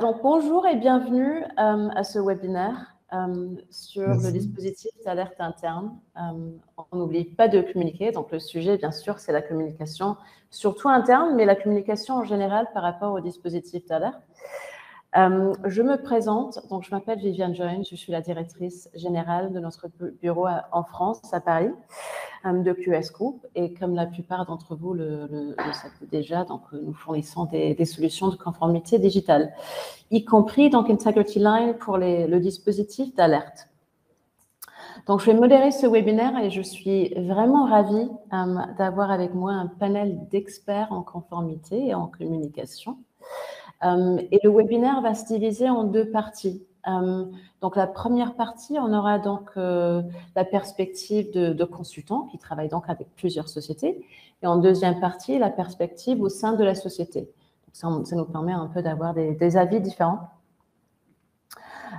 Donc, bonjour et bienvenue à ce webinaire sur le dispositif d'alerte interne. On n'oublie pas de communiquer. Donc, le sujet, bien sûr, c'est la communication, surtout interne, mais la communication en général par rapport au dispositif d'alerte. Je me présente, donc je m'appelle Viviane Join, je suis la directrice générale de notre bureau en France, à Paris, de QS Group. Et comme la plupart d'entre vous le savent déjà, donc nous fournissons des solutions de conformité digitale, y compris donc Integrity Line pour le dispositif d'alerte. Donc, je vais modérer ce webinaire et je suis vraiment ravie d'avoir avec moi un panel d'experts en conformité et en communication. Et le webinaire va se diviser en deux parties. Donc, la première partie, on aura donc la perspective de consultants qui travaillent donc avec plusieurs sociétés. Et en deuxième partie, la perspective au sein de la société. Donc, ça nous permet un peu d'avoir des avis différents.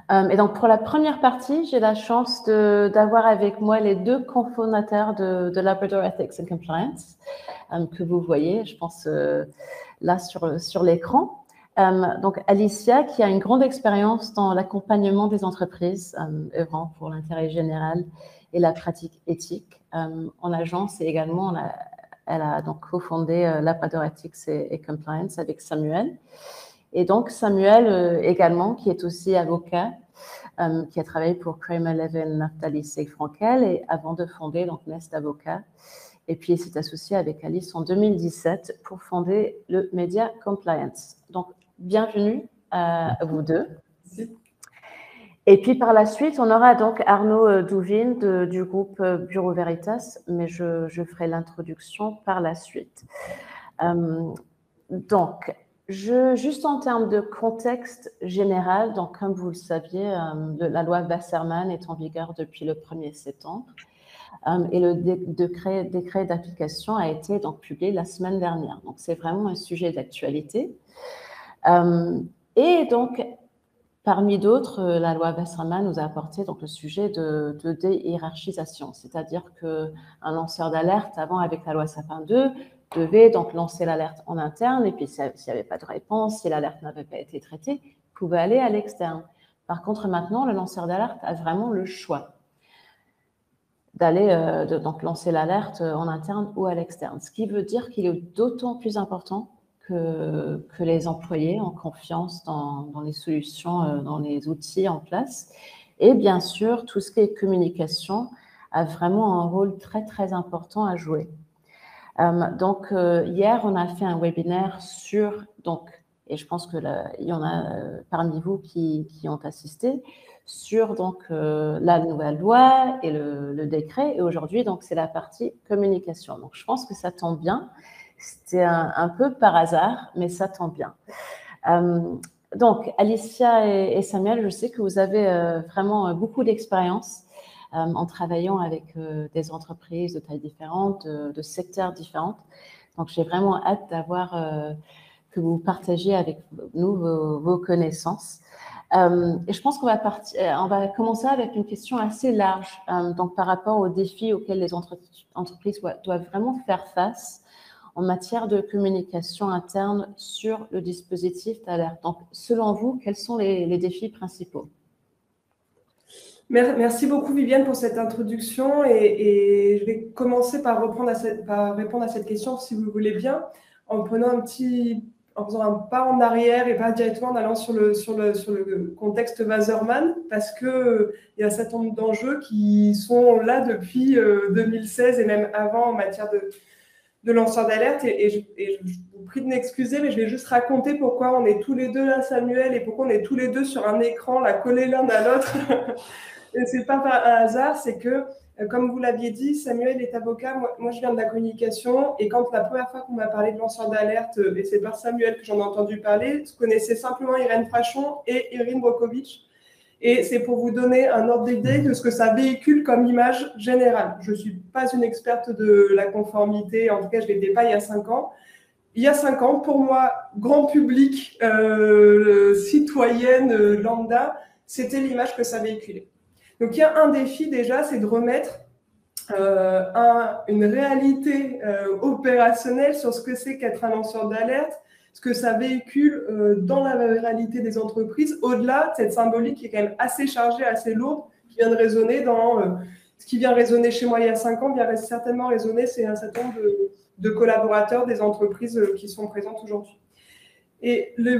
Et donc, pour la première partie, j'ai la chance d'avoir avec moi les deux cofondateurs de Labrador Ethics and Compliance que vous voyez, je pense, là sur l'écran. Donc, Alicia, qui a une grande expérience dans l'accompagnement des entreprises œuvrant pour l'intérêt général et la pratique éthique en agence, et également, elle a donc cofondé Labrador Ethics et Compliance avec Samuel. Et donc, Samuel également, qui est aussi avocat, qui a travaillé pour Kramer Levin, Naftalis et Frankel, et avant de fonder donc Nest Avocat. Et puis, il s'est associé avec Alice en 2017 pour fonder le Media Compliance. Donc, bienvenue à vous deux. Et puis, par la suite, on aura donc Arnaud Douvine du groupe Bureau Veritas, mais je ferai l'introduction par la suite. Donc, juste en termes de contexte général, donc comme vous le saviez, la loi Wasserman est en vigueur depuis le 1er septembre et le décret d'application a été donc publié la semaine dernière. Donc, c'est vraiment un sujet d'actualité. Et donc, parmi d'autres, la loi Wasserman nous a apporté donc le sujet de déhiérarchisation, c'est-à-dire qu'un lanceur d'alerte, avant avec la loi Sapin 2, devait donc lancer l'alerte en interne, et puis s'il n'y avait pas de réponse, si l'alerte n'avait pas été traitée, pouvait aller à l'externe. Par contre, maintenant, le lanceur d'alerte a vraiment le choix d'aller donc lancer l'alerte en interne ou à l'externe, ce qui veut dire qu'il est d'autant plus important que les employés ont confiance dans les solutions, dans les outils en place. Et bien sûr, tout ce qui est communication a vraiment un rôle très, très important à jouer. Donc, hier, on a fait un webinaire sur, donc, et je pense qu'il y en a parmi vous qui ont assisté, sur donc, la nouvelle loi et le décret. Et aujourd'hui, donc, c'est la partie communication. Donc, je pense que ça tombe bien. C'était un peu par hasard, mais ça tombe bien. Donc, Alicia et Samuel, je sais que vous avez vraiment beaucoup d'expérience en travaillant avec des entreprises de tailles différentes, de secteurs différents. Donc, j'ai vraiment hâte d'avoir que vous partagiez avec nous vos connaissances. Et je pense qu'on va commencer avec une question assez large, donc par rapport aux défis auxquels les entreprises doivent vraiment faire face en matière de communication interne sur le dispositif d'alerte. Donc, selon vous, quels sont les défis principaux ? Merci beaucoup Viviane pour cette introduction et je vais commencer par répondre à cette question, si vous voulez bien, en faisant un pas en arrière et pas directement en allant sur le contexte Wasserman, parce que il y a un certain nombre d'enjeux qui sont là depuis 2016 et même avant en matière de lanceurs d'alerte, et je vous prie de m'excuser, mais je vais juste raconter pourquoi on est tous les deux là, Samuel, et pourquoi on est tous les deux sur un écran, là, collés l'un à l'autre. Et c'est pas par hasard, c'est que, comme vous l'aviez dit, Samuel est avocat, moi je viens de la communication, et quand la première fois qu'on m'a parlé de lanceurs d'alerte, et c'est par Samuel que j'en ai entendu parler, je connaissais simplement Irène Frachon et Irine Brokovich. Et c'est pour vous donner un ordre d'idée de ce que ça véhicule comme image générale. Je ne suis pas une experte de la conformité, en tout cas je l'étais pas il y a 5 ans. Il y a 5 ans, pour moi, grand public, citoyenne, lambda, c'était l'image que ça véhiculait. Donc il y a un défi déjà, c'est de remettre une réalité opérationnelle sur ce que c'est qu'être un lanceur d'alerte, ce que ça véhicule dans la réalité des entreprises, au-delà de cette symbolique qui est quand même assez chargée, assez lourde, qui vient de résonner dans ce qui vient résonner chez moi il y a 5 ans, vient certainement résonner, c'est un certain nombre de collaborateurs des entreprises qui sont présentes aujourd'hui. Et la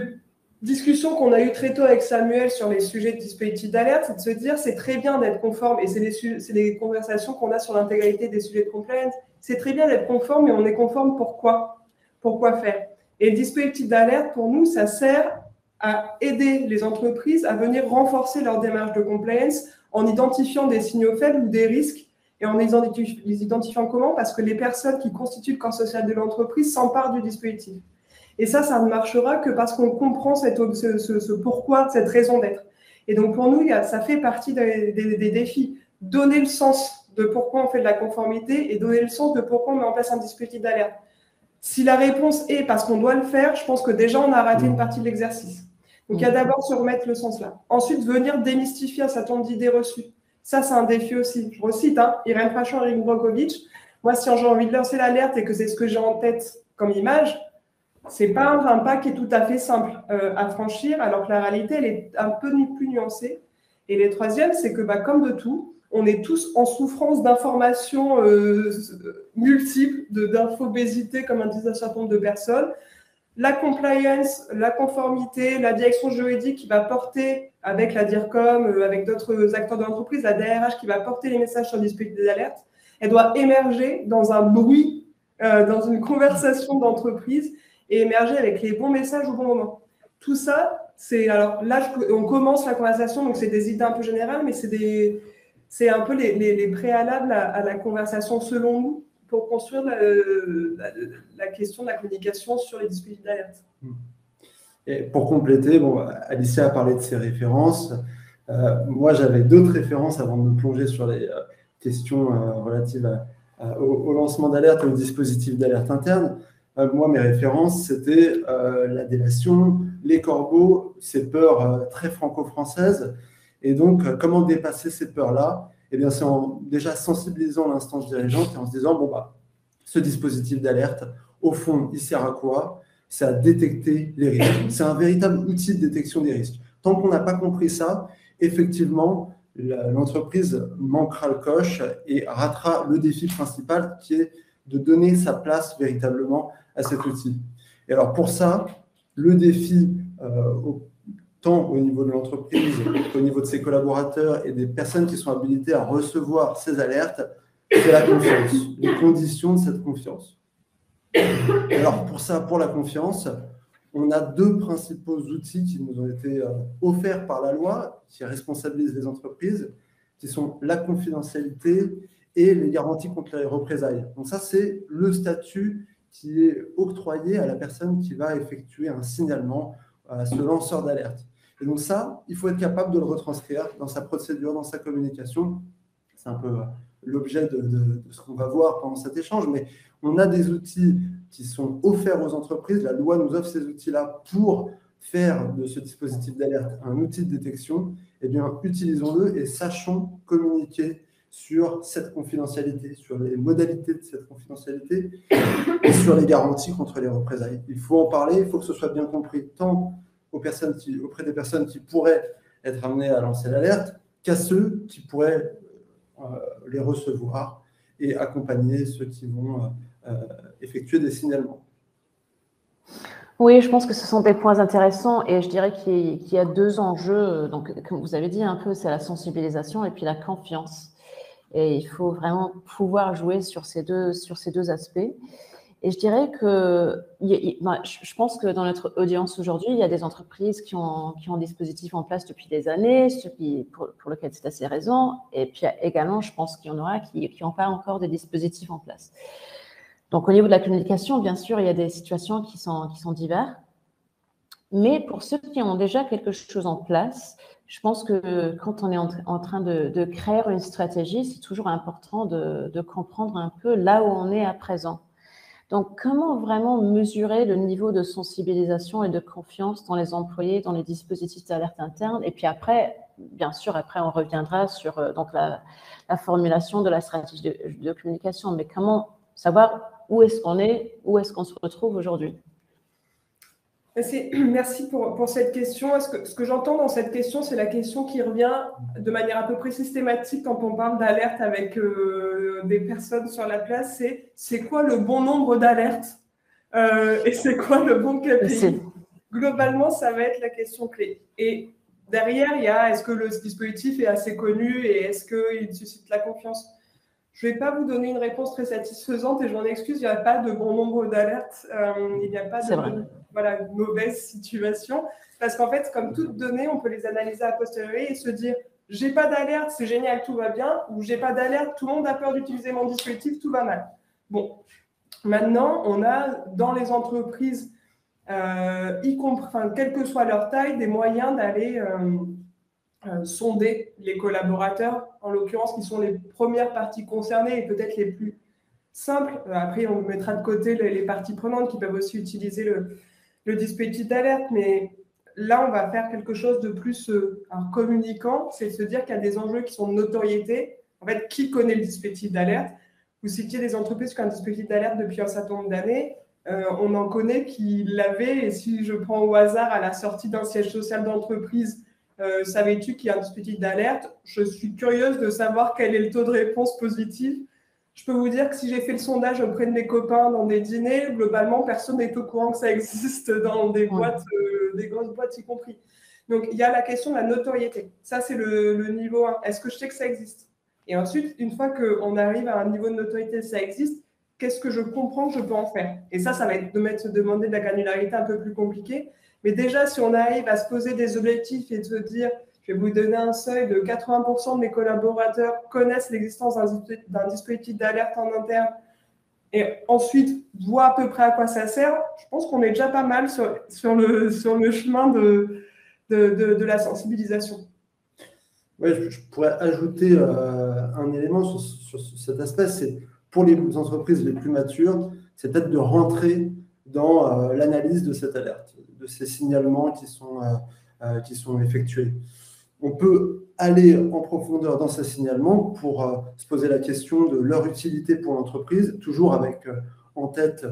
discussion qu'on a eue très tôt avec Samuel sur les sujets de dispositifs d'alerte, c'est de se dire c'est très bien d'être conforme, et c'est les conversations qu'on a sur l'intégralité des sujets de compliance, c'est très bien d'être conforme, mais on est conforme pourquoi faire? Et le dispositif d'alerte, pour nous, ça sert à aider les entreprises à venir renforcer leur démarche de compliance en identifiant des signaux faibles ou des risques, et en les identifiant comment? Parce que les personnes qui constituent le corps social de l'entreprise s'emparent du dispositif. Et ça ne marchera que parce qu'on comprend ce pourquoi, cette raison d'être. Et donc pour nous, ça fait partie des défis. Donner le sens de pourquoi on fait de la conformité et donner le sens de pourquoi on met en place un dispositif d'alerte. Si la réponse est parce qu'on doit le faire, je pense que déjà on a raté une partie de l'exercice. Donc il y a d'abord se remettre le sens là. Ensuite, venir démystifier un certain nombre d'idées reçues. Ça, c'est un défi aussi. Je recite Irène Frachon et Eric Brokovich. Moi, si j'ai envie de lancer l'alerte et que c'est ce que j'ai en tête comme image, c'est pas un pas qui est tout à fait simple à franchir, alors que la réalité, elle est un peu plus nuancée. Et le troisième, c'est que comme de tout, on est tous en souffrance d'informations multiples, d'infobésité, comme un disent un certain nombre de personnes. La compliance, la conformité, la direction juridique qui va porter, avec la DIRCOM, avec d'autres acteurs de l'entreprise, la DRH qui va porter les messages sur le dispositif d'alerte, elle doit émerger dans un bruit, dans une conversation d'entreprise et émerger avec les bons messages au bon moment. Tout ça, alors là, on commence la conversation, donc c'est des idées un peu générales, mais c'est un peu les préalables à la conversation selon nous pour construire la question de la communication sur les dispositifs d'alerte. Et pour compléter, Alicia a parlé de ses références. Moi, j'avais d'autres références avant de me plonger sur les questions relatives au lancement d'alerte et au dispositif d'alerte interne. Moi, mes références, c'était la délation, les corbeaux, ces peurs très franco-françaises. Et donc, comment dépasser ces peurs-là? Eh bien, c'est en déjà sensibilisant l'instance dirigeante et en se disant, ce dispositif d'alerte, au fond, il sert à quoi? C'est à détecter les risques. C'est un véritable outil de détection des risques. Tant qu'on n'a pas compris ça, effectivement, l'entreprise manquera le coche et ratera le défi principal qui est de donner sa place véritablement à cet outil. Et alors pour ça, le défi, tant au niveau de l'entreprise qu'au niveau de ses collaborateurs et des personnes qui sont habilitées à recevoir ces alertes, c'est la confiance, les conditions de cette confiance. Et alors pour ça, pour la confiance, on a 2 principaux outils qui nous ont été offerts par la loi, qui responsabilisent les entreprises, qui sont la confidentialité et les garanties contre les représailles. Donc ça, c'est le statut qui est octroyé à la personne qui va effectuer un signalement à ce lanceur d'alerte. Et donc ça, il faut être capable de le retranscrire dans sa procédure, dans sa communication. C'est un peu l'objet de ce qu'on va voir pendant cet échange, mais on a des outils qui sont offerts aux entreprises. La loi nous offre ces outils-là pour faire de ce dispositif d'alerte un outil de détection. Eh bien, utilisons-le et sachons communiquer sur cette confidentialité, sur les modalités de cette confidentialité et sur les garanties contre les représailles. Il faut en parler, il faut que ce soit bien compris tant auprès des personnes qui pourraient être amenées à lancer l'alerte qu'à ceux qui pourraient les recevoir et accompagner ceux qui vont effectuer des signalements. Oui, je pense que ce sont des points intéressants et je dirais qu'il y a 2 enjeux. Donc, comme vous avez dit un peu, c'est la sensibilisation et puis la confiance. Et il faut vraiment pouvoir jouer sur ces deux aspects. Et je dirais que je pense que dans notre audience aujourd'hui, il y a des entreprises qui ont un dispositif en place depuis des années, pour lequel c'est assez récent. Et puis également, je pense qu'il y en aura qui n'ont pas encore des dispositifs en place. Donc, au niveau de la communication, bien sûr, il y a des situations qui sont diverses. Mais pour ceux qui ont déjà quelque chose en place, je pense que quand on est en train de créer une stratégie, c'est toujours important de comprendre un peu là où on est à présent. Donc, comment vraiment mesurer le niveau de sensibilisation et de confiance dans les employés, dans les dispositifs d'alerte interne? Et puis après, bien sûr, on reviendra sur donc la formulation de la stratégie de communication. Mais comment savoir où est-ce qu'on est, où est-ce qu'on se retrouve aujourd'hui? Merci pour cette question. Ce que j'entends dans cette question, c'est la question qui revient de manière à peu près systématique quand on parle d'alerte avec des personnes sur la place, c'est quoi le bon nombre d'alertes et c'est quoi le bon KPI? Globalement, ça va être la question clé. Et derrière, il y a est-ce que le dispositif est assez connu et est-ce qu'il suscite la confiance? Je ne vais pas vous donner une réponse très satisfaisante et je m'en excuse, il n'y a pas de bon nombre d'alertes, il n'y a pas de mauvaise situation. Parce qu'en fait, comme toute donnée, on peut les analyser a posteriori et se dire « j'ai pas d'alerte, c'est génial, tout va bien » ou « j'ai pas d'alerte, tout le monde a peur d'utiliser mon dispositif, tout va mal ». Bon, maintenant, on a dans les entreprises, quelle que soit leur taille, des moyens d'aller sonder les collaborateurs, en l'occurrence, qui sont les premières parties concernées et peut-être les plus simples. Après, on mettra de côté les parties prenantes qui peuvent aussi utiliser le dispositif d'alerte, mais là, on va faire quelque chose de plus communicant, c'est se dire qu'il y a des enjeux qui sont de notoriété. En fait, qui connaît le dispositif d'alerte? Vous citiez des entreprises qui ont un dispositif d'alerte depuis un certain nombre d'années. On en connaît qui l'avaient, et si je prends au hasard à la sortie d'un siège social d'entreprise, savais-tu qu'il y a un dispositif d'alerte? Je suis curieuse de savoir quel est le taux de réponse positive. Je peux vous dire que si j'ai fait le sondage auprès de mes copains dans des dîners, globalement, personne n'est au courant que ça existe dans des boîtes, des grosses boîtes y compris. Donc, il y a la question de la notoriété. Ça, c'est le niveau 1. Est-ce que je sais que ça existe? Et ensuite, une fois qu'on arrive à un niveau de notoriété, ça existe, qu'est-ce que je comprends que je peux en faire? Et ça va être de se demander de la granularité un peu plus compliquée. Mais déjà, si on arrive à se poser des objectifs et de se dire, je vais vous donner un seuil de 80% de mes collaborateurs connaissent l'existence d'un dispositif d'alerte en interne et ensuite voient à peu près à quoi ça sert, je pense qu'on est déjà pas mal sur le chemin de la sensibilisation. Oui, je pourrais ajouter un élément sur cet aspect, c'est pour les entreprises les plus matures, c'est peut-être de rentrer dans l'analyse de cette alerte, de ces signalements qui sont effectués. On peut aller en profondeur dans ces signalements pour se poser la question de leur utilité pour l'entreprise, toujours avec en tête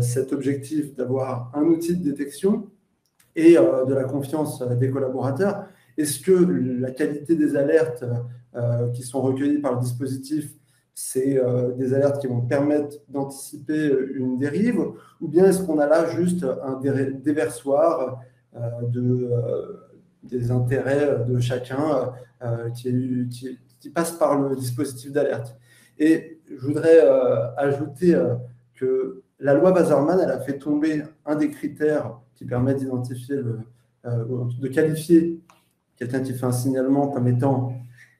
cet objectif d'avoir un outil de détection et de la confiance des collaborateurs. Est-ce que la qualité des alertes qui sont recueillies par le dispositif, c'est des alertes qui vont permettre d'anticiper une dérive, ou bien est-ce qu'on a là juste un déversoir des intérêts de chacun qui passe par le dispositif d'alerte? Et je voudrais ajouter que la loi Wasserman, elle a fait tomber un des critères qui permet d'identifier, de qualifier quelqu'un qui fait un signalement comme étant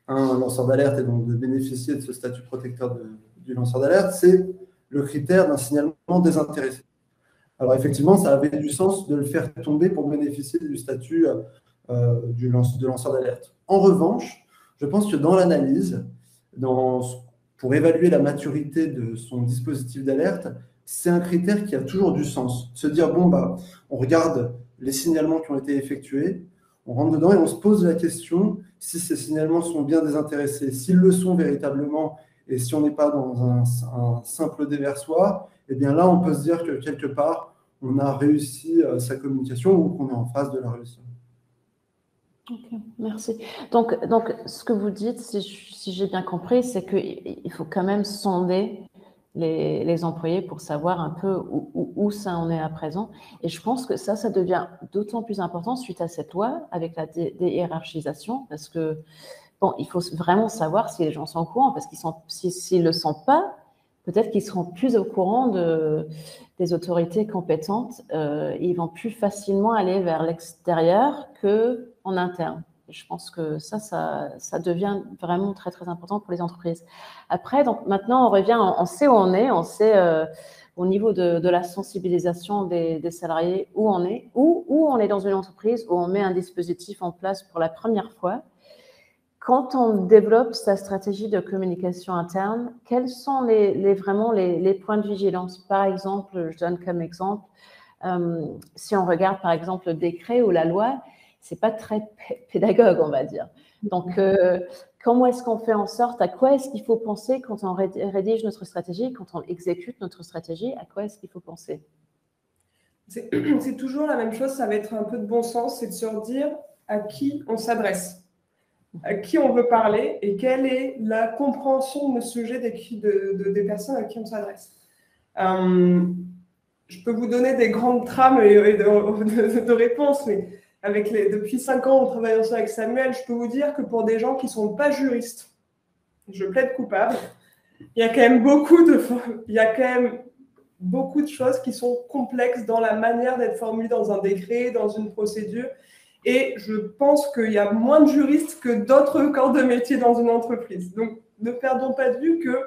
un lanceur d'alerte et donc de bénéficier de ce statut protecteur du lanceur d'alerte, c'est le critère d'un signalement désintéressé. Alors effectivement, ça avait du sens de le faire tomber pour bénéficier du statut de lanceur d'alerte. En revanche, je pense que dans l'analyse, pour évaluer la maturité de son dispositif d'alerte, c'est un critère qui a toujours du sens. Se dire, bon, on regarde les signalements qui ont été effectués, on rentre dedans et on se pose la question si ces signalements sont bien désintéressés. S'ils le sont véritablement et si on n'est pas dans un simple déversoir, eh bien là, on peut se dire que quelque part, on a réussi sa communication ou qu'on est en phase de la réussite. Ok, merci. Donc, ce que vous dites, si j'ai bien compris, c'est qu'il faut quand même sonder les employés pour savoir un peu où ça en est à présent. Et je pense que ça devient d'autant plus important suite à cette loi avec la déhiérarchisation, parce que, bon, il faut vraiment savoir si les gens sont au courant, parce qu'ils s'ils ne le sont pas, peut-être qu'ils seront plus au courant des autorités compétentes et ils vont plus facilement aller vers l'extérieur qu'en interne. Je pense que ça devient vraiment très, très important pour les entreprises. Après, donc maintenant, on revient, on sait où on est, on sait au niveau de la sensibilisation des salariés où on est, où on est dans une entreprise où on met un dispositif en place pour la première fois. Quand on développe sa stratégie de communication interne, quels sont vraiment les points de vigilance? Par exemple, je donne comme exemple, si on regarde par exemple le décret ou la loi, c'est pas très pédagogue, on va dire. Donc, comment est-ce qu'on fait en sorte, à quoi est-ce qu'il faut penser quand on rédige notre stratégie, quand on exécute notre stratégie, à quoi est-ce qu'il faut penser? C'est toujours la même chose, ça va être un peu de bon sens, c'est de se redire à qui on s'adresse, à qui on veut parler et quelle est la compréhension de nos sujets des personnes à qui on s'adresse. Je peux vous donner des grandes trames de réponses, mais depuis 5 ans, on travaille ensemble avec Samuel, je peux vous dire que pour des gens qui ne sont pas juristes, je plaide coupable, il y a quand même beaucoup de choses qui sont complexes dans la manière d'être formulées dans un décret, dans une procédure. Et je pense qu'il y a moins de juristes que d'autres corps de métier dans une entreprise. Donc, ne perdons pas de vue que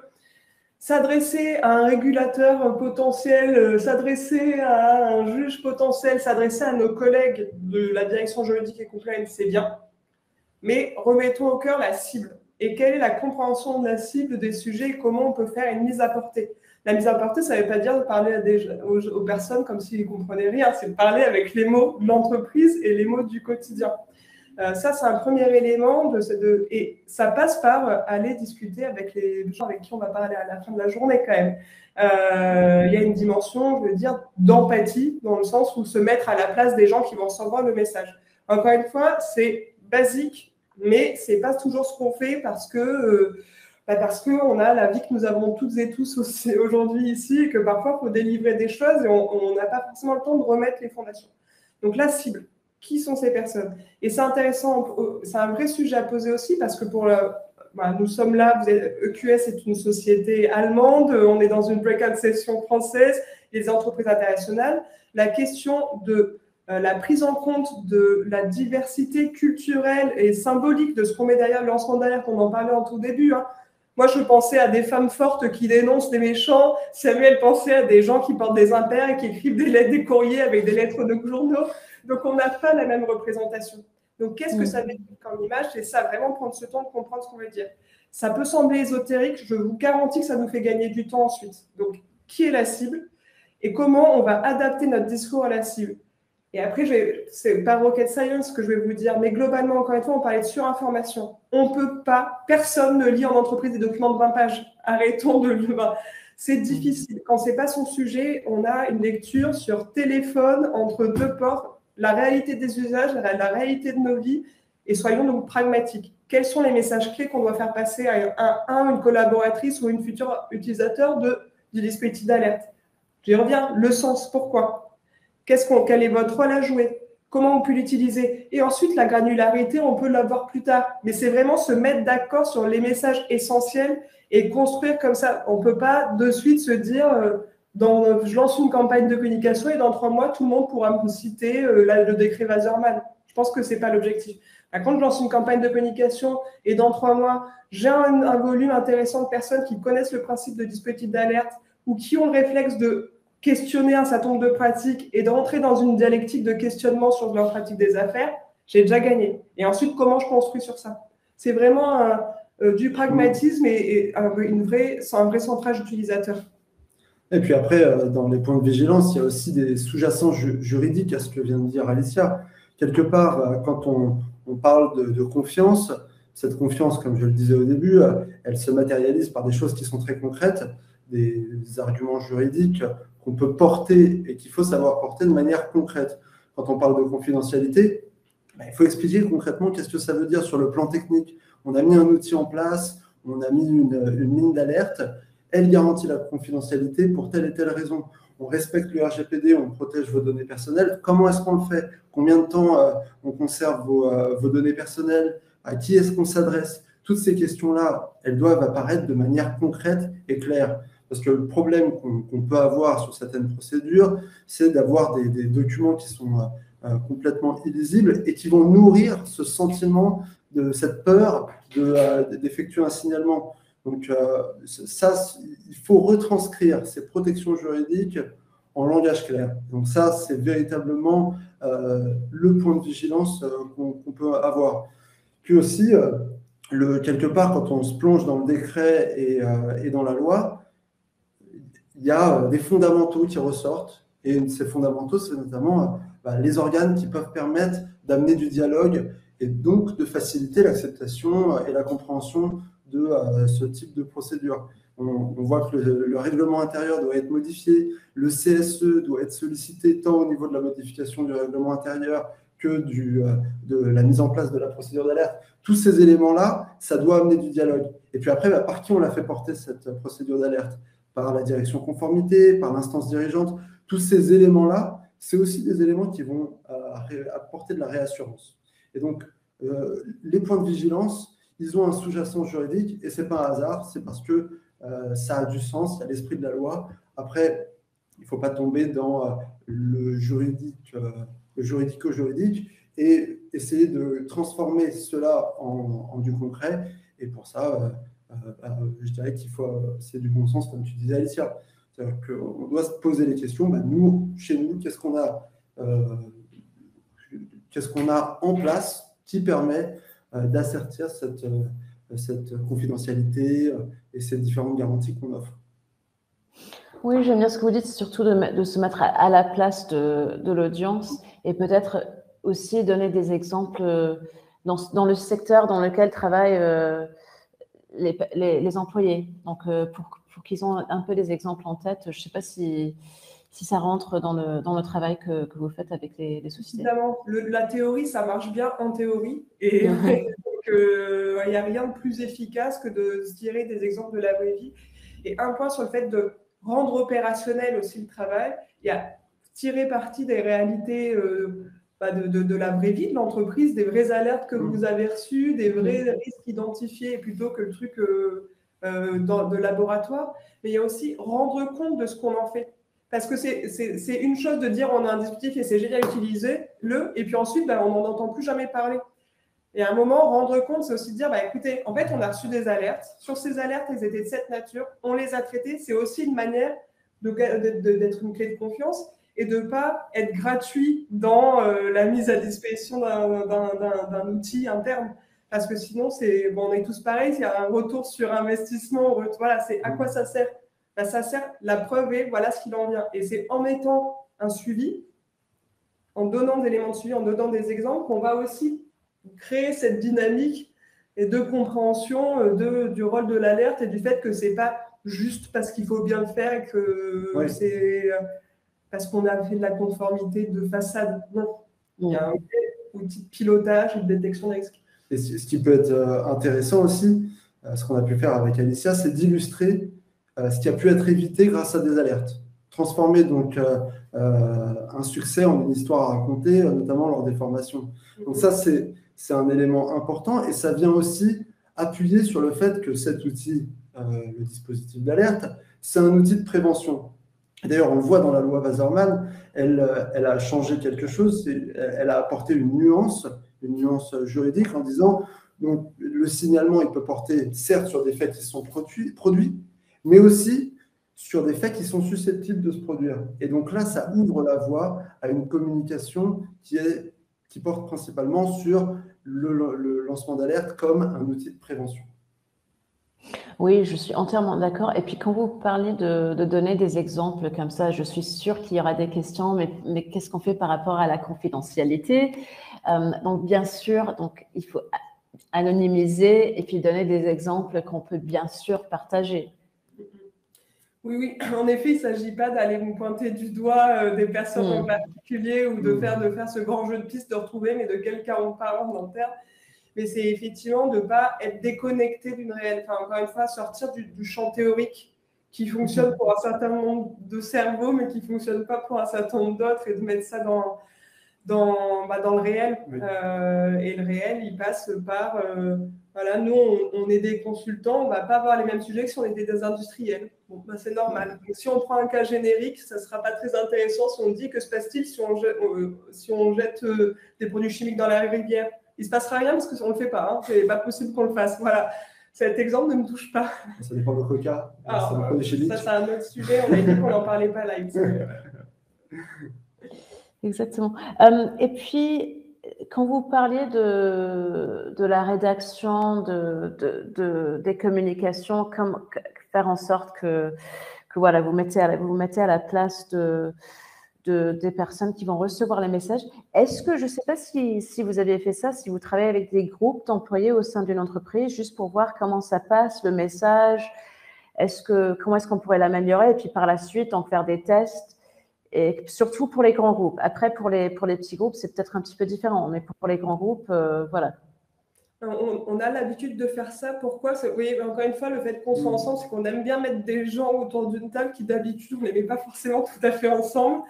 s'adresser à un régulateur potentiel, s'adresser à un juge potentiel, s'adresser à nos collègues de la direction juridique et compliance, c'est bien. Mais remettons au cœur la cible. Et quelle est la compréhension de la cible des sujets et comment on peut faire une mise à portée. La mise à portée, ça ne veut pas dire de parler aux personnes comme s'ils ne comprenaient rien, c'est de parler avec les mots de l'entreprise et les mots du quotidien. Ça, c'est un premier élément, et ça passe par aller discuter avec les gens avec qui on va parler à la fin de la journée quand même. Il y a une dimension, je veux dire, d'empathie, dans le sens où se mettre à la place des gens qui vont recevoir le message. Encore une fois, c'est basique, mais ce n'est pas toujours ce qu'on fait parce qu'on a la vie que nous avons toutes et tous aujourd'hui ici et que parfois, il faut délivrer des choses et on n'a pas forcément le temps de remettre les fondations. Donc, la cible. Qui sont ces personnes? Et c'est intéressant, c'est un vrai sujet à poser aussi parce que nous sommes là, EQS est une société allemande, on est dans une breakout session française, les entreprises internationales. La question de la prise en compte de la diversité culturelle et symbolique de ce qu'on met derrière le lancement d'alerte, on en parlait en tout début. Moi, je pensais à des femmes fortes qui dénoncent des méchants. Samuel pensait à des gens qui portent des impairs et qui écrivent des courriers avec des lettres de journaux. Donc, on n'a pas la même représentation. Donc, qu'est-ce que ça veut dire comme image? C'est ça, vraiment prendre ce temps de comprendre ce qu'on veut dire. Ça peut sembler ésotérique, je vous garantis que ça nous fait gagner du temps ensuite. Donc, qui est la cible et comment on va adapter notre discours à la cible? Et après, c'est pas rocket science que je vais vous dire, mais globalement, encore une fois, on parlait de surinformation. On ne peut pas, personne ne lit en entreprise des documents de 20 pages. Arrêtons de le voir. C'est difficile. Quand ce n'est pas son sujet, on a une lecture sur téléphone entre deux portes, la réalité des usages, la réalité de nos vies, et soyons donc pragmatiques. Quels sont les messages clés qu'on doit faire passer à une collaboratrice ou une future utilisateur du dispositif d'alerte? J'y reviens, le sens, pourquoi? Quel est votre rôle à jouer? Comment on peut l'utiliser? Et ensuite, la granularité, on peut l'avoir plus tard. Mais c'est vraiment se mettre d'accord sur les messages essentiels et construire comme ça. On ne peut pas de suite se dire je lance une campagne de communication et dans 3 mois, tout le monde pourra me citer le décret Wasserman. Je pense que ce n'est pas l'objectif. Quand je lance une campagne de communication et dans 3 mois, j'ai un volume intéressant de personnes qui connaissent le principe de dispositif d'alerte ou qui ont le réflexe de questionner un certain nombre de pratiques et de rentrer dans une dialectique de questionnement sur leur pratique des affaires, j'ai déjà gagné. Et ensuite, comment je construis sur ça? C'est vraiment du pragmatisme et un vrai centrage utilisateur. Et puis après, dans les points de vigilance, il y a aussi des sous-jacents juridiques à ce que vient de dire Alicia. Quelque part, quand on parle de confiance, cette confiance, comme je le disais au début, elle se matérialise par des choses qui sont très concrètes, des arguments juridiques qu'on peut porter et qu'il faut savoir porter de manière concrète. Quand on parle de confidentialité, il faut expliquer concrètement qu'est-ce que ça veut dire sur le plan technique. On a mis un outil en place, on a mis une ligne d'alerte, elle garantit la confidentialité pour telle et telle raison. On respecte le RGPD, on protège vos données personnelles. Comment est-ce qu'on le fait? Combien de temps on conserve vos données personnelles? À qui est-ce qu'on s'adresse? Toutes ces questions-là, elles doivent apparaître de manière concrète et claire. Parce que le problème qu'on peut avoir sur certaines procédures, c'est d'avoir des documents qui sont complètement illisibles et qui vont nourrir ce sentiment de cette peur d'effectuer un signalement. Donc ça, il faut retranscrire ces protections juridiques en langage clair. Donc ça, c'est véritablement le point de vigilance qu'on peut avoir. Puis aussi, quelque part, quand on se plonge dans le décret et dans la loi, il y a des fondamentaux qui ressortent. Et ces fondamentaux, c'est notamment les organes qui peuvent permettre d'amener du dialogue et donc de faciliter l'acceptation et la compréhension de ce type de procédure. on voit que le règlement intérieur doit être modifié, le CSE doit être sollicité tant au niveau de la modification du règlement intérieur que de la mise en place de la procédure d'alerte. Tous ces éléments-là, ça doit amener du dialogue. Et puis après, par qui on l'a fait porter cette procédure d'alerte? Par la direction conformité, par l'instance dirigeante. Tous ces éléments-là, c'est aussi des éléments qui vont apporter de la réassurance. Et donc, les points de vigilance, ils ont un sous-jacent juridique et ce n'est pas un hasard, c'est parce que ça a du sens, il y a l'esprit de la loi. Après, il ne faut pas tomber dans le juridico-juridique et essayer de transformer cela en du concret. Et pour ça, je dirais c'est du bon sens, comme tu disais, Alicia. C'est-à-dire qu'on doit se poser les questions. Nous, chez nous, qu'est-ce qu'on a en place qui permet d'assertir cette confidentialité et ces différentes garanties qu'on offre. Oui, j'aime bien ce que vous dites, surtout de se mettre à la place de l'audience et peut-être aussi donner des exemples dans le secteur dans lequel travaillent les employés. Donc, pour qu'ils aient un peu des exemples en tête, je ne sais pas si ça rentre dans le travail que vous faites avec les sociétés. Évidemment, la théorie, ça marche bien en théorie. Et donc, il n'y a rien de plus efficace que de se tirer des exemples de la vraie vie. Et un point sur le fait de rendre opérationnel aussi le travail, il y a tirer parti des réalités de la vraie vie de l'entreprise, des vraies alertes que vous avez reçues, des vrais risques identifiés plutôt que le truc de laboratoire. Mais il y a aussi rendre compte de ce qu'on en fait. Parce que c'est une chose de dire on a un dispositif et c'est génial, utilisez-le, et puis ensuite, on n'en entend plus jamais parler. Et à un moment, rendre compte, c'est aussi de dire, écoutez, en fait, on a reçu des alertes. Sur ces alertes, elles étaient de cette nature, on les a traitées. C'est aussi une manière d'être une clé de confiance et de ne pas être gratuit dans la mise à disposition d'un outil interne. Parce que sinon, on est tous pareils, il y a un retour sur investissement, voilà, c'est à quoi ça sert? Ça sert, la preuve est, voilà ce qu'il en vient. Et c'est en mettant un suivi, en donnant des éléments de suivi, en donnant des exemples, qu'on va aussi créer cette dynamique et de compréhension du rôle de l'alerte et du fait que ce n'est pas juste parce qu'il faut bien le faire et que c'est parce qu'on a fait de la conformité de façade. Non, il y a un outil de pilotage et de détection de risques. Et ce qui peut être intéressant aussi, ce qu'on a pu faire avec Alicia, c'est d'illustrer ce qui a pu être évité grâce à des alertes. Transformer donc un succès en une histoire à raconter, notamment lors des formations. Donc ça, c'est un élément important et ça vient aussi appuyer sur le fait que cet outil, le dispositif d'alerte, c'est un outil de prévention. D'ailleurs, on le voit dans la loi Wasserman, elle a changé quelque chose, elle a apporté une nuance juridique en disant donc, le signalement, il peut porter certes sur des faits qui sont produits, mais aussi sur des faits qui sont susceptibles de se produire. Et donc là, ça ouvre la voie à une communication qui porte principalement sur le lancement d'alerte comme un outil de prévention. Oui, je suis entièrement d'accord. Et puis, quand vous parlez de donner des exemples comme ça, je suis sûre qu'il y aura des questions, mais qu'est-ce qu'on fait par rapport à la confidentialité? Donc, bien sûr, il faut anonymiser et puis donner des exemples qu'on peut bien sûr partager. Oui, en effet, il ne s'agit pas d'aller vous pointer du doigt des personnes en particulier ou de faire ce grand jeu de piste, de retrouver, mais de quel cas on parle en interne. Mais c'est effectivement de ne pas être déconnecté d'une réelle. Enfin, encore une fois, sortir du champ théorique qui fonctionne pour un certain nombre de cerveaux, mais qui ne fonctionne pas pour un certain nombre d'autres, et de mettre ça dans le réel. Oui. Et le réel, il passe par... voilà, nous, on est des consultants, on ne va pas avoir les mêmes sujets que si on était des industriels. Bon, c'est normal. Donc, si on prend un cas générique, ça ne sera pas très intéressant si on dit que se passe-t-il si on jette des produits chimiques dans la rivière. Il ne se passera rien parce qu'on ne le fait pas. Ce n'est pas possible qu'on le fasse. Voilà. Cet exemple ne me touche pas. Ça dépend de votre cas. Ça, c'est un autre sujet. On a dit qu'on n'en parlait pas là. Exactement. Et puis, quand vous parliez de la rédaction des communications, faire en sorte que voilà, vous mettez à la place des personnes qui vont recevoir les messages. Est-ce que, je ne sais pas si vous avez fait ça, si vous travaillez avec des groupes d'employés au sein d'une entreprise, juste pour voir comment ça passe, le message, comment est-ce qu'on pourrait l'améliorer, et puis par la suite, donc faire des tests, et surtout pour les grands groupes. Après, pour les petits groupes, c'est peut-être un petit peu différent, mais pour les grands groupes, voilà. On a l'habitude de faire ça. Pourquoi? Oui, encore une fois, le fait qu'on soit ensemble, c'est qu'on aime bien mettre des gens autour d'une table qui d'habitude, on ne les met pas forcément tout à fait ensemble.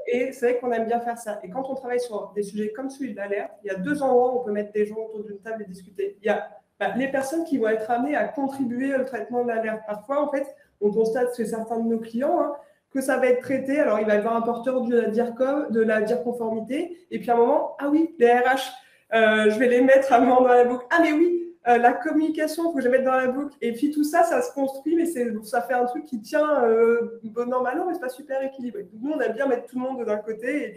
Et c'est vrai qu'on aime bien faire ça. Et quand on travaille sur des sujets comme celui de l'alerte, il y a 2 endroits où on peut mettre des gens autour d'une table et discuter. Il y a les personnes qui vont être amenées à contribuer au traitement de l'alerte. Parfois, en fait, on constate chez certains de nos clients que ça va être traité. Alors, il va y avoir un porteur de la DIRCOM, de la DIR-conformité, et puis à un moment, ah oui, les RH, je vais les mettre à un moment dans la boucle. Ah mais oui, la communication, il faut que je les mette dans la boucle. Et puis tout ça, ça se construit, mais ça fait un truc qui tient bon an, mal an, mais c'est pas super équilibré. Nous, on aime bien mettre tout le monde d'un côté, et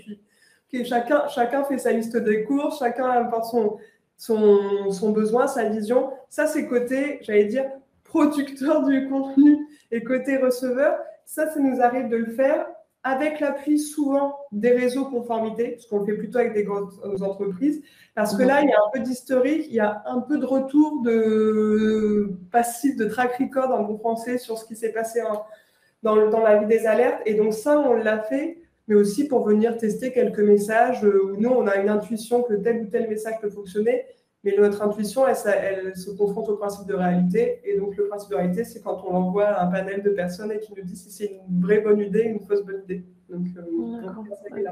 puis chacun fait sa liste des courses, chacun apporte son besoin, sa vision. Ça, c'est côté, j'allais dire, producteur du contenu, et côté receveur, ça nous arrive de le faire avec l'appui souvent des réseaux conformité, parce qu'on le fait plutôt avec des grandes entreprises, parce que là, il y a un peu d'historique, il y a un peu de retour de passif, de track record en bon français sur ce qui s'est passé dans la vie des alertes. Et donc ça, on l'a fait, mais aussi pour venir tester quelques messages où nous, on a une intuition que tel ou tel message peut fonctionner, mais notre intuition, elle se confronte au principe de réalité. Et donc, le principe de réalité, c'est quand on envoie un panel de personnes et qui nous dit si c'est une vraie bonne idée ou une fausse bonne idée. Donc, okay.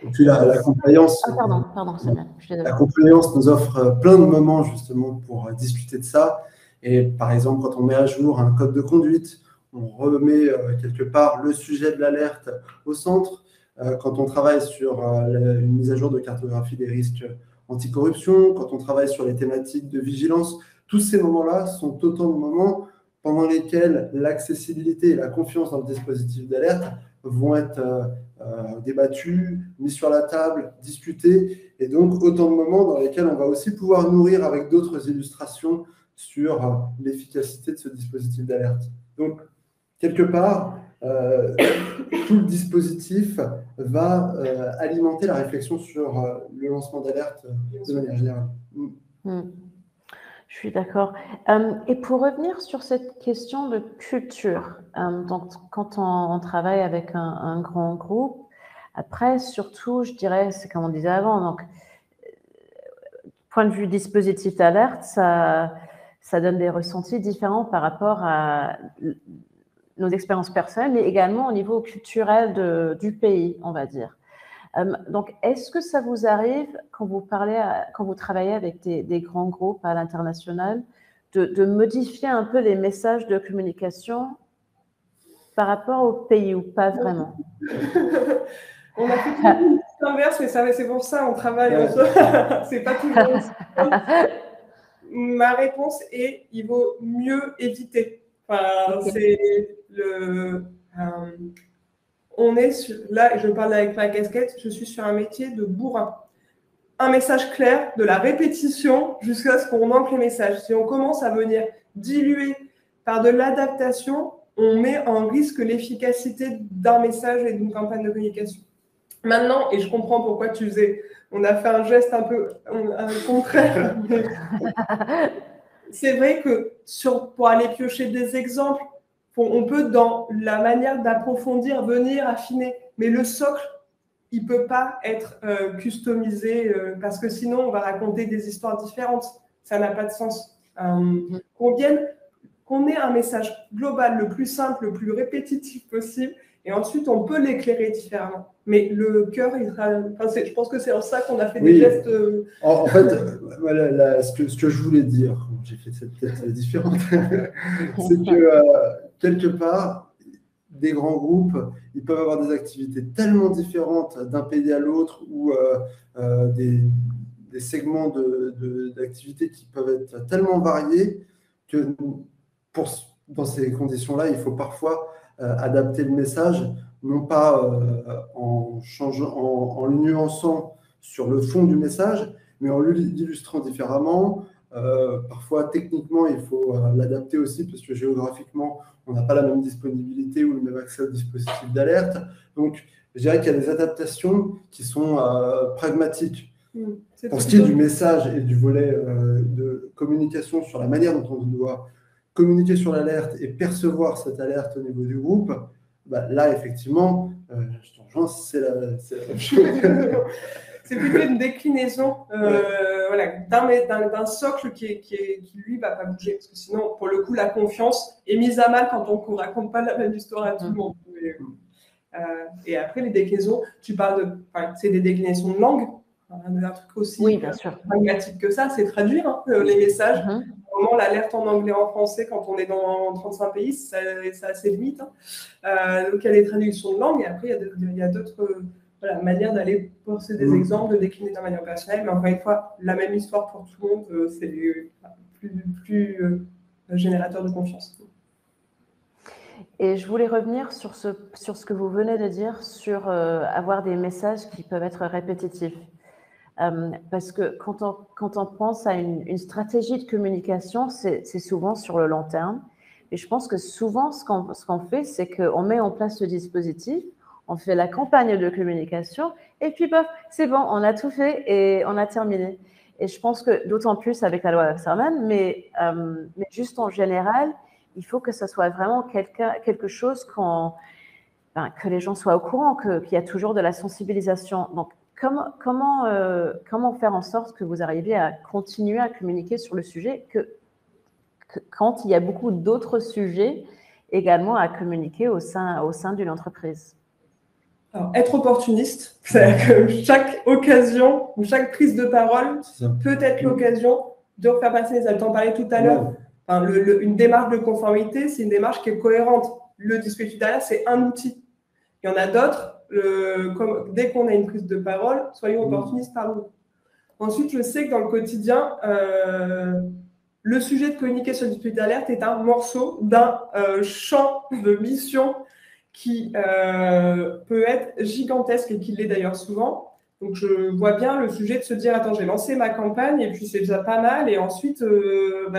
Et puis la compliance, pardon, Samia, je suis désolée. La compliance nous offre plein de moments justement pour discuter de ça. Et par exemple, quand on met à jour un code de conduite, on remet quelque part le sujet de l'alerte au centre. Quand on travaille sur une mise à jour de cartographie des risques anticorruption, quand on travaille sur les thématiques de vigilance, tous ces moments-là sont autant de moments pendant lesquels l'accessibilité et la confiance dans le dispositif d'alerte vont être débattus, mis sur la table, discutés, et donc autant de moments dans lesquels on va aussi pouvoir nourrir avec d'autres illustrations sur l'efficacité de ce dispositif d'alerte. Donc, quelque part, tout le dispositif va alimenter la réflexion sur le lancement d'alerte de manière générale. Je suis d'accord. Et pour revenir sur cette question de culture, donc quand on travaille avec un grand groupe, après, surtout, je dirais, c'est comme on disait avant, donc, point de vue dispositif d'alerte, ça donne des ressentis différents par rapport à nos expériences personnelles, mais également au niveau culturel du pays, on va dire. Donc, est-ce que ça vous arrive, quand vous travaillez avec des grands groupes à l'international, de modifier un peu les messages de communication par rapport au pays ou pas vraiment? On a fait l'inverse, mais c'est pour ça on travaille ensemble. C'est pas toujours Ma réponse est il vaut mieux éviter. Enfin, okay. On est là, et je parle avec ma casquette, je suis sur un métier de bourrin. Un message clair, de la répétition, jusqu'à ce qu'on manque les messages. Si on commence à venir diluer par de l'adaptation, on met en risque l'efficacité d'un message et d'une campagne de communication. Maintenant, et je comprends pourquoi on a fait un geste un peu contraire. C'est vrai que pour aller piocher des exemples, on peut, dans la manière d'approfondir, venir affiner. Mais le socle, il ne peut pas être customisé parce que sinon, on va raconter des histoires différentes. Ça n'a pas de sens. Qu'on ait un message global, le plus simple, le plus répétitif possible, et ensuite, on peut l'éclairer différemment. Mais le cœur, je pense que c'est en ça qu'on a fait des gestes. En fait, voilà, ce que je voulais dire, j'ai fait cette tête différente, c'est que quelque part, des grands groupes, ils peuvent avoir des activités tellement différentes d'un pays à l'autre ou des segments d'activités qui peuvent être tellement variés que dans ces conditions-là, il faut parfois adapter le message, non pas en le nuançant sur le fond du message, mais en l'illustrant différemment. Parfois, techniquement, il faut l'adapter aussi parce que géographiquement, on n'a pas la même disponibilité ou le même accès au dispositif d'alerte. Donc, je dirais qu'il y a des adaptations qui sont pragmatiques. Pour ce qui est du message et du volet de communication sur la manière dont on doit communiquer sur l'alerte et percevoir cette alerte au niveau du groupe, là, effectivement, je te rejoins, c'est la même chose. C'est plutôt une déclinaison d'un socle qui lui, va pas bouger. Parce que sinon, pour le coup, la confiance est mise à mal quand on ne raconte pas la même histoire à tout le monde. Et après, les déclinaisons, c'est des déclinaisons de langue. Un truc aussi pragmatique que ça, c'est traduire les messages. Vraiment, l'alerte en anglais, en français, quand on est dans 35 pays, c'est assez limite. Donc, il y a des traductions de langue. Et après, il y a d'autres manières d'aller poser des exemples, de décliner de manière personnelle. Mais encore une fois, la même histoire pour tout le monde, c'est plus générateur de confiance. Et je voulais revenir sur ce que vous venez de dire, sur avoir des messages qui peuvent être répétitifs. Parce que quand on pense à une stratégie de communication, c'est souvent sur le long terme. Et je pense que souvent, ce qu'on fait, c'est qu'on met en place le dispositif, on fait la campagne de communication, et puis c'est bon, on a tout fait et on a terminé. Et je pense que d'autant plus avec la loi Wasserman, mais juste en général, il faut que ce soit vraiment quelque chose que les gens soient au courant, qu'il y a toujours de la sensibilisation. Donc, comment faire en sorte que vous arriviez à continuer à communiquer sur le sujet quand il y a beaucoup d'autres sujets également à communiquer au sein d'une entreprise? Alors, être opportuniste, c'est-à-dire que chaque occasion ou chaque prise de parole peut être l'occasion de refaire passer les messages. T'en parlais tout à l'heure. Une démarche de conformité, c'est une démarche qui est cohérente. Le dispositif derrière, c'est un outil. Il y en a d'autres. Dès qu'on a une prise de parole, soyons opportunistes par nous. Ensuite, je sais que dans le quotidien, le sujet de communiquer sur le dispositif d'alerte est un morceau d'un champ de mission qui peut être gigantesque et qui l'est d'ailleurs souvent. Donc, je vois bien le sujet de se dire « Attends, j'ai lancé ma campagne et puis c'est déjà pas mal et ensuite,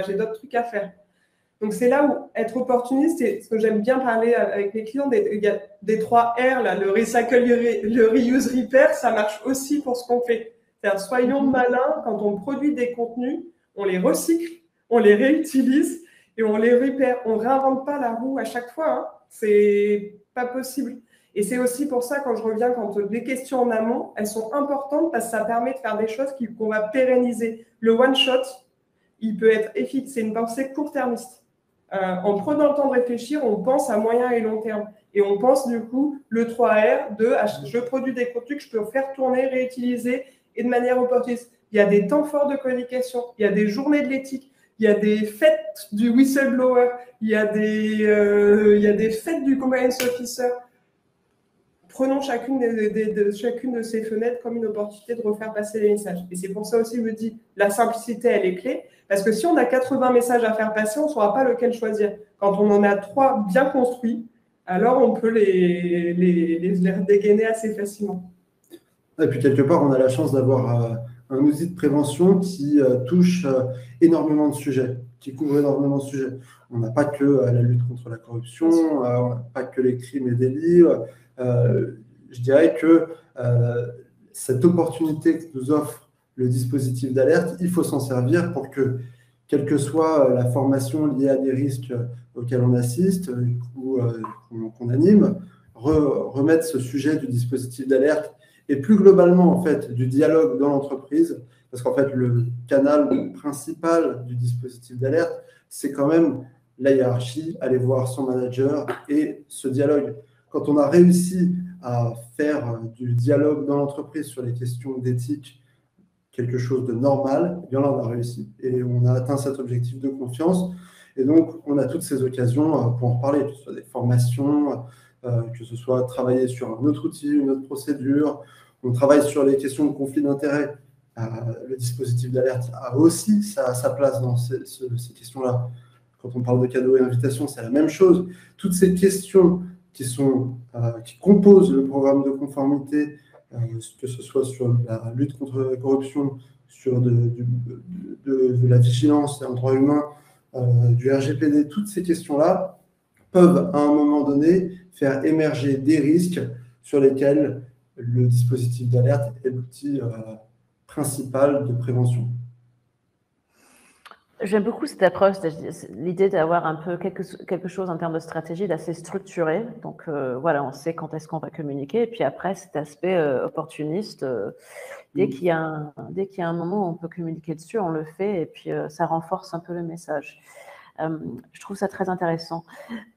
j'ai d'autres trucs à faire. » Donc, c'est là où être opportuniste, c'est ce que j'aime bien parler avec mes clients, il y a des 3 R, là, le recycle, le reuse, repair, ça marche aussi pour ce qu'on fait. C'est-à-dire, soyons malins, quand on produit des contenus, on les recycle, on les réutilise et on les repère. On ne réinvente pas la roue à chaque fois, c'est pas possible. Et c'est aussi pour ça, quand je reviens, quand les questions en amont, elles sont importantes parce que ça permet de faire des choses qu'on va pérenniser. Le one-shot, il peut être efficace, c'est une pensée court-termiste. En prenant le temps de réfléchir, on pense à moyen et long terme. Et on pense du coup le 3R de je produis des contenus que je peux faire tourner, réutiliser et de manière opportuniste. Il y a des temps forts de communication, il y a des journées de l'éthique, il y a des fêtes du whistleblower, il y a des fêtes du compliance officer. Prenons chacune de ces fenêtres comme une opportunité de refaire passer les messages. Et c'est pour ça aussi que je me dis, la simplicité, elle est clé. Parce que si on a 80 messages à faire passer, on ne saura pas lequel choisir. Quand on en a 3 bien construits, alors on peut les dégainer assez facilement. Et puis quelque part, on a la chance d'avoir un outil de prévention qui touche énormément de sujets, qui couvre énormément de sujets. On n'a pas que la lutte contre la corruption, on n'a pas que les crimes et délits. Je dirais que cette opportunité que nous offre le dispositif d'alerte, il faut s'en servir pour que, quelle que soit la formation liée à des risques auxquels on assiste ou qu'on anime, remettre ce sujet du dispositif d'alerte et plus globalement en fait du dialogue dans l'entreprise, parce qu'en fait le canal principal du dispositif d'alerte, c'est quand même la hiérarchie, aller voir son manager et ce dialogue. Quand on a réussi à faire du dialogue dans l'entreprise sur les questions d'éthique quelque chose de normal, eh bien là on a réussi et on a atteint cet objectif de confiance. Et donc on a toutes ces occasions pour en reparler, que ce soit des formations, que ce soit travailler sur un autre outil, une autre procédure. On travaille sur les questions de conflit d'intérêts. Le dispositif d'alerte a aussi sa place dans ces questions-là. Quand on parle de cadeaux et invitations, c'est la même chose. Toutes ces questions qui composent le programme de conformité, que ce soit sur la lutte contre la corruption, sur de la vigilance en droit humain, du RGPD, toutes ces questions-là peuvent à un moment donné faire émerger des risques sur lesquels le dispositif d'alerte est l'outil principal de prévention. J'aime beaucoup cette approche, l'idée d'avoir un peu quelque chose en termes de stratégie d'assez structuré. Donc voilà, on sait quand est-ce qu'on va communiquer. Et puis après, cet aspect opportuniste, dès qu'il y a un moment où on peut communiquer dessus, on le fait. Et puis ça renforce un peu le message. Je trouve ça très intéressant.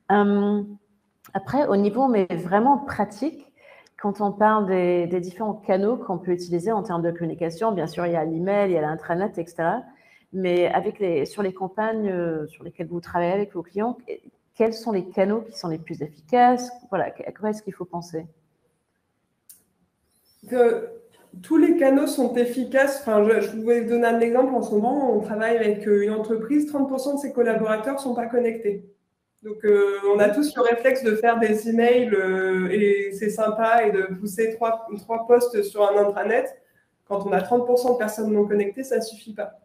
Après, au niveau mais vraiment pratique, quand on parle des différents canaux qu'on peut utiliser en termes de communication, bien sûr, il y a l'email, il y a l'intranet, etc. Mais sur les campagnes sur lesquelles vous travaillez avec vos clients, quels sont les canaux qui sont les plus efficaces? Voilà, à quoi est-ce qu'il faut penser? Tous les canaux sont efficaces. Enfin, je vais vous donner un exemple. En ce moment, on travaille avec une entreprise, 30% de ses collaborateurs ne sont pas connectés. Donc, on a tous le réflexe de faire des emails et c'est sympa et de pousser trois posts sur un intranet. Quand on a 30% de personnes non connectées, ça ne suffit pas.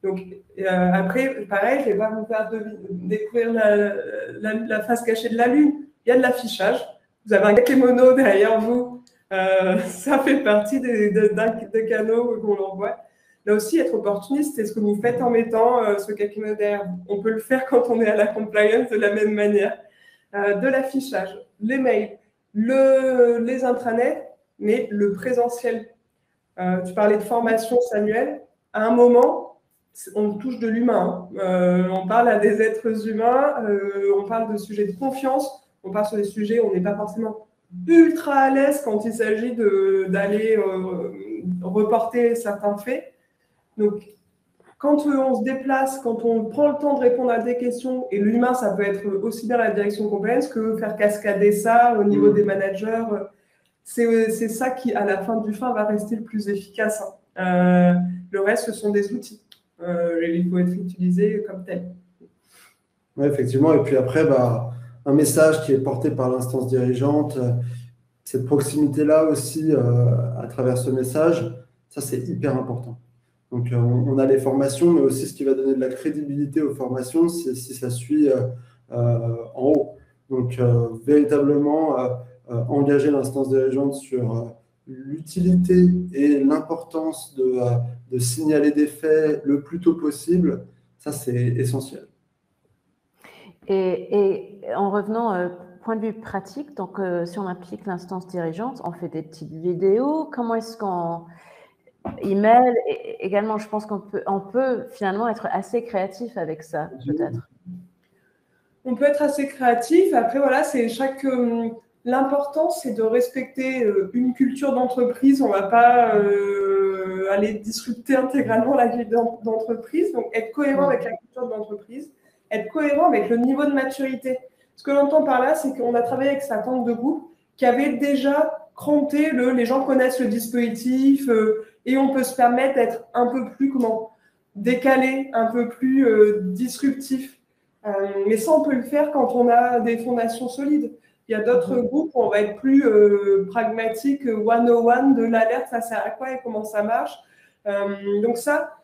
Donc, après, pareil, je ne vais pas vous faire découvrir la face cachée de la Lune. Il y a de l'affichage. Vous avez un kakémono derrière vous. Ça fait partie des canaux qu'on envoie. Là aussi, être opportuniste, c'est ce que vous faites en mettant ce kakémono derrière vous. On peut le faire quand on est à la compliance de la même manière. De l'affichage, les mails, les intranets, mais le présentiel. Tu parlais de formation, Samuel. À un moment, on touche de l'humain. On parle à des êtres humains, on parle de sujets de confiance, on parle sur des sujets où on n'est pas forcément ultra à l'aise quand il s'agit d'aller reporter certains faits. Donc, quand on se déplace, quand on prend le temps de répondre à des questions, et l'humain, ça peut être aussi bien la direction compliance que faire cascader ça au niveau des managers, c'est ça qui, à la fin du fin, va rester le plus efficace. Le reste, ce sont des outils. Il faut être utilisé comme tel. Oui, effectivement. Et puis après, un message qui est porté par l'instance dirigeante, cette proximité-là aussi à travers ce message, ça c'est hyper important. Donc on a les formations, mais aussi ce qui va donner de la crédibilité aux formations, c'est si ça suit en haut. Donc véritablement engager l'instance dirigeante sur l'utilité et l'importance de signaler des faits le plus tôt possible, ça c'est essentiel. Et en revenant point de vue pratique, donc si on implique l'instance dirigeante, on fait des petites vidéos. Comment est-ce qu'on email également, je pense qu'on peut finalement être assez créatif avec ça, peut-être. On peut être assez créatif. Après, voilà, c'est l'important, c'est de respecter une culture d'entreprise. On ne va pas aller disrupter intégralement la vie d'entreprise. Donc, être cohérent avec la culture de l'entreprise, être cohérent avec le niveau de maturité. Ce que l'on entend par là, c'est qu'on a travaillé avec sa tante de groupe qui avait déjà cranté les gens connaissent le dispositif et on peut se permettre d'être un peu plus décalé, un peu plus disruptif. Mais ça, on peut le faire quand on a des fondations solides. Il y a d'autres groupes où on va être plus pragmatique, 101 de l'alerte, ça sert à quoi et comment ça marche. Donc ça,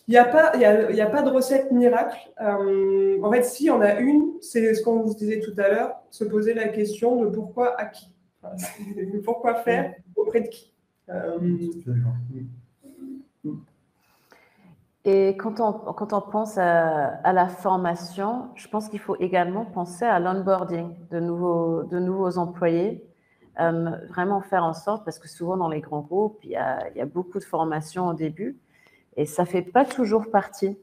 il n'y a pas de recette miracle. En fait, si on a une, c'est ce qu'on vous disait tout à l'heure, se poser la question de pourquoi à qui. Pourquoi faire auprès de qui. Et quand on pense à la formation, je pense qu'il faut également penser à l'onboarding de nouveaux employés. Vraiment faire en sorte, parce que souvent dans les grands groupes, il y a beaucoup de formations au début et ça ne fait pas toujours partie.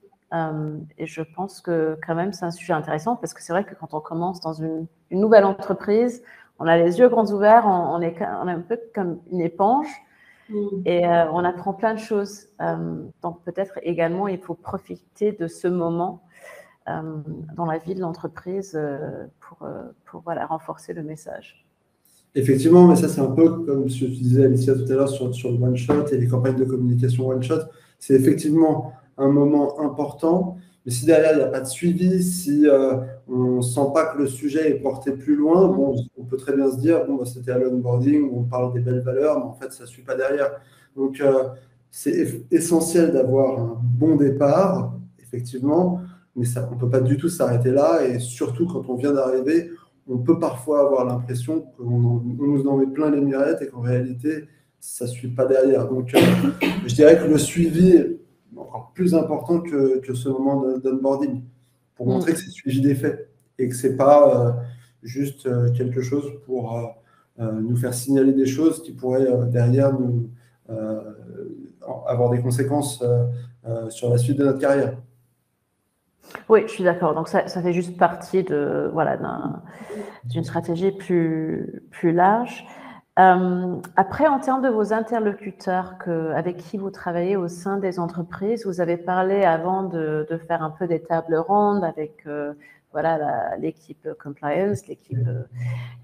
Et je pense que quand même c'est un sujet intéressant parce que c'est vrai que quand on commence dans une nouvelle entreprise, on a les yeux grands ouverts, on est un peu comme une éponge. Et on apprend plein de choses. Donc peut-être également, il faut profiter de ce moment dans la vie de l'entreprise pour renforcer le message. Effectivement, mais ça c'est un peu comme ce que tu disais Alicia tout à l'heure sur le one-shot et les campagnes de communication one-shot. C'est effectivement un moment important, mais si derrière il n'y a pas de suivi, si on ne sent pas que le sujet est porté plus loin, on peut très bien se dire, c'était à l'onboarding où on parle des belles valeurs, mais en fait ça ne suit pas derrière. Donc c'est essentiel d'avoir un bon départ, effectivement, mais on ne peut pas du tout s'arrêter là, et surtout quand on vient d'arriver, on peut parfois avoir l'impression qu'on nous en met plein les mirettes et qu'en réalité, ça ne suit pas derrière. Donc, je dirais que le suivi, encore plus important que ce moment d'onboarding, pour montrer que c'est suivi des faits et que ce n'est pas juste quelque chose pour nous faire signaler des choses qui pourraient derrière nous avoir des conséquences sur la suite de notre carrière. Oui, je suis d'accord. Donc, ça fait juste partie d'une stratégie plus large. Après, en termes de vos interlocuteurs avec qui vous travaillez au sein des entreprises, vous avez parlé avant de faire un peu des tables rondes avec l'équipe compliance, l'équipe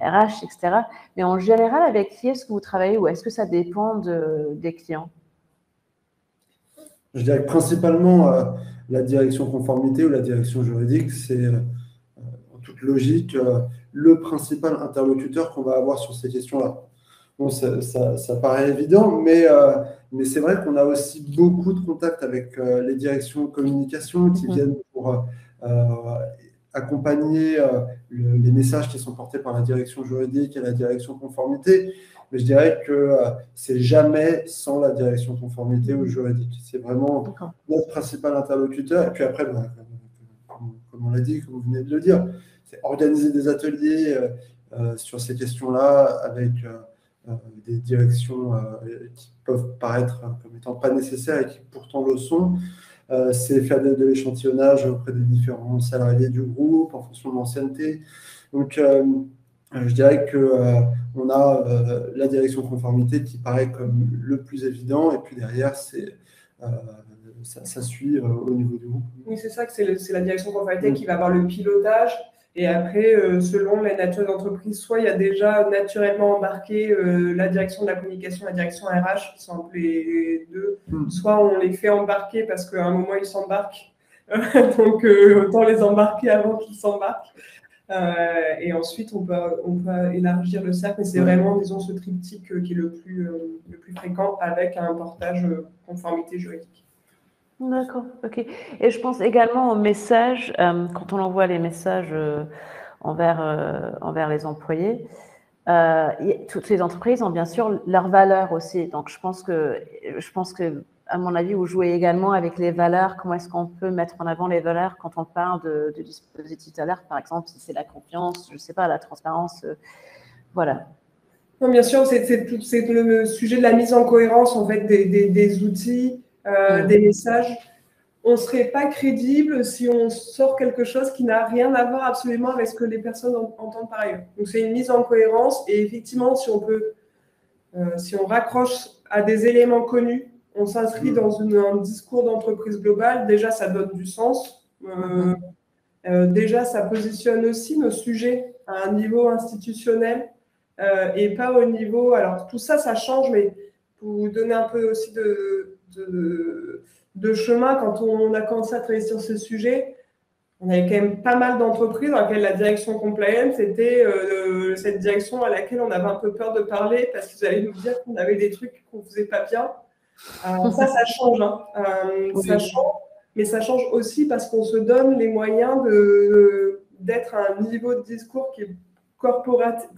RH, etc. Mais en général, avec qui est-ce que vous travaillez ou est-ce que ça dépend des clients? Je dirais que principalement la direction conformité ou la direction juridique, c'est en toute logique le principal interlocuteur qu'on va avoir sur ces questions-là. Bon, ça paraît évident, mais c'est vrai qu'on a aussi beaucoup de contacts avec les directions communication qui viennent pour accompagner les messages qui sont portés par la direction juridique et la direction conformité. Mais je dirais que c'est jamais sans la direction conformité ou juridique. C'est vraiment notre principal interlocuteur. Et puis après, comme on l'a dit, comme vous venez de le dire, c'est organiser des ateliers sur ces questions-là avec des directions qui peuvent paraître comme étant pas nécessaires et qui pourtant le sont. C'est faire de l'échantillonnage auprès des différents salariés du groupe en fonction de l'ancienneté. Donc, je dirais qu'on a la direction conformité qui paraît comme le plus évident, et puis derrière, ça suit au niveau du groupe. Oui, c'est ça, que c'est la direction conformité qui va avoir le pilotage. Et après, selon la nature d'entreprise, soit il y a déjà naturellement embarqué la direction de la communication, la direction RH, qui sont un peu les deux, soit on les fait embarquer parce qu'à un moment, ils s'embarquent. Donc, autant les embarquer avant qu'ils s'embarquent. Et ensuite, on peut élargir le cercle, mais c'est vraiment, disons, ce triptyque qui est le plus fréquent avec un portage conformité juridique. D'accord, ok. Et je pense également aux messages, quand on envoie les messages envers les employés, toutes les entreprises ont bien sûr leurs valeurs aussi. Donc, je pense que, à mon avis, vous jouez également avec les valeurs. Comment est-ce qu'on peut mettre en avant les valeurs quand on parle de dispositifs d'alerte, par exemple, si c'est la confiance, je ne sais pas, la transparence, voilà. Non, bien sûr, c'est le sujet de la mise en cohérence en fait des outils, des messages. On ne serait pas crédible si on sort quelque chose qui n'a rien à voir absolument avec ce que les personnes entendent par ailleurs. Donc, c'est une mise en cohérence. Et effectivement, si on raccroche à des éléments connus, on s'inscrit dans un discours d'entreprise globale. Déjà, ça donne du sens. Déjà, ça positionne aussi nos sujets à un niveau institutionnel et pas au niveau… Alors, tout ça, ça change, mais pour vous donner un peu aussi de chemin, quand on a commencé à travailler sur ce sujet, on avait quand même pas mal d'entreprises dans lesquelles la direction compliance était cette direction à laquelle on avait un peu peur de parler parce qu'ils allaient nous dire qu'on avait des trucs qu'on ne faisait pas bien. Ça change. Ça change, mais ça change aussi parce qu'on se donne les moyens d'être à un niveau de discours qui est corporate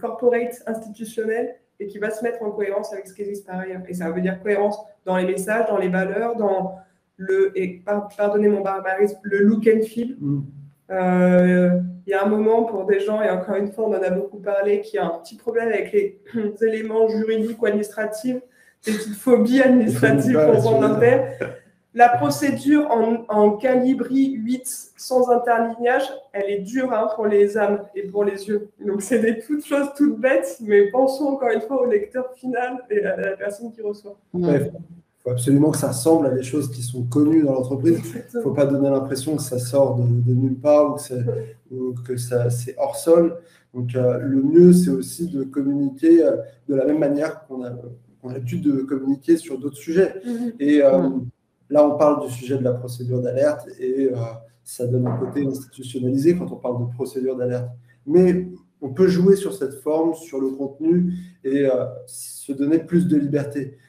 institutionnel et qui va se mettre en cohérence avec ce qui existe par ailleurs. Et ça veut dire cohérence dans les messages, dans les valeurs, dans pardonnez mon barbarisme, le look and feel. Il y a un moment pour des gens, et encore une fois, on en a beaucoup parlé, qui a un petit problème avec les éléments juridiques ou administratifs, des petites phobies administratives pour son interne. La procédure en calibri 8 sans interlignage, elle est dure pour les âmes et pour les yeux. Donc, c'est des toutes choses toutes bêtes, mais pensons encore une fois au lecteur final et à la personne qui reçoit. Il faut absolument que ça ressemble à des choses qui sont connues dans l'entreprise. Il ne faut pas donner l'impression que ça sort de nulle part ou que c'est hors sol. Donc, le mieux, c'est aussi de communiquer de la même manière qu'on a l'habitude de communiquer sur d'autres sujets. Et là, on parle du sujet de la procédure d'alerte et ça donne un côté institutionnalisé quand on parle de procédure d'alerte. Mais on peut jouer sur cette forme, sur le contenu et se donner plus de liberté.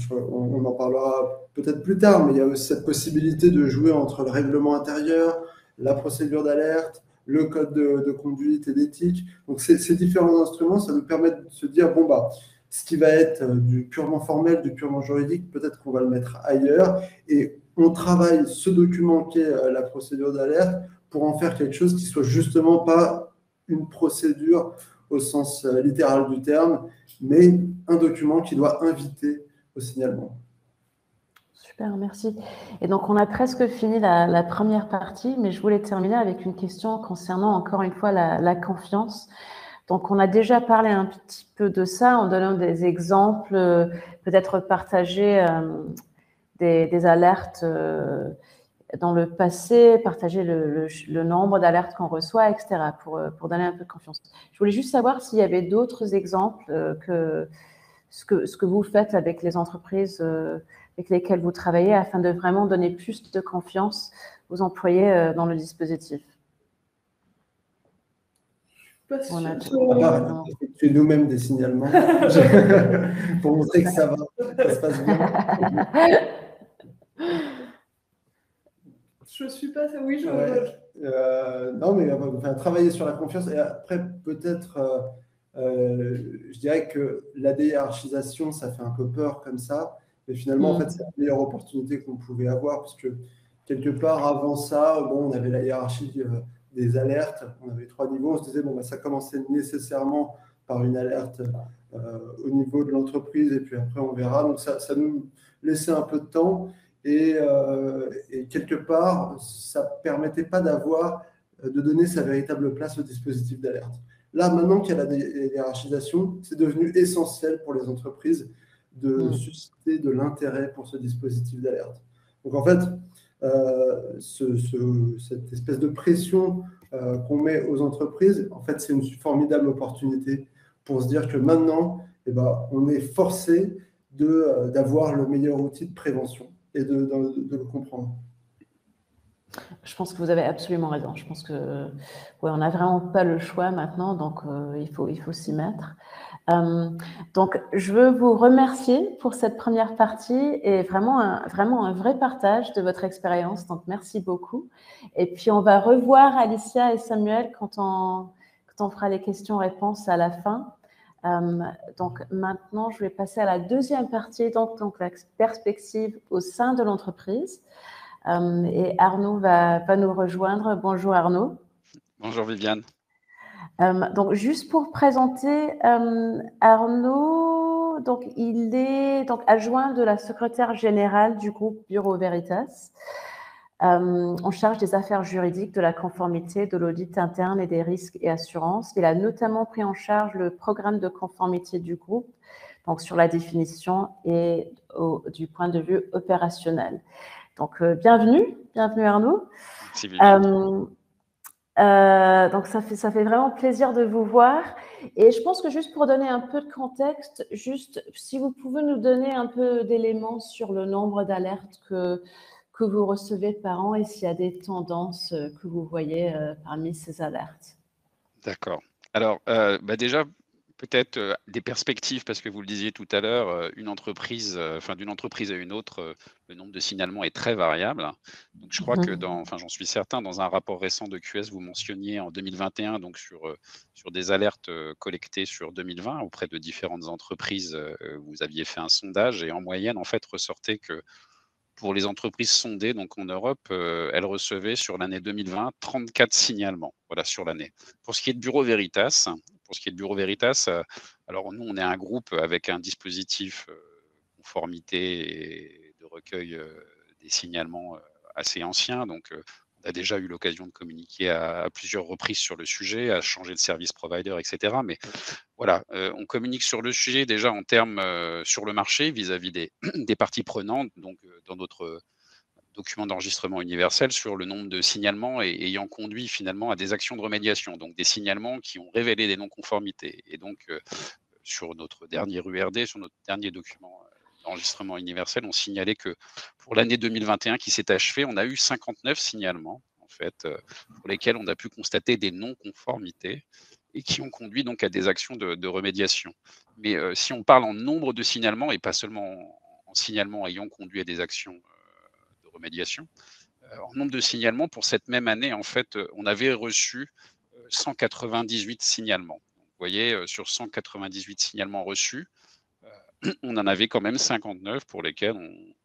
On en parlera peut-être plus tard, mais il y a aussi cette possibilité de jouer entre le règlement intérieur, la procédure d'alerte, le code de conduite et d'éthique. Donc, ces différents instruments, ça nous permet de se dire, ce qui va être du purement formel, du purement juridique, peut-être qu'on va le mettre ailleurs. Et on travaille ce document qui est la procédure d'alerte pour en faire quelque chose qui soit justement pas une procédure au sens littéral du terme, mais un document qui doit inviter au signalement. Super, merci. Et donc, on a presque fini la première partie, mais je voulais terminer avec une question concernant encore une fois la confiance. Donc, on a déjà parlé un petit peu de ça en donnant des exemples, peut-être partager des alertes dans le passé, partager le nombre d'alertes qu'on reçoit, etc., pour donner un peu de confiance. Je voulais juste savoir s'il y avait d'autres exemples que ce que vous faites avec les entreprises avec lesquelles vous travaillez afin de vraiment donner plus de confiance aux employés dans le dispositif. On a effectué nous-mêmes des signalements pour montrer que ça va, ça se passe bien. Je suis pas ça, oui, non, mais enfin, travailler sur la confiance. Et après, peut-être, je dirais que la déhiérarchisation, ça fait un peu peur comme ça. Mais finalement, en fait, c'est la meilleure opportunité qu'on pouvait avoir, parce que quelque part, avant ça, bon, on avait la hiérarchie des alertes. On avait 3 niveaux. On se disait, bon, bah, ça commençait nécessairement par une alerte au niveau de l'entreprise, et puis après, on verra. Donc, ça nous laissait un peu de temps. Et quelque part, ça ne permettait pas de donner sa véritable place au dispositif d'alerte. Là, maintenant qu'il y a la hiérarchisation, c'est devenu essentiel pour les entreprises de susciter de l'intérêt pour ce dispositif d'alerte. Donc en fait, cette espèce de pression qu'on met aux entreprises, en fait, c'est une formidable opportunité pour se dire que maintenant, eh ben, on est forcé d'avoir le meilleur outil de prévention et de le comprendre. Je pense que vous avez absolument raison. Je pense que ouais, on n'a vraiment pas le choix maintenant, donc il faut s'y mettre. Donc, je veux vous remercier pour cette première partie et vraiment un vrai partage de votre expérience. Donc, merci beaucoup. Et puis, on va revoir Alicia et Samuel quand on fera les questions-réponses à la fin. Donc, maintenant, je vais passer à la deuxième partie, donc la perspective au sein de l'entreprise. Et Arnaud va nous rejoindre. Bonjour Arnaud. Bonjour Viviane. Donc, juste pour présenter Arnaud, donc, il est donc, adjoint de la secrétaire générale du groupe Bureau Veritas, en charge des affaires juridiques, de la conformité, de l'audit interne et des risques et assurances. Il a notamment pris en charge le programme de conformité du groupe, donc sur la définition et du point de vue opérationnel. Donc, bienvenue Arnaud. Merci Viviane. Donc, ça fait vraiment plaisir de vous voir. Et je pense que juste pour donner un peu de contexte, juste si vous pouvez nous donner un peu d'éléments sur le nombre d'alertes que vous recevez par an et s'il y a des tendances que vous voyez parmi ces alertes. D'accord. Alors, déjà, peut-être des perspectives, parce que vous le disiez tout à l'heure, d'une entreprise à une autre, le nombre de signalements est très variable. Donc, je crois que j'en suis certain, dans un rapport récent de QS, vous mentionniez en 2021, donc sur des alertes collectées sur 2020 auprès de différentes entreprises, vous aviez fait un sondage et en moyenne, en fait, ressortait que pour les entreprises sondées, donc en Europe, elles recevaient sur l'année 2020 34 signalements, voilà, sur l'année. Pour ce qui est de Bureau Veritas, alors nous, on est un groupe avec un dispositif conformité et de recueil des signalements assez ancien. Donc, on a déjà eu l'occasion de communiquer à plusieurs reprises sur le sujet, à changer de service provider, etc. Mais voilà, on communique sur le sujet déjà en termes sur le marché vis-à-vis des parties prenantes, donc dans notre document d'enregistrement universel sur le nombre de signalements ayant conduit finalement à des actions de remédiation, donc des signalements qui ont révélé des non-conformités. Et donc, sur notre dernier URD, sur notre dernier document d'enregistrement universel, on signalait que pour l'année 2021 qui s'est achevée, on a eu 59 signalements, en fait, pour lesquels on a pu constater des non-conformités et qui ont conduit donc à des actions de remédiation. Mais si on parle en nombre de signalements et pas seulement en signalements ayant conduit à des actions de remédiation, en nombre de signalements pour cette même année, en fait, on avait reçu 198 signalements. Donc, vous voyez, sur 198 signalements reçus, on en avait quand même 59 pour lesquels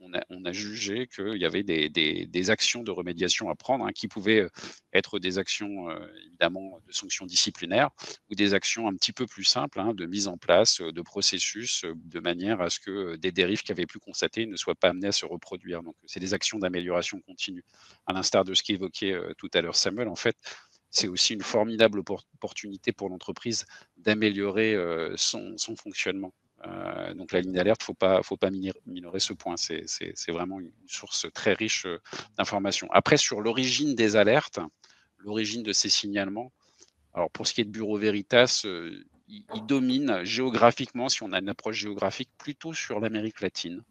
on a jugé qu'il y avait des actions de remédiation à prendre, hein, qui pouvaient être des actions évidemment de sanctions disciplinaires ou des actions un petit peu plus simples, hein, de mise en place de processus de manière à ce que des dérives qui avaient pu constater ne soient pas amenées à se reproduire. Donc, c'est des actions d'amélioration continue. À l'instar de ce qu'évoquait tout à l'heure Samuel, en fait, c'est aussi une formidable opportunité pour l'entreprise d'améliorer son fonctionnement. Donc la ligne d'alerte, faut pas minorer ce point. C'est vraiment une source très riche d'informations. Après, sur l'origine des alertes, l'origine de ces signalements, alors pour ce qui est de Bureau Veritas, il domine géographiquement, si on a une approche géographique, plutôt sur l'Amérique latine.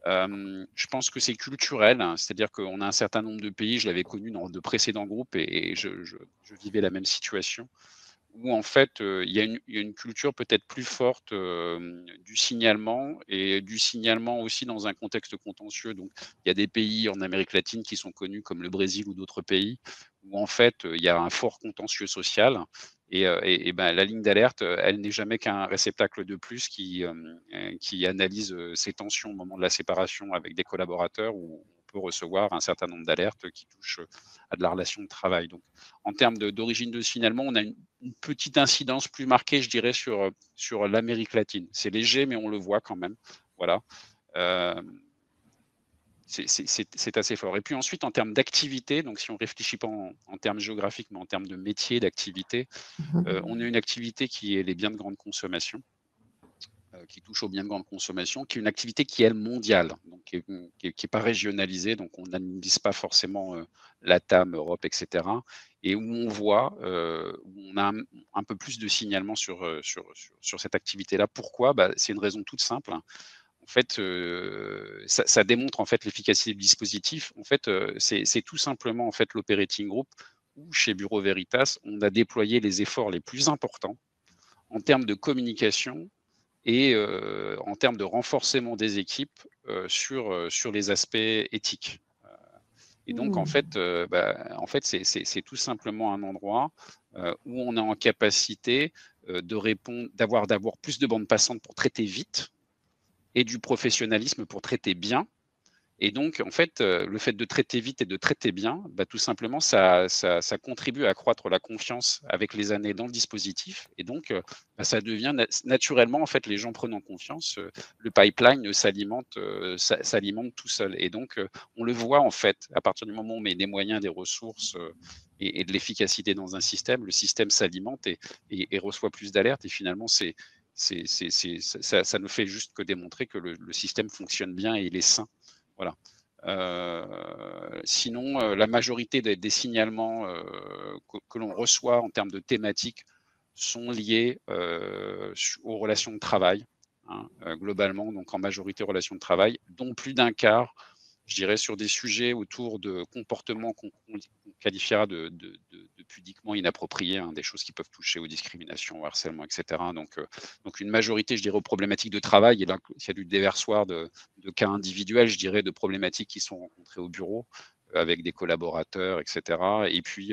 Je pense que c'est culturel, hein, c'est-à-dire qu'on a un certain nombre de pays, je l'avais connu dans de précédents groupes et je vivais la même situation, où en fait, il y a une culture peut-être plus forte, du signalement et du signalement aussi dans un contexte contentieux. Donc il y a des pays en Amérique latine qui sont connus comme le Brésil ou d'autres pays, où en fait, il y a un fort contentieux social et ben, la ligne d'alerte, elle n'est jamais qu'un réceptacle de plus qui analyse, ces tensions au moment de la séparation avec des collaborateurs où on peut recevoir un certain nombre d'alertes qui touchent, à de la relation de travail. Donc en termes d'origine de signalement, on a une petite incidence plus marquée, je dirais, sur l'Amérique latine. C'est léger, mais on le voit quand même. Voilà. Euh, c'est assez fort. Et puis ensuite, en termes d'activité, donc si on ne réfléchit pas en termes géographiques, mais en termes de métier, d'activité, on a une activité qui est les biens de grande consommation, qui touche aux biens de grande consommation, qui est une activité qui est mondiale, donc qui est pas régionalisée, donc on n'analyse pas forcément LATAM, Europe, etc. Et où on voit, où on a un peu plus de signalement sur cette activité-là. Pourquoi? Bah, c'est une raison toute simple, hein. En fait, ça démontre en fait l'efficacité du dispositif. En fait, c'est tout simplement en fait l'operating group où chez Bureau Veritas, on a déployé les efforts les plus importants en termes de communication et en termes de renforcement des équipes sur les aspects éthiques. Et donc, en fait c'est tout simplement un endroit où on est en capacité de répondre, d'avoir plus de bandes passantes pour traiter vite et du professionnalisme pour traiter bien. Et donc, en fait, le fait de traiter vite et de traiter bien, bah, tout simplement, ça contribue à accroître la confiance avec les années dans le dispositif. Et donc, bah, ça devient naturellement, en fait, les gens prenant confiance, le pipeline s'alimente tout seul. Et donc, on le voit, en fait, à partir du moment où on met des moyens, des ressources et de l'efficacité dans un système, le système s'alimente et reçoit plus d'alertes. Et finalement, ça ne fait juste que démontrer que le système fonctionne bien et il est sain. Voilà. Sinon, la majorité des signalements que l'on reçoit en termes de thématiques sont liés aux relations de travail, hein, globalement, donc en majorité relations de travail, dont plus d'un quart, je dirais, sur des sujets autour de comportements qu'on qualifiera de pudiquement inappropriés, hein, des choses qui peuvent toucher aux discriminations, au harcèlement, etc. Donc une majorité, je dirais, aux problématiques de travail, et là, il y a du déversoir de cas individuels, je dirais, de problématiques qui sont rencontrées au bureau avec des collaborateurs, etc. Et puis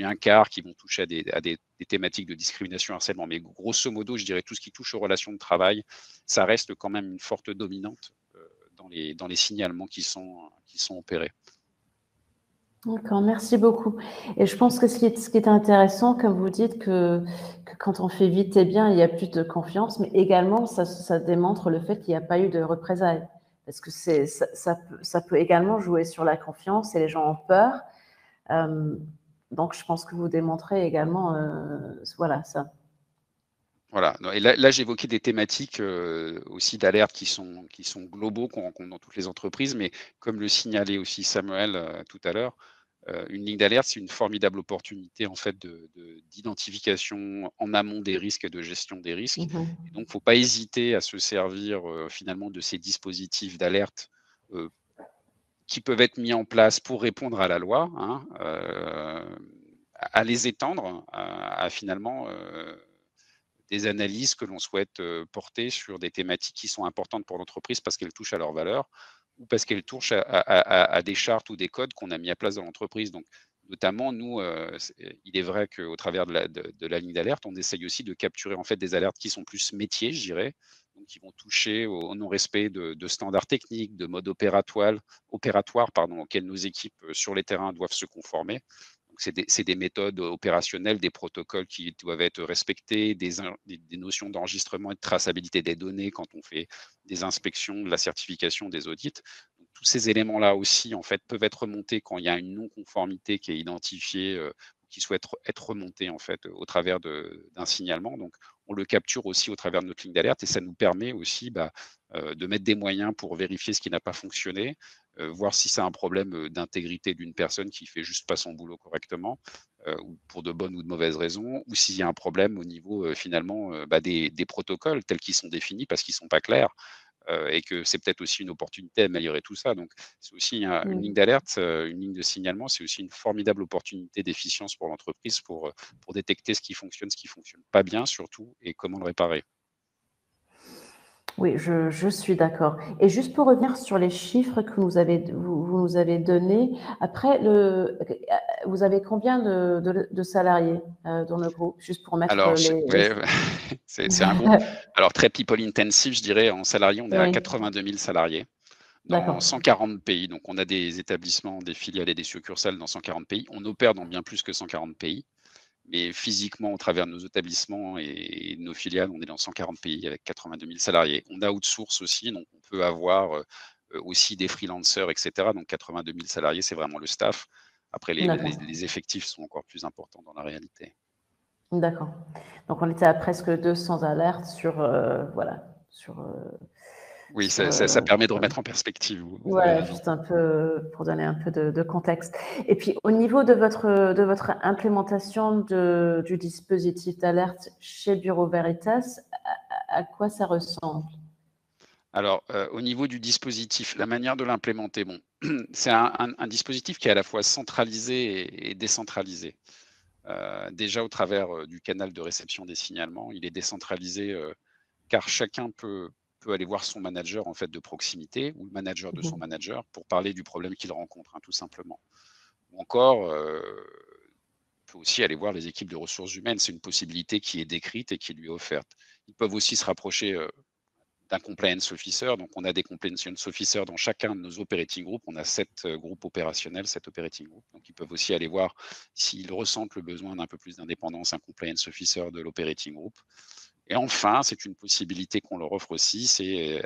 un quart qui vont toucher à des thématiques de discrimination, harcèlement. Mais grosso modo, je dirais tout ce qui touche aux relations de travail, ça reste quand même une forte dominante dans les signalements qui sont opérés. D'accord, merci beaucoup. Et je pense que ce qui est intéressant, comme vous dites, que quand on fait vite et bien, il y a plus de confiance, mais également, ça démontre le fait qu'il n'y a pas eu de représailles. Parce que ça peut également jouer sur la confiance et les gens ont peur. Donc, je pense que vous démontrez également voilà, ça. Voilà. Et là j'évoquais des thématiques aussi d'alerte qui sont globaux, qu'on rencontre dans toutes les entreprises, mais comme le signalait aussi Samuel tout à l'heure, une ligne d'alerte, c'est une formidable opportunité en fait d'identification en amont des risques et de gestion des risques. Mmh. Et donc, il ne faut pas hésiter à se servir finalement de ces dispositifs d'alerte qui peuvent être mis en place pour répondre à la loi, hein, à les étendre à finalement des analyses que l'on souhaite porter sur des thématiques qui sont importantes pour l'entreprise parce qu'elles touchent à leurs valeurs ou parce qu'elles touchent à des chartes ou des codes qu'on a mis à place dans l'entreprise. Donc, notamment, nous, il est vrai qu'au travers de la ligne d'alerte, on essaye aussi de capturer en fait des alertes qui sont plus métiers, je dirais. donc qui vont toucher au non-respect de standards techniques, de modes opératoires auxquels nos équipes sur les terrains doivent se conformer. C'est des méthodes opérationnelles, des protocoles qui doivent être respectés, des notions d'enregistrement et de traçabilité des données quand on fait des inspections, de la certification, des audits. Donc, tous ces éléments-là aussi, en fait, peuvent être remontés quand il y a une non-conformité qui est identifiée, qui souhaite être remontée, en fait, au travers d'un signalement. Donc, on le capture aussi au travers de notre ligne d'alerte et ça nous permet aussi de mettre des moyens pour vérifier ce qui n'a pas fonctionné, voir si c'est un problème d'intégrité d'une personne qui fait juste pas son boulot correctement, ou pour de bonnes ou de mauvaises raisons, ou s'il y a un problème au niveau finalement des protocoles tels qu'ils sont définis parce qu'ils sont pas clairs, et que c'est peut-être aussi une opportunité d'améliorer tout ça. Donc c'est aussi une ligne d'alerte, une ligne de signalement, c'est aussi une formidable opportunité d'efficience pour l'entreprise pour détecter ce qui fonctionne pas bien surtout, et comment le réparer. Oui, je suis d'accord. Et juste pour revenir sur les chiffres que vous nous avez donnés, après, vous avez combien de salariés dans le groupe? Juste pour mettre Alors, les... ouais, c'est un groupe, alors très people intensive, je dirais. En salariés, on est à Oui, 82 000 salariés dans d'accord. 140 pays. Donc, on a des établissements, des filiales et des succursales dans 140 pays. On opère dans bien plus que 140 pays. Mais physiquement, au travers de nos établissements et de nos filiales, on est dans 140 pays avec 82 000 salariés. On a outsource aussi, donc on peut avoir aussi des freelancers, etc. Donc 82 000 salariés, c'est vraiment le staff. Après, D'accord. les effectifs sont encore plus importants dans la réalité. D'accord. Donc, on était à presque 200 alertes voilà, Oui, sur, ça permet de remettre en perspective, vous avez voilà, raison. juste un peu pour donner un peu de contexte. Et puis, au niveau de votre implémentation du dispositif d'alerte chez Bureau Veritas, à quoi ça ressemble? Alors, au niveau du dispositif, la manière de l'implémenter, bon, c'est un dispositif qui est à la fois centralisé et décentralisé. Déjà au travers du canal de réception des signalements, il est décentralisé, car chacun peut aller voir son manager en fait de proximité ou le manager de son Mhm. manager pour parler du problème qu'il rencontre, hein, tout simplement. Ou encore, on peut aussi aller voir les équipes de ressources humaines. C'est une possibilité qui est décrite et qui lui est offerte. Ils peuvent aussi se rapprocher d'un compliance officer. Donc, on a des compliance officers dans chacun de nos operating groups. On a 7 groupes opérationnels, 7 operating groups. Donc, ils peuvent aussi aller voir s'ils ressentent le besoin d'un peu plus d'indépendance, un compliance officer de l'operating group. Et enfin, c'est une possibilité qu'on leur offre aussi, c'est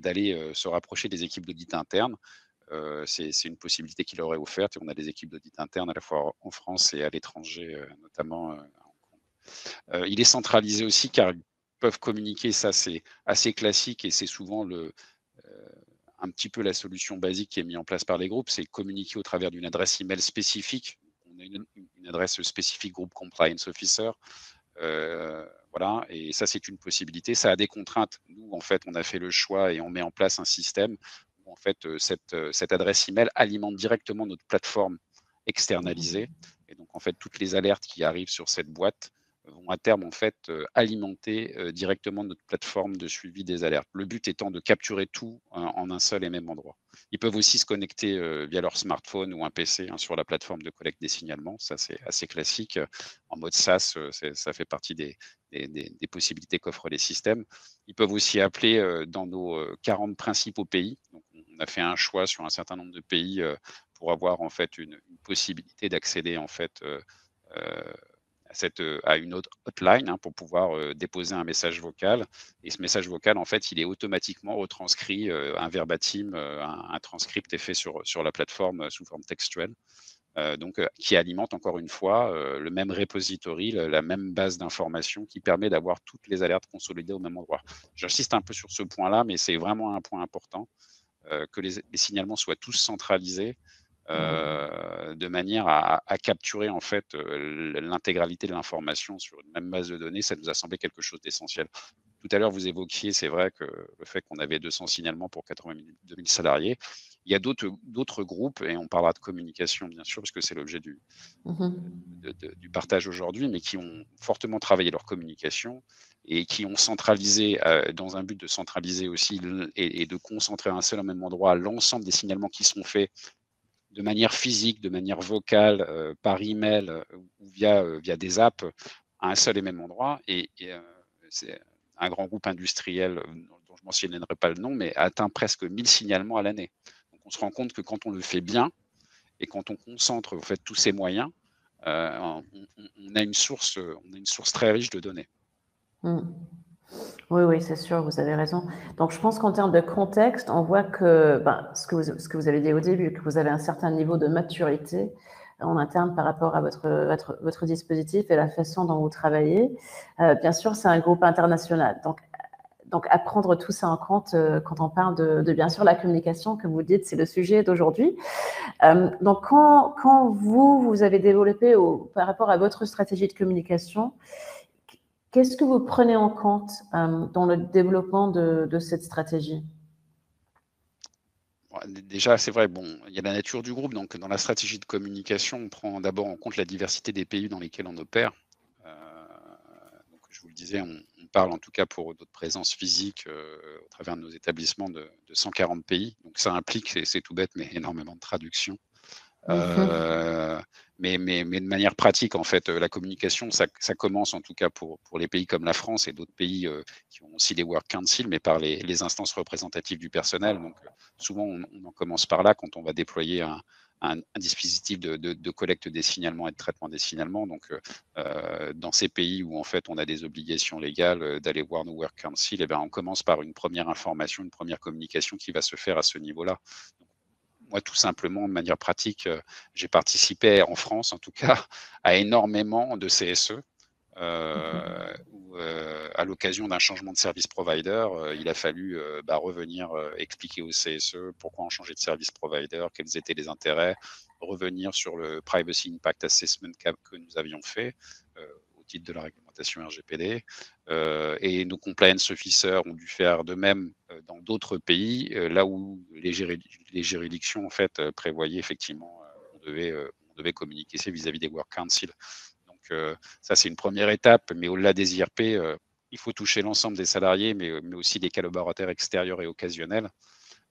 d'aller se rapprocher des équipes d'audit interne. C'est une possibilité qui leur est offerte et on a des équipes d'audit interne à la fois en France et à l'étranger, notamment à Hong Kong. Il est centralisé aussi car ils peuvent communiquer, ça c'est assez classique et c'est souvent un petit peu la solution basique qui est mise en place par les groupes, c'est communiquer au travers d'une adresse email spécifique. On a une adresse spécifique groupe compliance officer. Voilà, et ça c'est une possibilité. Ça a des contraintes. Nous, en fait, on a fait le choix et on met en place un système où en fait cette adresse email alimente directement notre plateforme externalisée. Et donc en fait, toutes les alertes qui arrivent sur cette boîte vont à terme en fait alimenter directement notre plateforme de suivi des alertes. Le but étant de capturer tout en un seul et même endroit. Ils peuvent aussi se connecter via leur smartphone ou un PC sur la plateforme de collecte des signalements. Ça, c'est assez classique. En mode SaaS, ça fait partie des possibilités qu'offrent les systèmes. Ils peuvent aussi appeler dans nos 40 principaux pays. Donc, on a fait un choix sur un certain nombre de pays pour avoir en fait une possibilité d'accéder en fait à une autre hotline pour pouvoir déposer un message vocal. Et ce message vocal, en fait, il est automatiquement retranscrit, un verbatim, un transcript est fait sur la plateforme sous forme textuelle. Donc, qui alimente encore une fois le même repository, la même base d'informations qui permet d'avoir toutes les alertes consolidées au même endroit. J'insiste un peu sur ce point-là, mais c'est vraiment un point important, que les signalements soient tous centralisés de manière à capturer en fait l'intégralité de l'information sur une même base de données. Ça nous a semblé quelque chose d'essentiel. Tout à l'heure, vous évoquiez, c'est vrai, que le fait qu'on avait 200 signalements pour 82 000 salariés. Il y a d'autres groupes, et on parlera de communication, bien sûr, parce que c'est l'objet du partage aujourd'hui, mais qui ont fortement travaillé leur communication et qui ont centralisé, dans un but de centraliser aussi et de concentrer à un seul et même endroit l'ensemble des signalements qui sont faits de manière physique, de manière vocale, par email ou via des apps à un seul et même endroit. Et c'est un grand groupe industriel dont je ne mentionnerai pas le nom, mais atteint presque 1000 signalements à l'année. Donc on se rend compte que quand on le fait bien et quand on concentre en fait tous ces moyens, on a une source très riche de données. Oui, oui, c'est sûr, vous avez raison. Donc, je pense qu'en termes de contexte, on voit que ce que vous avez dit au début, que vous avez un certain niveau de maturité en interne par rapport à votre dispositif et la façon dont vous travaillez. Bien sûr, c'est un groupe international. Donc, à prendre tout ça en compte quand on parle de bien sûr la communication, comme vous dites, c'est le sujet d'aujourd'hui. Donc, quand vous avez développé par rapport à votre stratégie de communication, qu'est-ce que vous prenez en compte dans le développement de cette stratégie? Déjà, c'est vrai, bon, il y a la nature du groupe, donc dans la stratégie de communication, on prend d'abord en compte la diversité des pays dans lesquels on opère. Donc, je vous le disais, on parle en tout cas pour notre présence physique au travers de nos établissements de 140 pays. Donc ça implique, c'est tout bête, mais énormément de traductions. Mais de manière pratique, en fait, la communication, ça commence en tout cas pour les pays comme la France et d'autres pays qui ont aussi des Work Council, mais par les instances représentatives du personnel. Donc souvent, on en commence par là quand on va déployer un dispositif de collecte des signalements et de traitement des signalements. Donc dans ces pays où en fait on a des obligations légales d'aller voir nos Work Council, on commence par une première information, une première communication qui va se faire à ce niveau-là. Moi, tout simplement, de manière pratique, j'ai participé en France, en tout cas, à énormément de CSE. Où, à l'occasion d'un changement de service provider, il a fallu revenir expliquer au CSE pourquoi on changeait de service provider, quels étaient les intérêts, revenir sur le Privacy Impact Assessment que nous avions fait au titre de la réglementation RGPD. Et nos compliance officers ont dû faire de même dans d'autres pays, là où les juridictions en fait, prévoyaient effectivement, on devait communiquer vis-à-vis des Work Council. Donc ça, c'est une première étape, mais au-delà des IRP, il faut toucher l'ensemble des salariés, mais aussi des collaborateurs extérieurs et occasionnels.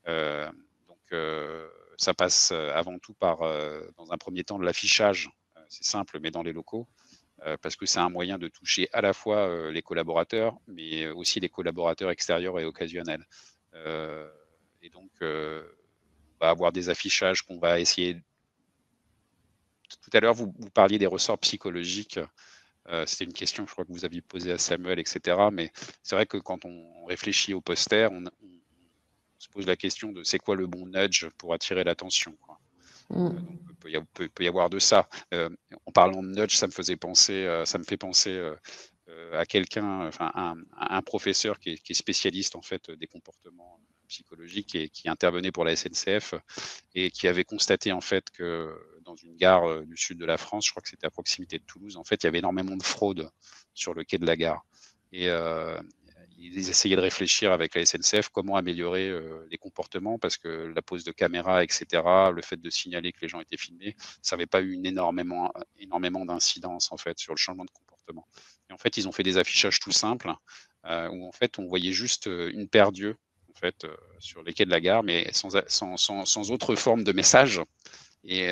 Ça passe avant tout par, dans un premier temps, de l'affichage. C'est simple, mais dans les locaux, parce que c'est un moyen de toucher à la fois les collaborateurs, mais aussi les collaborateurs extérieurs et occasionnels. Et donc, on va avoir des affichages qu'on va essayer. Tout à l'heure, vous parliez des ressorts psychologiques. C'était une question, je crois que vous aviez posée à Samuel, etc. Mais c'est vrai que quand on réfléchit au poster, on se pose la question de c'est quoi le bon nudge pour attirer l'attention. Donc, il peut y avoir de ça. En parlant de nudge, ça me fait penser à quelqu'un, enfin un professeur qui est spécialiste en fait des comportements psychologiques et qui intervenait pour la SNCF et qui avait constaté en fait que dans une gare du sud de la France, je crois que c'était à proximité de Toulouse, en fait, il y avait énormément de fraude sur le quai de la gare. Et ils essayaient de réfléchir avec la SNCF comment améliorer les comportements parce que la pose de caméra, etc., le fait de signaler que les gens étaient filmés, ça n'avait pas eu énormément d'incidence en fait sur le changement de comportement. Et en fait, ils ont fait des affichages tout simples où en fait on voyait juste une paire d'yeux en fait sur les quais de la gare, mais sans autre forme de message. Et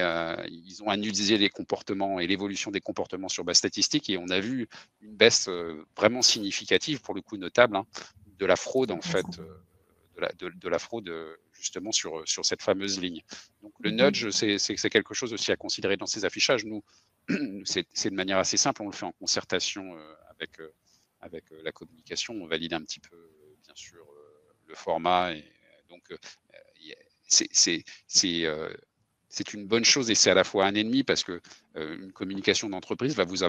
ils ont analysé les comportements et l'évolution des comportements sur base statistique et on a vu une baisse vraiment significative, pour le coup notable, de la fraude en fait, de la fraude justement sur cette fameuse ligne. Donc le nudge, c'est quelque chose aussi à considérer dans ces affichages. Nous, c'est de manière assez simple, on le fait en concertation avec la communication, on valide un petit peu bien sûr le format et donc c'est une bonne chose et c'est à la fois un ennemi parce que une communication d'entreprise va vous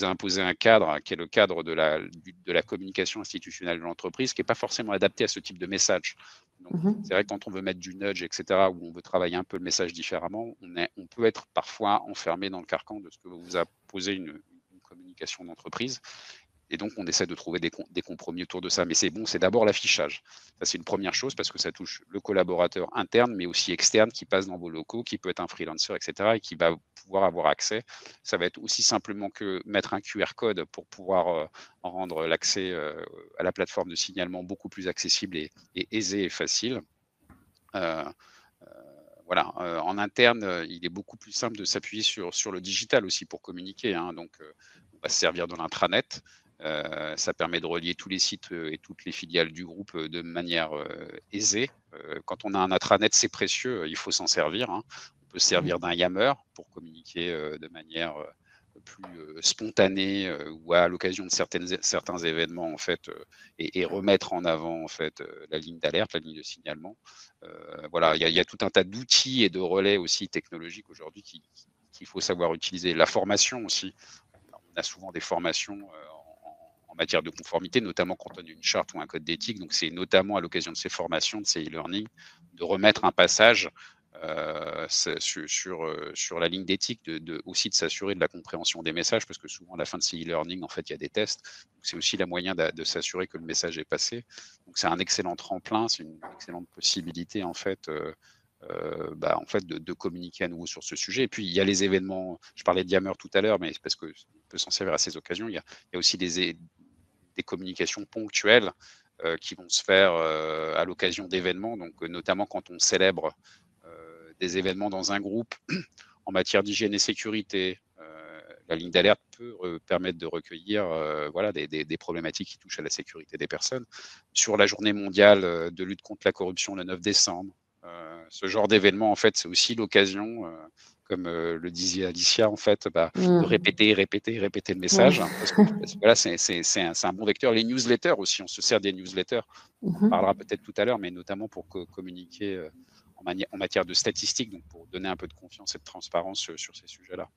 imposer un cadre qui est le cadre de la communication institutionnelle de l'entreprise qui n'est pas forcément adapté à ce type de message. Donc, c'est vrai que quand on veut mettre du nudge, etc., où on veut travailler un peu le message différemment, on peut être parfois enfermé dans le carcan de ce que vous a posé une communication d'entreprise. Et donc, on essaie de trouver des compromis autour de ça. Mais c'est bon, c'est d'abord l'affichage. Ça, c'est une première chose parce que ça touche le collaborateur interne, mais aussi externe qui passe dans vos locaux, qui peut être un freelancer, etc. et qui va pouvoir avoir accès. Ça va être aussi simplement que mettre un QR code pour pouvoir rendre l'accès à la plateforme de signalement beaucoup plus accessible et aisé et facile. Voilà, en interne, il est beaucoup plus simple de s'appuyer sur le digital aussi pour communiquer. Donc, on va se servir de l'intranet. Ça permet de relier tous les sites et toutes les filiales du groupe de manière aisée. Quand on a un intranet, c'est précieux, il faut s'en servir, hein. On peut se servir d'un Yammer pour communiquer de manière plus spontanée ou à l'occasion de certains événements en fait, et remettre en avant en fait la ligne d'alerte, la ligne de signalement. Voilà, il y a tout un tas d'outils et de relais aussi technologiques aujourd'hui qu'il faut savoir utiliser. La formation aussi. On a souvent des formations en matière de conformité, notamment quand on a une charte ou un code d'éthique. Donc, c'est notamment à l'occasion de ces formations, de ces e-learning, de remettre un passage sur la ligne d'éthique, aussi de s'assurer de la compréhension des messages, parce que souvent, à la fin de ces e-learning, en fait, il y a des tests. C'est aussi la moyen de s'assurer que le message est passé. Donc, c'est un excellent tremplin, c'est une excellente possibilité, en fait, de communiquer à nouveau sur ce sujet. Et puis, il y a les événements, je parlais de Yammer tout à l'heure, mais c'est parce qu'on peut s'en servir à ces occasions. Il y a aussi des communications ponctuelles qui vont se faire à l'occasion d'événements, donc notamment quand on célèbre des événements dans un groupe en matière d'hygiène et sécurité. La ligne d'alerte peut permettre de recueillir des problématiques qui touchent à la sécurité des personnes. Sur la journée mondiale de lutte contre la corruption le 9 décembre, ce genre d'événement, en fait, c'est aussi l'occasion, comme le disait Alicia, en fait, de répéter le message. Parce que voilà, c'est un bon vecteur. Les newsletters aussi, on se sert des newsletters. On en parlera peut-être tout à l'heure, mais notamment pour communiquer en matière de statistiques, donc pour donner un peu de confiance et de transparence sur ces sujets-là.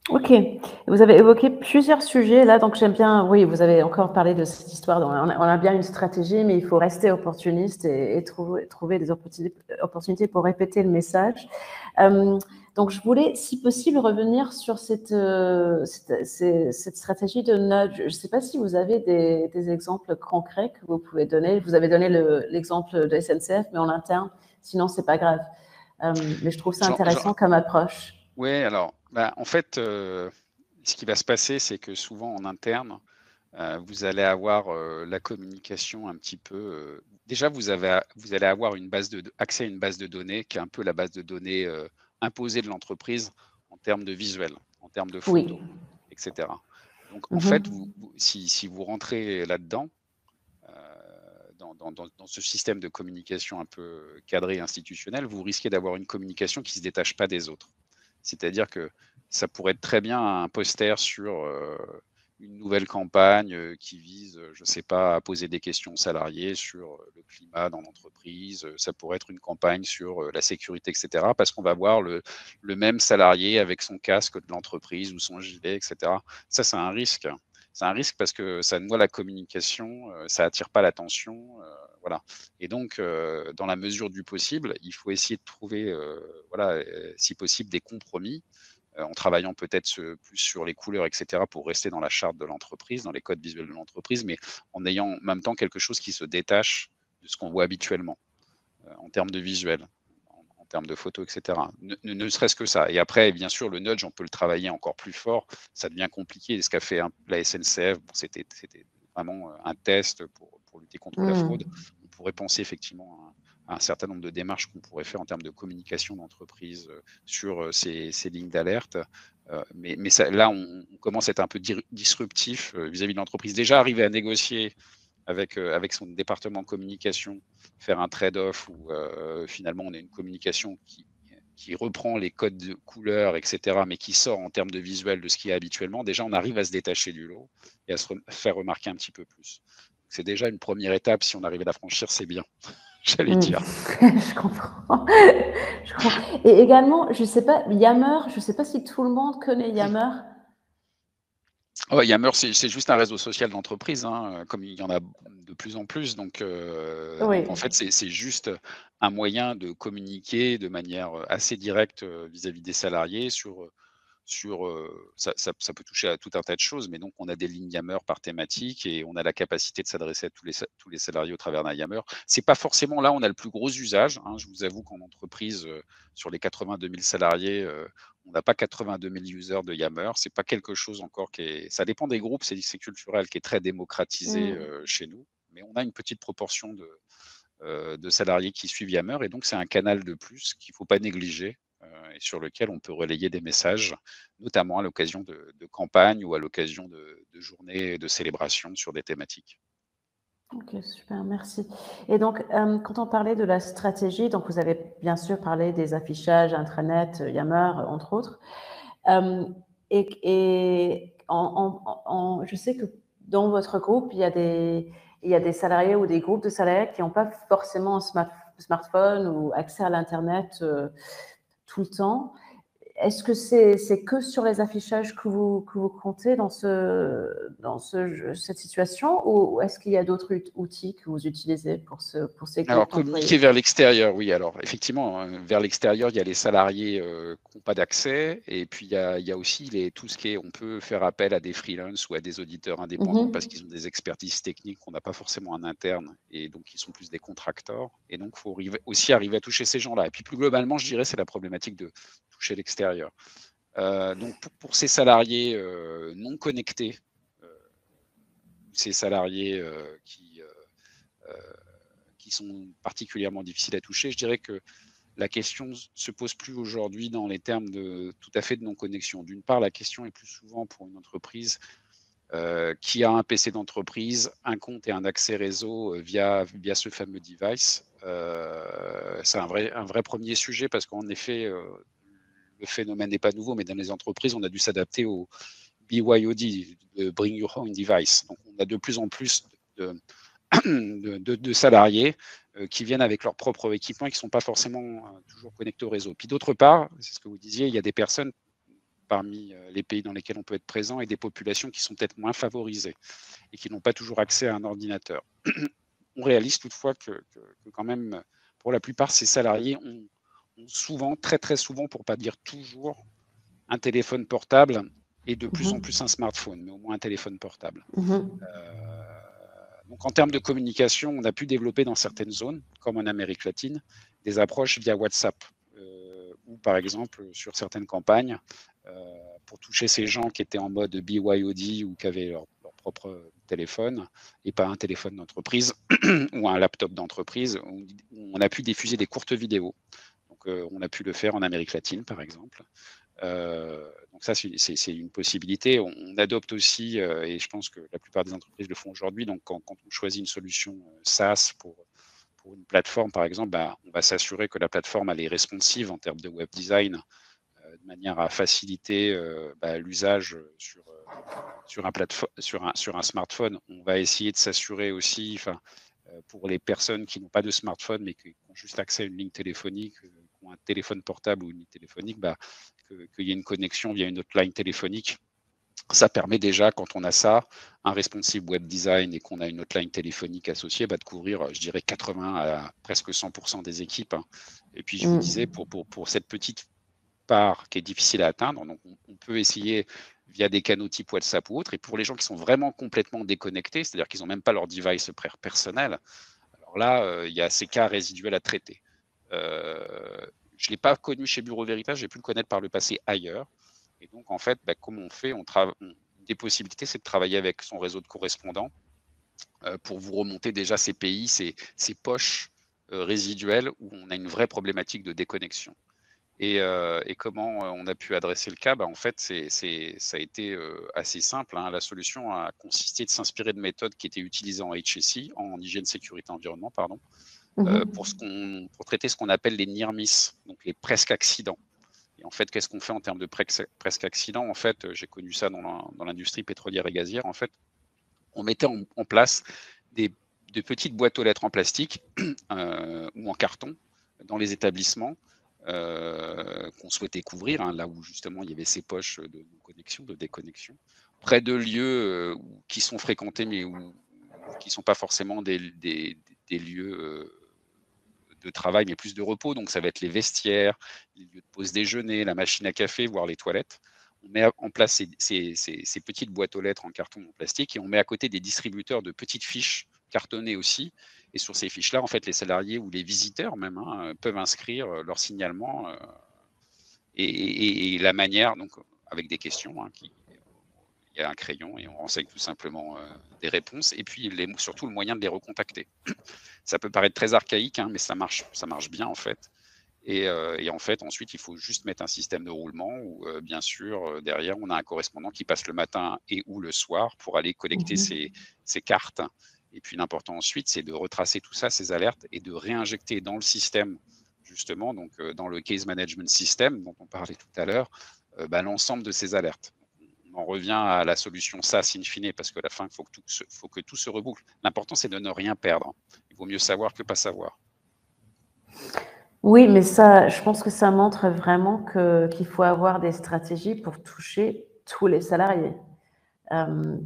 Ok, vous avez évoqué plusieurs sujets là, donc j'aime bien, oui, vous avez encore parlé de cette histoire, on a bien une stratégie, mais il faut rester opportuniste et trouver des opportunités pour répéter le message. Donc je voulais, si possible, revenir sur cette stratégie de nudge. Je ne sais pas si vous avez des exemples concrets que vous pouvez donner. Vous avez donné l'exemple de SNCF, mais en interne, sinon c'est pas grave. Mais je trouve ça intéressant comme approche. Oui, alors, en fait, ce qui va se passer, c'est que souvent en interne, vous allez avoir la communication un petit peu. Déjà, vous allez avoir accès à une base de données qui est un peu la base de données imposée de l'entreprise en termes de visuel, en termes de photos, etc. Donc, en fait, si vous rentrez là-dedans, dans ce système de communication un peu cadré institutionnel, vous risquez d'avoir une communication qui ne se détache pas des autres. C'est-à-dire que ça pourrait être très bien un poster sur une nouvelle campagne qui vise, je ne sais pas, à poser des questions aux salariés sur le climat dans l'entreprise. Ça pourrait être une campagne sur la sécurité, etc. Parce qu'on va voir le même salarié avec son casque de l'entreprise ou son gilet, etc. Ça, c'est un risque. C'est un risque parce que ça noie la communication, ça attire pas l'attention, voilà. Et donc, dans la mesure du possible, il faut essayer de trouver, si possible, des compromis, en travaillant peut-être plus sur les couleurs, etc., pour rester dans la charte de l'entreprise, dans les codes visuels de l'entreprise, mais en ayant en même temps quelque chose qui se détache de ce qu'on voit habituellement, en termes de visuel, en termes de photos, etc. Ne serait-ce que ça. Et après, bien sûr, le nudge, on peut le travailler encore plus fort. Ça devient compliqué. Et ce qu'a fait la SNCF, c'était vraiment un test pour lutter contre la fraude. On pourrait penser effectivement à un certain nombre de démarches qu'on pourrait faire en termes de communication d'entreprise sur ces lignes d'alerte. Mais ça, là, on commence à être un peu disruptif vis-à-vis de l'entreprise. Déjà, arriver à négocier avec son département communication, faire un trade-off où finalement on a une communication qui reprend les codes de couleurs, etc., mais qui sort en termes de visuel de ce qu'il y a habituellement, déjà on arrive à se détacher du lot et à se faire remarquer un petit peu plus. C'est déjà une première étape, si on arrive à la franchir, c'est bien, j'allais dire. Je comprends. Et également, je ne sais pas, Yammer, je ne sais pas si tout le monde connaît Yammer. Oh, Yammer, c'est juste un réseau social d'entreprise, hein, comme il y en a de plus en plus. Donc en fait, c'est juste un moyen de communiquer de manière assez directe vis-à-vis des salariés ça peut toucher à tout un tas de choses, mais donc on a des lignes Yammer par thématique et on a la capacité de s'adresser à tous les salariés au travers d'un Yammer. C'est pas forcément là où on a le plus gros usage, hein. Je vous avoue qu'en entreprise, sur les 82 000 salariés, on n'a pas 82 000 users de Yammer. C'est pas quelque chose encore ça dépend des groupes, c'est culturel, qui est très démocratisé chez nous, mais on a une petite proportion de salariés qui suivent Yammer et donc c'est un canal de plus qu'il faut pas négliger. Et sur lequel on peut relayer des messages, notamment à l'occasion de campagnes ou à l'occasion de journées de célébration sur des thématiques. Ok, super, merci. Et donc, quand on parlait de la stratégie, donc vous avez bien sûr parlé des affichages, intranet, Yammer, entre autres. Et je sais que dans votre groupe, il y a des salariés ou des groupes de salariés qui n'ont pas forcément un smartphone ou accès à l'Internet tout le temps. Est-ce que c'est que sur les affichages que vous comptez dans cette situation, ou est-ce qu'il y a d'autres outils que vous utilisez pour ces Alors, groupes communiquer d'employés? vers l'extérieur, oui. Alors, effectivement, vers l'extérieur, il y a les salariés qui n'ont pas d'accès. Et puis, il y a aussi tout ce qui est, on peut faire appel à des freelances ou à des auditeurs indépendants parce qu'ils ont des expertises techniques qu'on n'a pas forcément en interne. Et donc, ils sont plus des contracteurs. Et donc, il faut aussi arriver à toucher ces gens-là. Et puis, plus globalement, je dirais, c'est la problématique de toucher l'extérieur. Donc, pour ces salariés non connectés, ces salariés qui sont particulièrement difficiles à toucher, je dirais que la question se pose plus aujourd'hui dans les termes tout à fait de non-connexion. D'une part, la question est plus souvent pour une entreprise qui a un PC d'entreprise, un compte et un accès réseau via ce fameux device. C'est un vrai premier sujet parce qu'en effet, le phénomène n'est pas nouveau, mais dans les entreprises, on a dû s'adapter au BYOD, de Bring Your Own Device. Donc, on a de plus en plus de salariés qui viennent avec leur propre équipement et qui ne sont pas forcément toujours connectés au réseau. Puis d'autre part, c'est ce que vous disiez, il y a des personnes parmi les pays dans lesquels on peut être présent et des populations qui sont peut-être moins favorisées et qui n'ont pas toujours accès à un ordinateur. On réalise toutefois que quand même, pour la plupart, ces salariés ont souvent, très très souvent, pour ne pas dire toujours, un téléphone portable et de plus en plus un smartphone, mais au moins un téléphone portable. Donc, en termes de communication, on a pu développer dans certaines zones, comme en Amérique latine, des approches via WhatsApp, ou par exemple sur certaines campagnes, pour toucher ces gens qui étaient en mode BYOD ou qui avaient leur propre téléphone et pas un téléphone d'entreprise ou un laptop d'entreprise, où on a pu diffuser des courtes vidéos. Donc, on a pu le faire en Amérique latine, par exemple. Donc ça, c'est une possibilité. On adopte aussi, et je pense que la plupart des entreprises le font aujourd'hui, donc quand on choisit une solution SaaS pour une plateforme, par exemple, on va s'assurer que la plateforme elle est responsive en termes de web design, de manière à faciliter l'usage sur un smartphone. On va essayer de s'assurer aussi, pour les personnes qui n'ont pas de smartphone, mais qui ont juste accès à une ligne téléphonique, qui ont un téléphone portable ou une ligne téléphonique, qu'il y ait une connexion via une hotline téléphonique. Ça permet déjà, quand on a ça, un responsive web design et qu'on a une hotline téléphonique associée, de couvrir, je dirais, 80 à presque 100% des équipes. Et puis, je vous disais, pour cette petite part qui est difficile à atteindre, donc on peut essayer via des canaux type WhatsApp ou autres. Et pour les gens qui sont vraiment complètement déconnectés, c'est-à-dire qu'ils n'ont même pas leur device personnel, alors là, il y a ces cas résiduels à traiter. Je ne l'ai pas connu chez Bureau Veritas, j'ai pu le connaître par le passé ailleurs. Et donc, en fait, comment on fait des possibilités, c'est de travailler avec son réseau de correspondants pour vous remonter déjà ces pays, ces poches résiduelles où on a une vraie problématique de déconnexion. Et comment on a pu adresser le cas, en fait, ça a été assez simple. La solution a consisté de s'inspirer de méthodes qui étaient utilisées en HSE, en hygiène, sécurité, environnement, pardon, pour traiter ce qu'on appelle les near miss, donc les presque accidents. Et en fait, qu'est-ce qu'on fait en termes de presque accidents? En fait, j'ai connu ça dans l'industrie pétrolière et gazière. En fait, on mettait en place de petites boîtes aux lettres en plastique ou en carton dans les établissements qu'on souhaitait couvrir, là où justement il y avait ces poches de connexion, de déconnexion, près de lieux qui sont fréquentés mais qui ne sont pas forcément des lieux de travail, mais plus de repos. Donc, ça va être les vestiaires, les lieux de pause déjeuner, la machine à café, voire les toilettes. On met en place ces petites boîtes aux lettres en carton ou en plastique et on met à côté des distributeurs de petites fiches cartonnées aussi. Et sur ces fiches-là, en fait, les salariés ou les visiteurs même peuvent inscrire leur signalement et la manière, donc avec des questions. Il y a un crayon et on renseigne tout simplement des réponses et puis surtout le moyen de les recontacter. Ça peut paraître très archaïque, mais ça marche bien en fait. Et en fait, ensuite, il faut juste mettre un système de roulement où, bien sûr, derrière, on a un correspondant qui passe le matin et ou le soir pour aller collecter ces cartes. Et puis l'important ensuite, c'est de retracer tout ça, ces alertes, et de réinjecter dans le système, justement, donc dans le case management system dont on parlait tout à l'heure, l'ensemble de ces alertes. On en revient à la solution SaaS in fine, parce qu'à la fin, il faut que tout se reboucle. L'important, c'est de ne rien perdre. Il vaut mieux savoir que pas savoir. Oui, mais ça, je pense que ça montre vraiment qu'il faut avoir des stratégies pour toucher tous les salariés.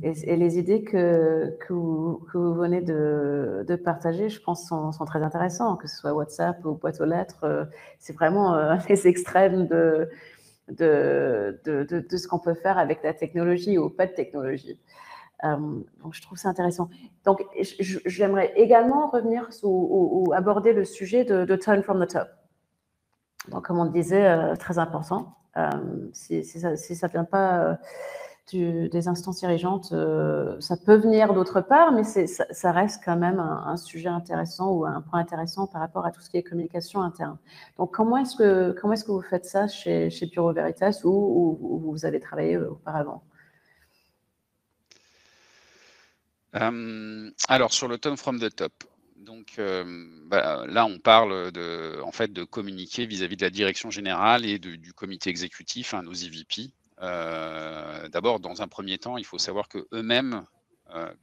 Et les idées que vous venez de partager, je pense, sont très intéressantes, que ce soit WhatsApp ou boîte aux lettres. C'est vraiment les extrêmes de ce qu'on peut faire avec la technologie ou pas de technologie. Donc, je trouve ça intéressant. Donc, j'aimerais également revenir ou aborder le sujet de Turn from the Top. Donc, comme on disait, très important. Si ça ne vient pas des instances dirigeantes, ça peut venir d'autre part, mais ça reste quand même un sujet intéressant ou un point intéressant par rapport à tout ce qui est communication interne. Donc, comment est-ce que vous faites ça chez Bureau Veritas ou vous avez travaillé auparavant? Alors, sur le Turn from the Top, donc là, on parle en fait, de communiquer vis-à-vis de la direction générale et du comité exécutif, nos EVP. D'abord, dans un premier temps, il faut savoir qu'eux-mêmes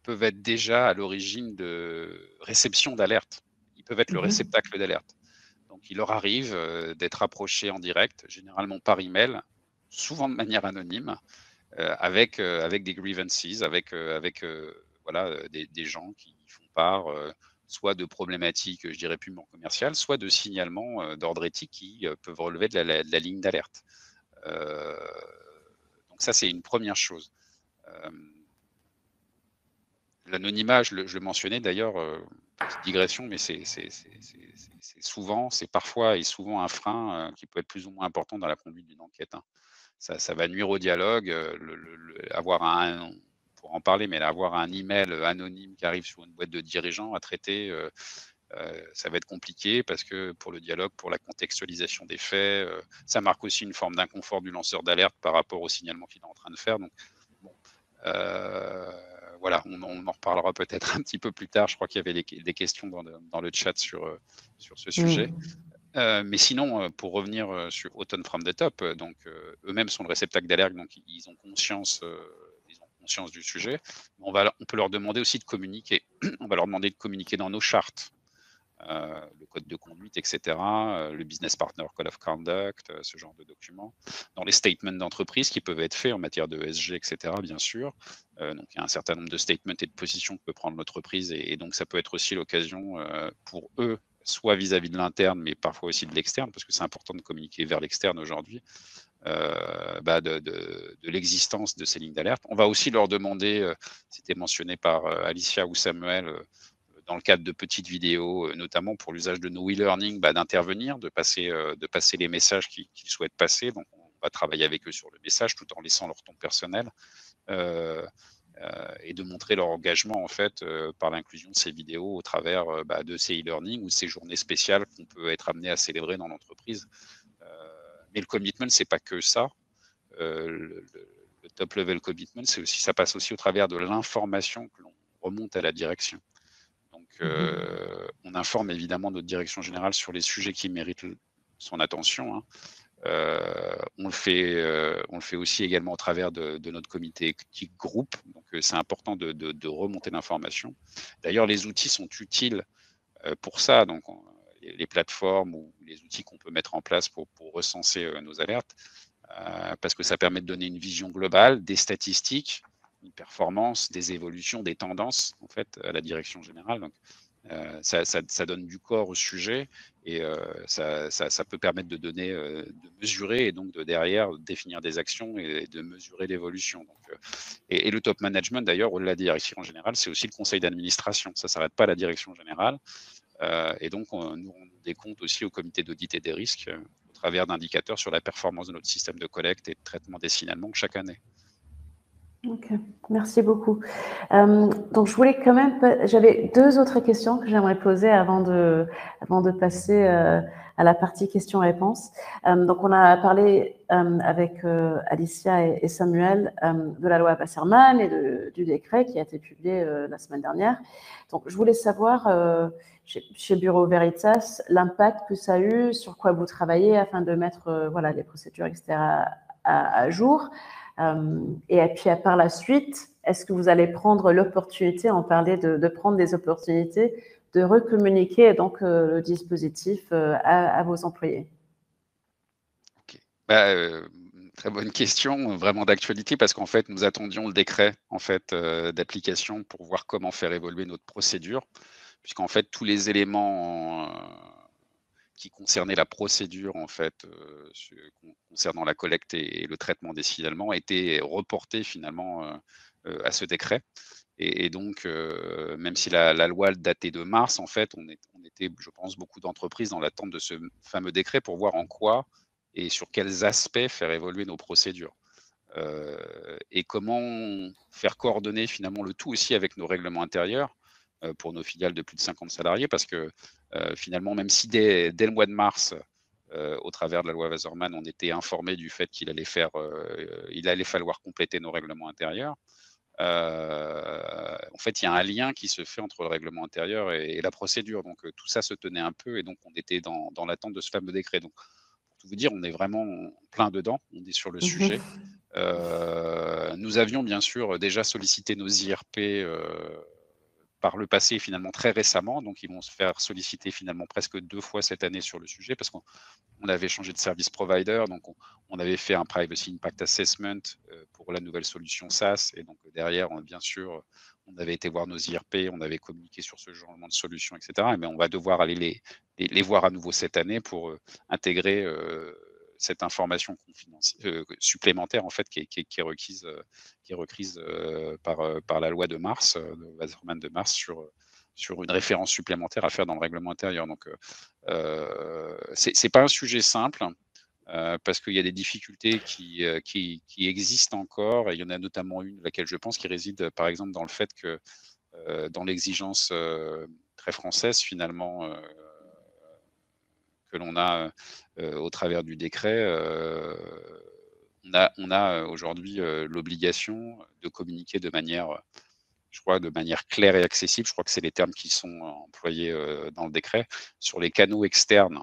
peuvent être déjà à l'origine de réception d'alertes. Ils peuvent être le réceptacle d'alerte. Donc, il leur arrive d'être approchés en direct, généralement par email, souvent de manière anonyme, avec des grievances, avec des gens qui font part soit de problématiques, je dirais, purement commerciales, soit de signalements d'ordre éthique qui peuvent relever de la ligne d'alerte. Donc ça, c'est une première chose. L'anonymat, je le mentionnais d'ailleurs, petite digression, mais c'est parfois et souvent un frein qui peut être plus ou moins important dans la conduite d'une enquête. Ça va nuire au dialogue. Pour en parler, mais avoir un email anonyme qui arrive sur une boîte de dirigeants à traiter, ça va être compliqué parce que pour le dialogue, pour la contextualisation des faits, ça marque aussi une forme d'inconfort du lanceur d'alerte par rapport au signalement qu'il est en train de faire. Donc, bon, voilà, on en reparlera peut-être un petit peu plus tard. Je crois qu'il y avait des questions dans le chat sur ce sujet. Mais sinon, pour revenir sur Turn from the Top, donc eux-mêmes sont le réceptacle d'alerte, donc ils ont conscience du sujet. On peut leur demander aussi de communiquer. On va leur demander de communiquer dans nos chartes, le code de conduite, etc., le business partner code of conduct, ce genre de documents, dans les statements d'entreprise qui peuvent être faits en matière de ESG, etc., bien sûr. Donc il y a un certain nombre de statements et de positions que peut prendre l'entreprise, et donc ça peut être aussi l'occasion pour eux, soit vis-à-vis de l'interne, mais parfois aussi de l'externe, parce que c'est important de communiquer vers l'externe aujourd'hui, de l'existence de ces lignes d'alerte. On va aussi leur demander, c'était mentionné par Alicia ou Samuel, dans le cadre de petites vidéos, notamment pour l'usage de nos e-learning, d'intervenir, de passer les messages qu'ils souhaitent passer. Donc, on va travailler avec eux sur le message tout en laissant leur ton personnel. Et de montrer leur engagement en fait par l'inclusion de ces vidéos au travers de ces e-learning ou ces journées spéciales qu'on peut être amené à célébrer dans l'entreprise. Mais le commitment, c'est pas que ça. Le top level commitment, ça passe aussi au travers de l'information que l'on remonte à la direction. Donc, on informe évidemment notre direction générale sur les sujets qui méritent son attention. On le fait aussi également au travers de notre comité éthique groupe. Donc, c'est important de remonter l'information. D'ailleurs, les outils sont utiles pour ça. Donc, les plateformes ou les outils qu'on peut mettre en place pour recenser nos alertes, parce que ça permet de donner une vision globale des statistiques, une performance, des évolutions, des tendances en fait à la direction générale. Donc, ça donne du corps au sujet et ça peut permettre de donner, de mesurer et donc de derrière définir des actions et de mesurer l'évolution. Et le top management d'ailleurs, au-delà des directions générales, c'est aussi le conseil d'administration. Ça s'arrête pas à la direction générale. Et donc, nous rendons des comptes aussi au comité d'audit et des risques au travers d'indicateurs sur la performance de notre système de collecte et de traitement des signalements chaque année. Ok, merci beaucoup. Donc, je voulais quand même, j'avais 2 autres questions que j'aimerais poser avant de passer à la partie questions-réponses. Donc, on a parlé avec Alicia et Samuel de la loi Wasserman et du décret qui a été publié la semaine dernière. Donc, je voulais savoir, chez Bureau Veritas, l'impact que ça a eu, sur quoi vous travaillez afin de mettre voilà, les procédures, etc., à jour. Et puis, par la suite, est-ce que vous allez prendre l'opportunité, on parlait de prendre des opportunités, de recommuniquer donc le dispositif à vos employés? Ok. Très bonne question, vraiment d'actualité, parce qu'en fait, nous attendions le décret en fait, d'application pour voir comment faire évoluer notre procédure, puisqu'en fait, tous les éléments qui concernaient la procédure en fait, concernant la collecte et le traitement des signalements étaient reportés finalement à ce décret. Et donc, même si la loi datait de mars, en fait, on était, je pense, beaucoup d'entreprises dans l'attente de ce fameux décret pour voir en quoi et sur quels aspects faire évoluer nos procédures. Et comment faire coordonner finalement le tout aussi avec nos règlements intérieurs pour nos filiales de plus de 50 salariés, parce que finalement, même si dès le mois de mars, au travers de la loi Wasserman, on était informé du fait qu'il allait falloir compléter nos règlements intérieurs. En fait, il y a un lien qui se fait entre le règlement intérieur et la procédure. Donc, tout ça se tenait un peu et donc on était dans l'attente de ce fameux décret. Donc, pour tout vous dire, on est vraiment plein dedans, on est sur le sujet. Nous avions bien sûr déjà sollicité nos IRP par le passé, finalement très récemment. Donc, ils vont se faire solliciter finalement presque 2 fois cette année sur le sujet, parce qu'on avait changé de service provider. Donc, on avait fait un Privacy Impact Assessment pour la nouvelle solution SaaS. Et donc, derrière, bien sûr, on avait été voir nos IRP, on avait communiqué sur ce changement de solution, etc. Mais on va devoir aller les voir à nouveau cette année pour intégrer cette information supplémentaire en fait qui est requise par la loi de mars, de Wasserman de mars, sur une référence supplémentaire à faire dans le règlement intérieur. Donc, c'est pas un sujet simple, parce qu'il y a des difficultés qui existent encore, et il y en a notamment une, laquelle je pense, qui réside par exemple dans le fait que dans l'exigence très française finalement, que l'on a au travers du décret, on a aujourd'hui l'obligation de communiquer de manière, je crois, de manière claire et accessible. Je crois que c'est les termes qui sont employés dans le décret, sur les canaux externes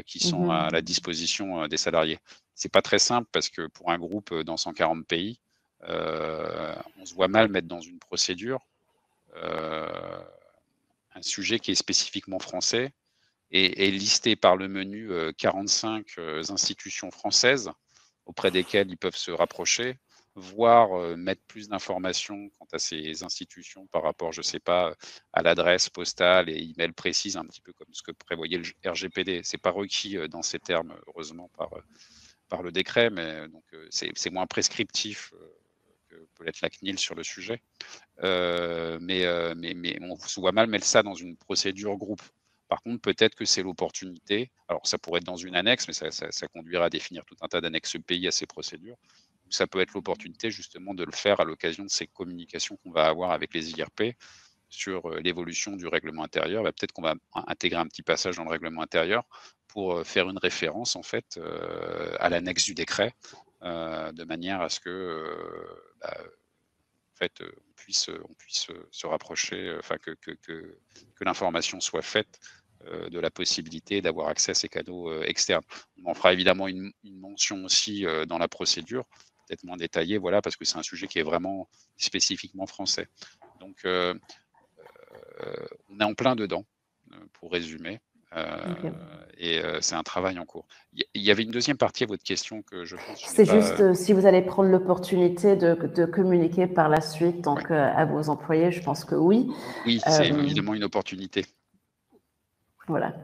qui sont à la disposition des salariés. C'est pas très simple, parce que pour un groupe dans 140 pays, on se voit mal mettre dans une procédure un sujet qui est spécifiquement français et listé par le menu 45 institutions françaises auprès desquelles ils peuvent se rapprocher, voire mettre plus d'informations quant à ces institutions par rapport, je ne sais pas, à l'adresse postale et email précise, un petit peu comme ce que prévoyait le RGPD. Ce n'est pas requis dans ces termes, heureusement, par le décret, mais donc c'est moins prescriptif que peut l'être la CNIL sur le sujet. Mais on se voit mal mettre ça dans une procédure groupe. Par contre, peut-être que c'est l'opportunité. Alors, ça pourrait être dans une annexe, mais ça conduira à définir tout un tas d'annexes pays à ces procédures. Ça peut être l'opportunité justement de le faire à l'occasion de ces communications qu'on va avoir avec les IRP sur l'évolution du règlement intérieur. Peut-être qu'on va intégrer un petit passage dans le règlement intérieur pour faire une référence en fait à l'annexe du décret, de manière à ce que en fait, on puisse se rapprocher, enfin que l'information soit faite de la possibilité d'avoir accès à ces canaux externes. On en fera évidemment une mention aussi dans la procédure, peut-être moins détaillée, voilà, parce que c'est un sujet qui est vraiment spécifiquement français. Donc, on est en plein dedans, pour résumer. Okay. Et c'est un travail en cours. Il y avait une deuxième partie à votre question que je pense. C'est juste si vous allez prendre l'opportunité de communiquer par la suite donc, à vos employés, je pense que oui. Oui, c'est évidemment une opportunité. Voilà.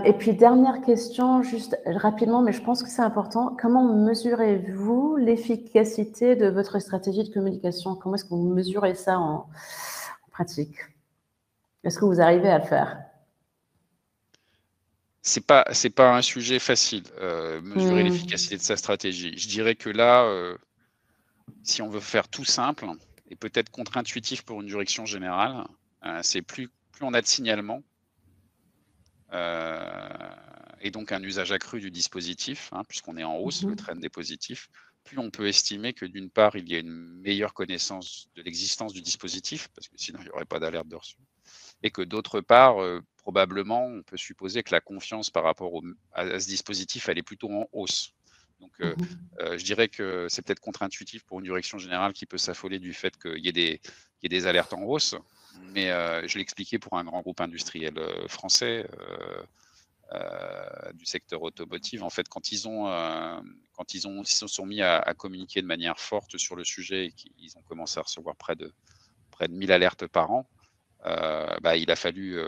Et puis, dernière question, juste rapidement, mais je pense que c'est important. Comment mesurez-vous l'efficacité de votre stratégie de communication? Comment est-ce que vous mesurez ça en pratique? Est-ce que vous arrivez à le faire? C'est pas un sujet facile, mesurer l'efficacité de sa stratégie. Je dirais que là, si on veut faire tout simple et peut-être contre-intuitif pour une direction générale, c'est plus on a de signalements, et donc un usage accru du dispositif, puisqu'on est en hausse, le trend est positif, plus on peut estimer que d'une part, il y a une meilleure connaissance de l'existence du dispositif, parce que sinon il n'y aurait pas d'alerte de reçu, et que d'autre part, probablement, on peut supposer que la confiance par rapport à ce dispositif, elle est plutôt en hausse. Donc, je dirais que c'est peut-être contre-intuitif pour une direction générale qui peut s'affoler du fait qu'il y ait des alertes en hausse, mais je l'ai expliqué pour un grand groupe industriel français du secteur automotive. En fait, quand ils se sont mis à communiquer de manière forte sur le sujet et qu'ils ont commencé à recevoir près de 1000 alertes par an, il a fallu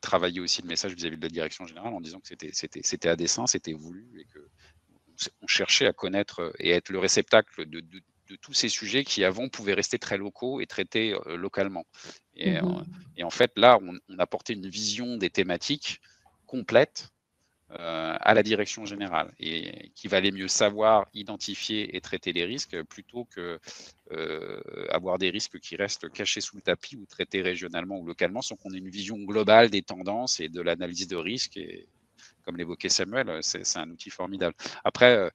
travailler aussi le message vis-à-vis de la direction générale en disant que c'était à dessein, c'était voulu et qu'on cherchait à connaître et à être le réceptacle de tous ces sujets qui avant pouvaient rester très locaux et traités localement. Et en fait, là, on apportait une vision des thématiques complète à la direction générale et qui valait mieux savoir identifier et traiter les risques plutôt que avoir des risques qui restent cachés sous le tapis ou traités régionalement ou localement sans qu'on ait une vision globale des tendances et de l'analyse de risque. Et comme l'évoquait Samuel, c'est un outil formidable. Après,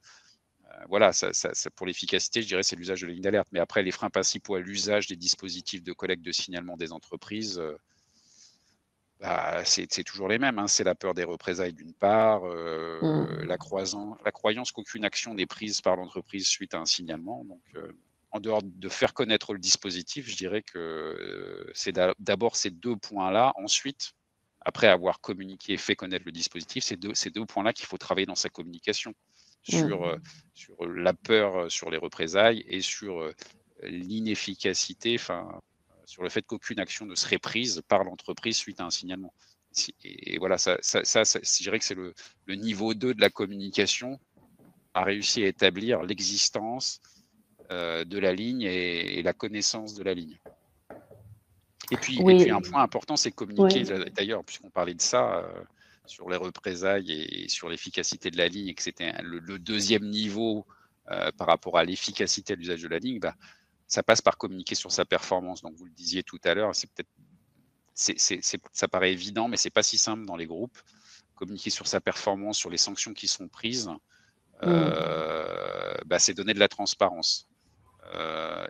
voilà, pour l'efficacité, je dirais c'est l'usage de la ligne d'alerte. Mais après, les freins principaux à l'usage des dispositifs de collecte de signalement des entreprises, c'est toujours les mêmes. C'est la peur des représailles d'une part, la croyance qu'aucune action n'est prise par l'entreprise suite à un signalement. Donc, en dehors de faire connaître le dispositif, je dirais que c'est d'abord ces deux points-là. Ensuite, après avoir communiqué et fait connaître le dispositif, c'est ces deux points-là qu'il faut travailler dans sa communication sur la peur, sur les représailles et sur l'inefficacité, sur le fait qu'aucune action ne serait prise par l'entreprise suite à un signalement. Et voilà, je dirais que c'est le niveau 2 de la communication, a réussi à établir l'existence de la ligne et la connaissance de la ligne. Et puis un point important, c'est communiquer, d'ailleurs, puisqu'on parlait de ça, sur les représailles et sur l'efficacité de la ligne, et que c'était le deuxième niveau par rapport à l'efficacité de l'usage de la ligne, ça passe par communiquer sur sa performance. Donc, vous le disiez tout à l'heure, ça paraît évident, mais c'est pas si simple dans les groupes. Communiquer sur sa performance, sur les sanctions qui sont prises, c'est donner de la transparence.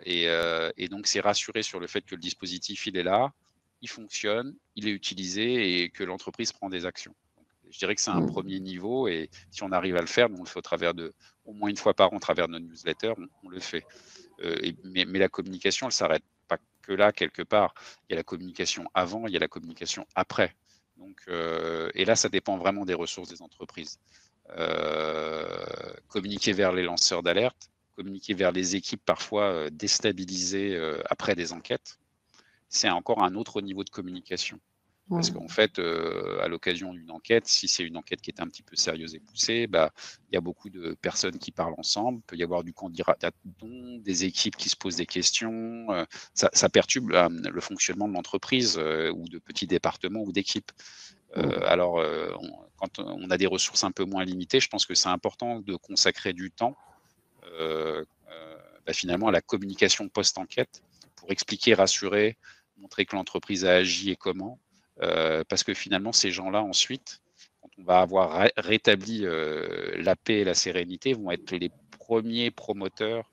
Et donc, c'est rassurer sur le fait que le dispositif, il est là, il fonctionne, il est utilisé et que l'entreprise prend des actions. Donc, je dirais que c'est un premier niveau et si on arrive à le faire, nous on le fait au moins une fois par an, au travers de notre newsletter, on le fait. Mais la communication, elle ne s'arrête pas que là, quelque part. Il y a la communication avant, il y a la communication après. Donc, et là, ça dépend vraiment des ressources des entreprises. Communiquer vers les lanceurs d'alerte, communiquer vers les équipes parfois déstabilisées après des enquêtes, c'est encore un autre niveau de communication. Parce qu'en fait, à l'occasion d'une enquête, si c'est une enquête qui est un petit peu sérieuse et poussée, il y a beaucoup de personnes qui parlent ensemble, il peut y avoir du candidat, des équipes qui se posent des questions, ça perturbe le fonctionnement de l'entreprise ou de petits départements ou d'équipes. Alors, quand on a des ressources un peu moins limitées, je pense que c'est important de consacrer du temps finalement à la communication post-enquête pour expliquer, rassurer, montrer que l'entreprise a agi et comment. Parce que finalement, ces gens-là, ensuite, quand on va avoir rétabli la paix et la sérénité, vont être les premiers promoteurs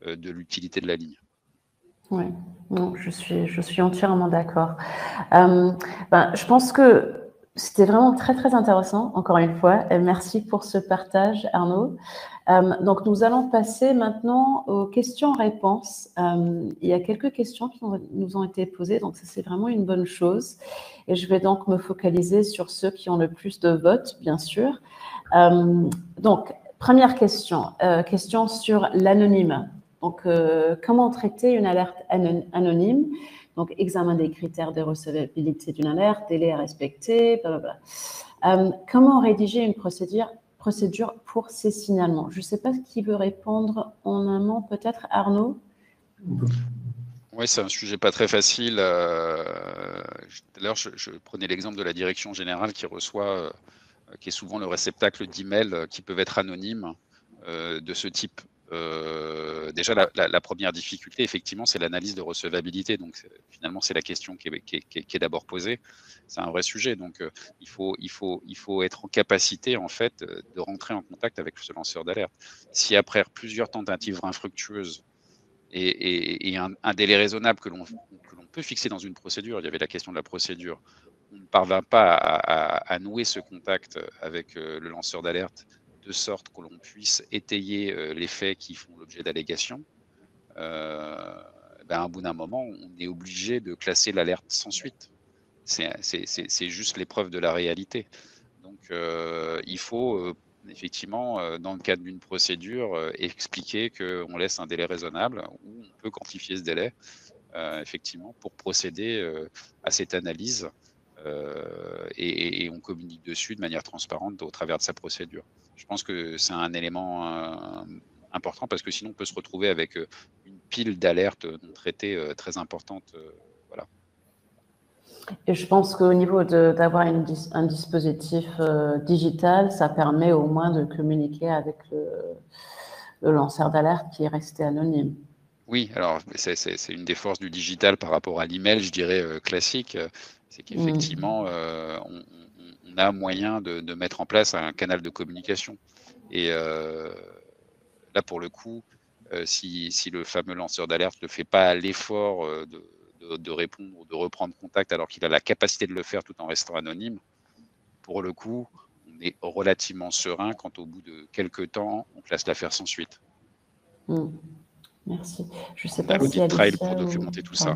de l'utilité de la ligne. Oui, non, je suis entièrement d'accord. Je pense que c'était vraiment très, très intéressant, encore une fois. Et merci pour ce partage, Arnaud. Donc, nous allons passer maintenant aux questions-réponses. Il y a quelques questions qui nous ont été posées, donc ça, c'est vraiment une bonne chose. Et je vais donc me focaliser sur ceux qui ont le plus de votes, bien sûr. Donc, première question, question sur l'anonyme. Donc, comment traiter une alerte anonyme? Donc, examen des critères de recevabilité d'une alerte, délai à respecter, blablabla. Comment rédiger une procédure pour ces signalements? Je ne sais pas qui veut répondre en amont, peut-être Arnaud? Oui, c'est un sujet pas très facile. D'ailleurs, je prenais l'exemple de la direction générale qui reçoit, qui est souvent le réceptacle d'emails qui peuvent être anonymes de ce type. déjà, la première difficulté, effectivement, c'est l'analyse de recevabilité. Donc, finalement, c'est la question qui est d'abord posée. C'est un vrai sujet. Donc, il faut être en capacité, en fait, de rentrer en contact avec ce lanceur d'alerte. Si après plusieurs tentatives infructueuses et un délai raisonnable que l'on peut fixer dans une procédure, il y avait la question de la procédure, on ne parvient pas à nouer ce contact avec le lanceur d'alerte de sorte que l'on puisse étayer les faits qui font l'objet d'allégations, au bout d'un moment, on est obligé de classer l'alerte sans suite. C'est juste l'épreuve de la réalité. Donc, il faut effectivement, dans le cadre d'une procédure, expliquer qu'on laisse un délai raisonnable où on peut quantifier ce délai, effectivement, pour procéder à cette analyse et on communique dessus de manière transparente au travers de sa procédure. Je pense que c'est un élément important parce que sinon on peut se retrouver avec une pile d'alertes non traitées très importante. Voilà. Et je pense qu'au niveau d'avoir un dispositif digital, ça permet au moins de communiquer avec le lanceur d'alerte qui est resté anonyme. Oui, alors c'est une des forces du digital par rapport à l'email, je dirais classique, c'est qu'effectivement on a moyen de mettre en place un canal de communication. Et là, pour le coup, si le fameux lanceur d'alerte ne fait pas l'effort de répondre ou de reprendre contact alors qu'il a la capacité de le faire tout en restant anonyme, pour le coup, on est relativement serein quand au bout de quelques temps, on classe l'affaire sans suite. Merci. Je ne sais On pas a si l'audit trail Alicia pour documenter tout ça.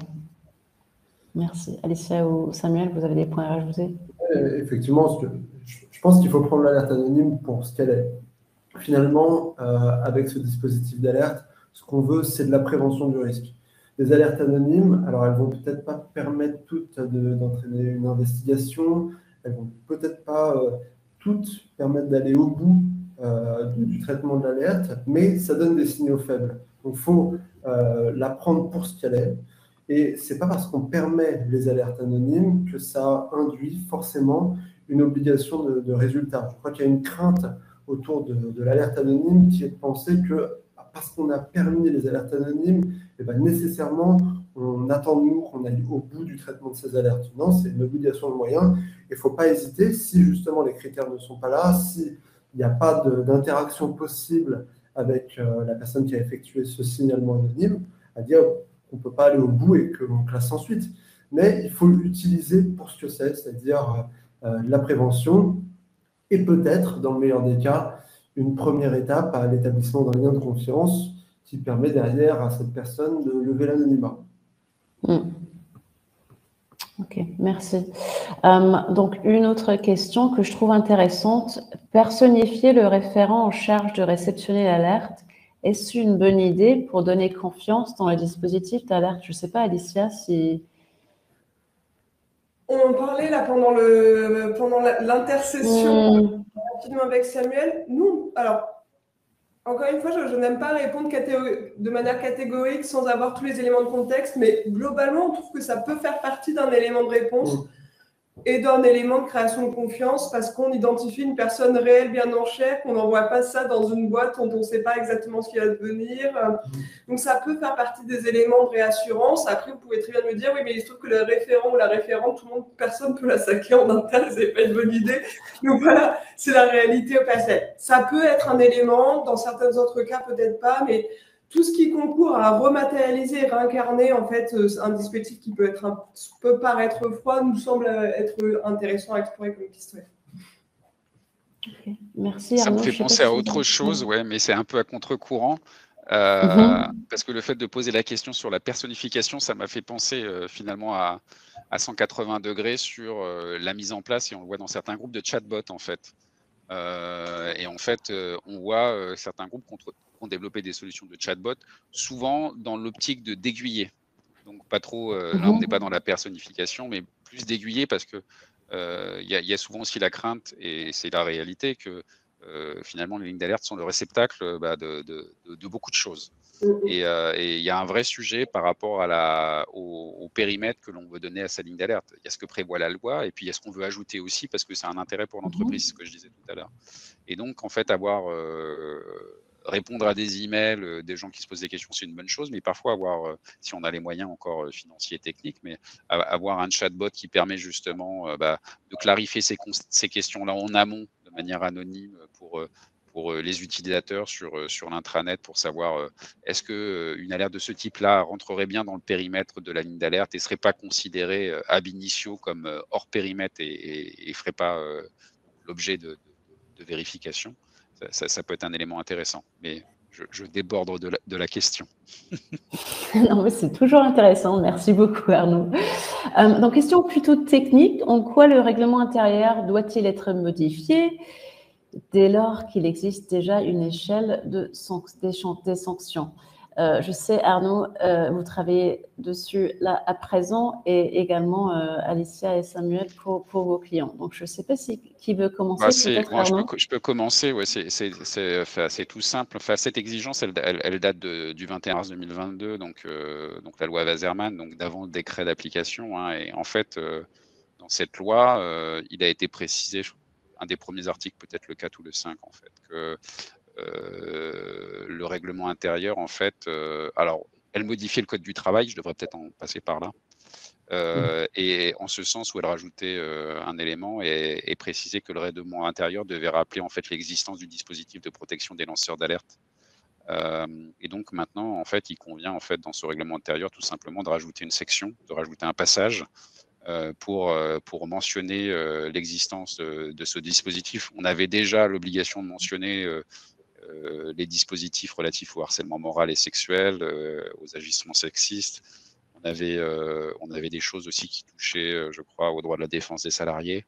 Merci. Alicia ou Samuel, vous avez des points à rajouter? Effectivement, je pense qu'il faut prendre l'alerte anonyme pour ce qu'elle est. Finalement, avec ce dispositif d'alerte, ce qu'on veut, c'est de la prévention du risque. Les alertes anonymes, alors elles vont peut-être pas permettre toutes d'entraîner une investigation, elles vont peut-être pas toutes permettre d'aller au bout du traitement de l'alerte, mais ça donne des signaux faibles. Donc il faut la prendre pour ce qu'elle est. Et c'est pas parce qu'on permet les alertes anonymes que ça induit forcément une obligation de résultat. Je crois qu'il y a une crainte autour de l'alerte anonyme qui est de penser que parce qu'on a permis les alertes anonymes, et ben nécessairement, on attend de nous qu'on aille au bout du traitement de ces alertes. Non, c'est une obligation de moyen. Il ne faut pas hésiter, si justement les critères ne sont pas là, s'il n'y a pas d'interaction possible avec la personne qui a effectué ce signalement anonyme, à dire qu'on ne peut pas aller au bout et que l'on classe sans suite. Mais il faut l'utiliser pour ce que c'est-à-dire la prévention, et peut-être, dans le meilleur des cas, une première étape à l'établissement d'un lien de confiance qui permet derrière à cette personne de lever l'anonymat. Ok, merci. Donc, une autre question que je trouve intéressante. Personnifier le référent en charge de réceptionner l'alerte, est-ce une bonne idée pour donner confiance dans le dispositif d'alerte? Je ne sais pas, Alicia, si... On en parlait là pendant l'intercession rapidement avec Samuel. Nous, alors, encore une fois, je n'aime pas répondre de manière catégorique sans avoir tous les éléments de contexte, mais globalement, on trouve que ça peut faire partie d'un élément de réponse et d'un élément de création de confiance parce qu'on identifie une personne réelle bien en chair, qu'on n'envoie pas ça dans une boîte dont on ne sait pas exactement ce qui va devenir. Donc, ça peut faire partie des éléments de réassurance. Après, vous pouvez très bien me dire, oui, mais il se trouve que le référent ou la référente, personne ne peut la saquer en interne, c'est pas une bonne idée. Donc voilà, c'est la réalité au passé. Ça peut être un élément, dans certains autres cas, peut-être pas, mais tout ce qui concourt à rematérialiser et réincarner en fait un dispositif qui peut paraître froid nous semble être intéressant à explorer comme question. Okay. Merci. Ça Arnaud, me fait penser à autre chose, ouais, mais c'est un peu à contre-courant. Parce que le fait de poser la question sur la personnification, ça m'a fait penser finalement à 180 degrés sur la mise en place, et on le voit dans certains groupes de chatbots en fait. Et en fait, on voit certains groupes qui ont développé des solutions de chatbot, souvent dans l'optique d'aiguiller. Donc pas trop, là on n'est pas dans la personnification, mais plus d'aiguiller parce que y a souvent aussi la crainte, et c'est la réalité, que finalement les lignes d'alerte sont le réceptacle de beaucoup de choses. Et il y a un vrai sujet par rapport au périmètre que l'on veut donner à sa ligne d'alerte. Il y a ce que prévoit la loi, et puis il y a ce qu'on veut ajouter aussi parce que c'est un intérêt pour l'entreprise, ce que je disais tout à l'heure. Et donc, en fait, avoir répondre à des emails, des gens qui se posent des questions, c'est une bonne chose, mais parfois avoir, si on a les moyens encore financiers et techniques, mais avoir un chatbot qui permet justement de clarifier ces questions-là en amont de manière anonyme pour les utilisateurs sur l'intranet pour savoir est-ce qu'une alerte de ce type-là rentrerait bien dans le périmètre de la ligne d'alerte et ne serait pas considérée ab initio comme hors périmètre et ne ferait pas l'objet de vérification. Ça peut être un élément intéressant, mais je déborde de la question. Non, mais c'est toujours intéressant. Merci beaucoup, Arnaud. Donc, question plutôt technique. En quoi le règlement intérieur doit-il être modifié dès lors qu'il existe déjà une échelle des sanctions? Je sais, Arnaud, vous travaillez dessus là à présent et également Alicia et Samuel pour vos clients. Donc, je ne sais pas qui veut commencer, peut-être Arnaud. Je peux commencer, ouais, c'est tout simple. Enfin, cette exigence, elle date du 21 mars 2022, donc la loi Wasserman, donc d'avant le décret d'application. Hein, et en fait, dans cette loi, il a été précisé, un des premiers articles, peut-être le 4 ou le 5, en fait, que le règlement intérieur, en fait, alors, elle modifiait le code du travail, je devrais peut-être en passer par là, et en ce sens où elle rajoutait un élément et précisait que le règlement intérieur devait rappeler en fait l'existence du dispositif de protection des lanceurs d'alerte. Et donc maintenant, en fait, il convient en fait dans ce règlement intérieur tout simplement de rajouter une section, de rajouter un passage pour mentionner l'existence de ce dispositif. On avait déjà l'obligation de mentionner les dispositifs relatifs au harcèlement moral et sexuel, aux agissements sexistes. On avait des choses aussi qui touchaient, je crois, au droit de la défense des salariés.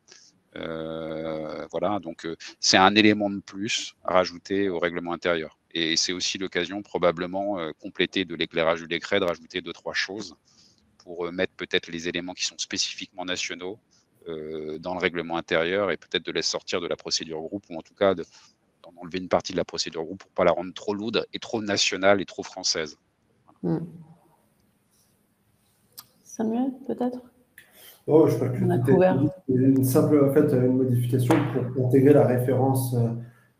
Voilà, donc c'est un élément de plus à rajouter au règlement intérieur. Et c'est aussi l'occasion, probablement, complétée de l'éclairage du décret, de rajouter 2-3 choses pour mettre peut-être les éléments qui sont spécifiquement nationaux dans le règlement intérieur et peut-être de les sortir de la procédure groupe ou en tout cas d'en enlever une partie de la procédure groupe pour ne pas la rendre trop lourde et trop nationale et trop française. Voilà. Samuel, peut-être? Oh, je crois que c'est une simple en fait, une modification pour intégrer la référence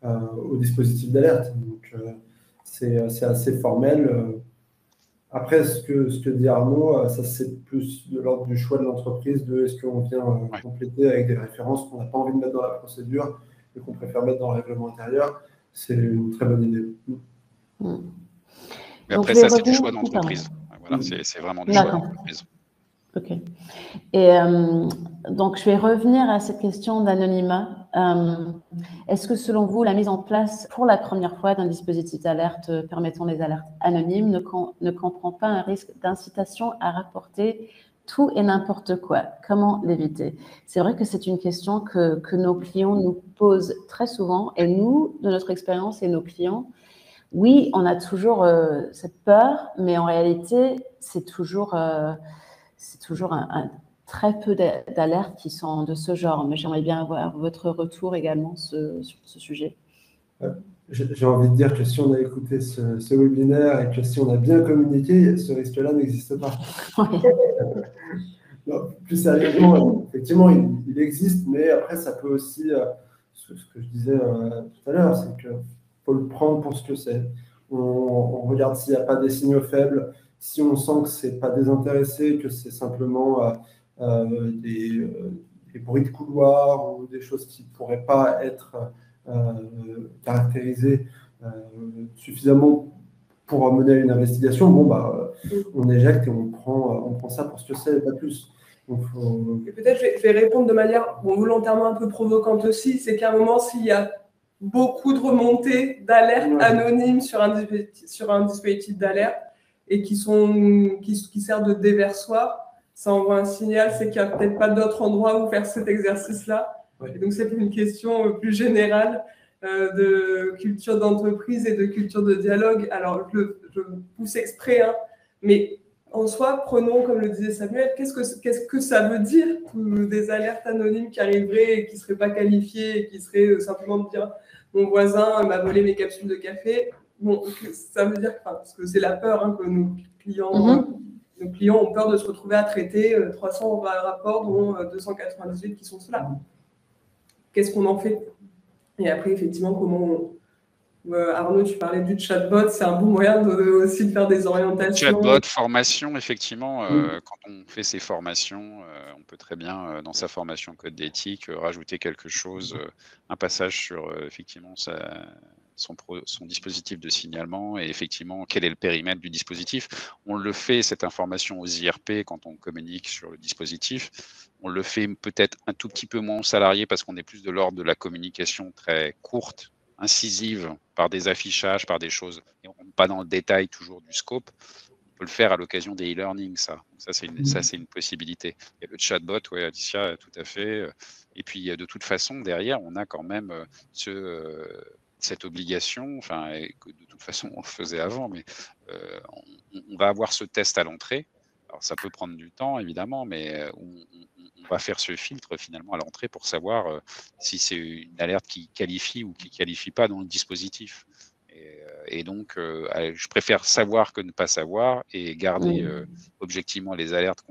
au dispositif d'alerte. Donc, c'est assez formel. Après, ce que dit Arnaud, ça c'est plus de l'ordre du choix de l'entreprise, de est-ce qu'on vient compléter avec des références qu'on n'a pas envie de mettre dans la procédure et qu'on préfère mettre dans le règlement intérieur. C'est une très bonne idée. Mais après, ça, c'est du choix d'entreprise. Voilà, c'est vraiment du choix d'entreprise. Ok. Et donc, je vais revenir à cette question d'anonymat. Est-ce que, selon vous, la mise en place pour la première fois d'un dispositif d'alerte permettant les alertes anonymes ne comprend pas un risque d'incitation à rapporter tout et n'importe quoi? Comment l'éviter? C'est vrai que c'est une question que nos clients nous posent très souvent, et nous, de notre expérience et nos clients, oui, on a toujours cette peur, mais en réalité, c'est toujours un très peu d'alertes qui sont de ce genre. Mais j'aimerais bien avoir votre retour également sur ce sujet. J'ai envie de dire que si on a écouté ce webinaire et que si on a bien communiqué, ce risque-là n'existe pas. Oui. Non, plus sérieusement, effectivement, il existe, mais après, ça peut aussi, ce que je disais tout à l'heure, c'est qu'il faut le prendre pour ce que c'est. On regarde s'il n'y a pas des signaux faibles, si on sent que ce n'est pas désintéressé, que c'est simplement des bruits de couloir ou des choses qui ne pourraient pas être caractérisées suffisamment pour mener à une investigation, on éjecte et on prend ça pour ce que c'est et pas plus. Peut-être je vais répondre de manière volontairement un peu provocante aussi, c'est qu'à un moment, s'il y a beaucoup de remontées d'alertes anonymes sur un dispositif d'alerte et qui servent de déversoir, ça envoie un signal, c'est qu'il n'y a peut-être pas d'autre endroit où faire cet exercice-là. Et donc, c'est une question plus générale de culture d'entreprise et de culture de dialogue. Alors, je pousse exprès, mais en soi, prenons, comme le disait Samuel, qu'est-ce que ça veut dire des alertes anonymes qui arriveraient et qui ne seraient pas qualifiées et qui seraient simplement de dire « mon voisin m'a volé mes capsules de café ». Bon, ça veut dire parce que c'est la peur que nos clients ont peur de se retrouver à traiter 300 rapports, dont 298 qui sont ceux-là. Qu'est-ce qu'on en fait? Et après, effectivement, comment Arnaud, tu parlais du chatbot, c'est un bon moyen aussi de faire des orientations. Chatbot, formation, effectivement, quand on fait ses formations, on peut très bien, dans sa formation code d'éthique, rajouter quelque chose, un passage sur effectivement son dispositif de signalement et effectivement quel est le périmètre du dispositif. On le fait, cette information, aux IRP quand on communique sur le dispositif. On le fait peut-être un tout petit peu moins aux salariés parce qu'on est plus de l'ordre de la communication très courte, incisive, par des affichages, par des choses, et on ne rentre pas dans le détail toujours du scope. On peut le faire à l'occasion des e-learning, ça. Ça, c'est une possibilité. Il y a le chatbot, oui, Alicia, tout à fait. Et puis, de toute façon, derrière, on a quand même cette obligation, enfin, et que de toute façon, on le faisait avant, mais on va avoir ce test à l'entrée. Alors, ça peut prendre du temps, évidemment, mais on va faire ce filtre finalement à l'entrée pour savoir si c'est une alerte qui qualifie ou qui ne qualifie pas dans le dispositif. Et donc, je préfère savoir que ne pas savoir et garder objectivement les alertes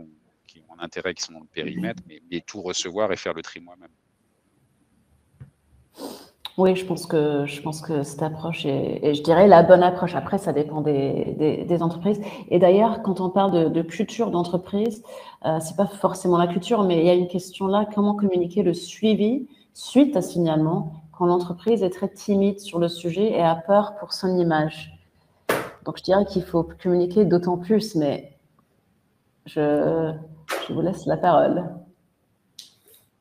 qui ont un intérêt, qui sont dans le périmètre, mais tout recevoir et faire le tri moi-même. Oui, je pense que cette approche est, je dirais, la bonne approche. Après, ça dépend des entreprises. Et d'ailleurs, quand on parle de culture d'entreprise, c'est pas forcément la culture, mais il y a une question là, comment communiquer le suivi suite à signalement quand l'entreprise est très timide sur le sujet et a peur pour son image. Donc, je dirais qu'il faut communiquer d'autant plus, mais je vous laisse la parole.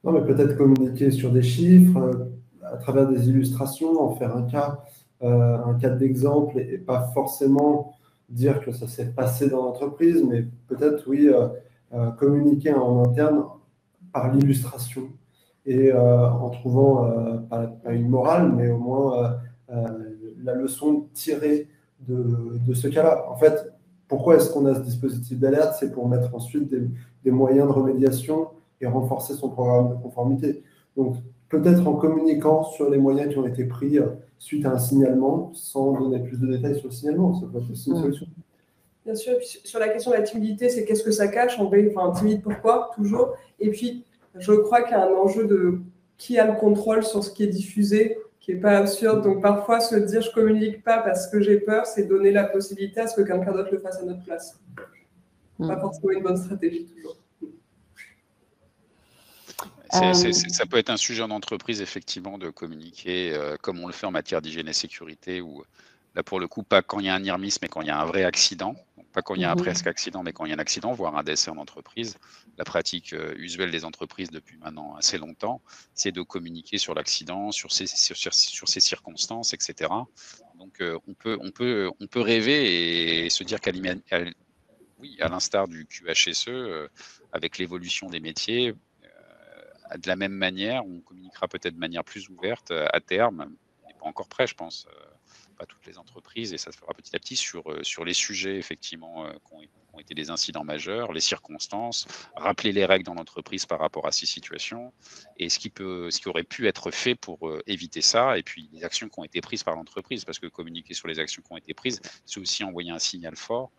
Non, mais peut-être communiquer sur des chiffres, à travers des illustrations, en faire un cas d'exemple et pas forcément dire que ça s'est passé dans l'entreprise, mais peut-être, oui, communiquer en interne par l'illustration et en trouvant pas une morale, mais au moins la leçon tirée de ce cas-là. En fait, pourquoi est-ce qu'on a ce dispositif d'alerte? C'est pour mettre ensuite des moyens de remédiation et renforcer son programme de conformité. Donc, peut-être en communiquant sur les moyens qui ont été pris suite à un signalement, sans donner plus de détails sur le signalement, ça peut être aussi une solution. Bien sûr, et puis sur la question de la timidité, c'est qu'est-ce que ça cache? Timide pourquoi? Toujours. Et puis, je crois qu'il y a un enjeu de qui a le contrôle sur ce qui est diffusé, qui n'est pas absurde. Donc, parfois, se dire je ne communique pas parce que j'ai peur, c'est donner la possibilité à ce que quelqu'un d'autre le fasse à notre place. Pas forcément une bonne stratégie, toujours. Ça peut être un sujet en entreprise, effectivement, de communiquer comme on le fait en matière d'hygiène et sécurité, où là, pour le coup, pas quand il y a un IRMIS, mais quand il y a un vrai accident. Donc, pas quand il y a un presque accident, mais quand il y a un accident, voire un décès en entreprise. La pratique usuelle des entreprises depuis maintenant assez longtemps, c'est de communiquer sur l'accident, sur ses circonstances, etc. Donc, on peut rêver et se dire à l'instar du QHSE, avec l'évolution des métiers, de la même manière, on communiquera peut-être de manière plus ouverte à terme. On n'est pas encore prêt, je pense, pas toutes les entreprises, et ça se fera petit à petit sur les sujets, effectivement, qui ont été des incidents majeurs, les circonstances, rappeler les règles dans l'entreprise par rapport à ces situations, et ce qui aurait pu être fait pour éviter ça, et puis les actions qui ont été prises par l'entreprise, parce que communiquer sur les actions qui ont été prises, c'est aussi envoyer un signal fort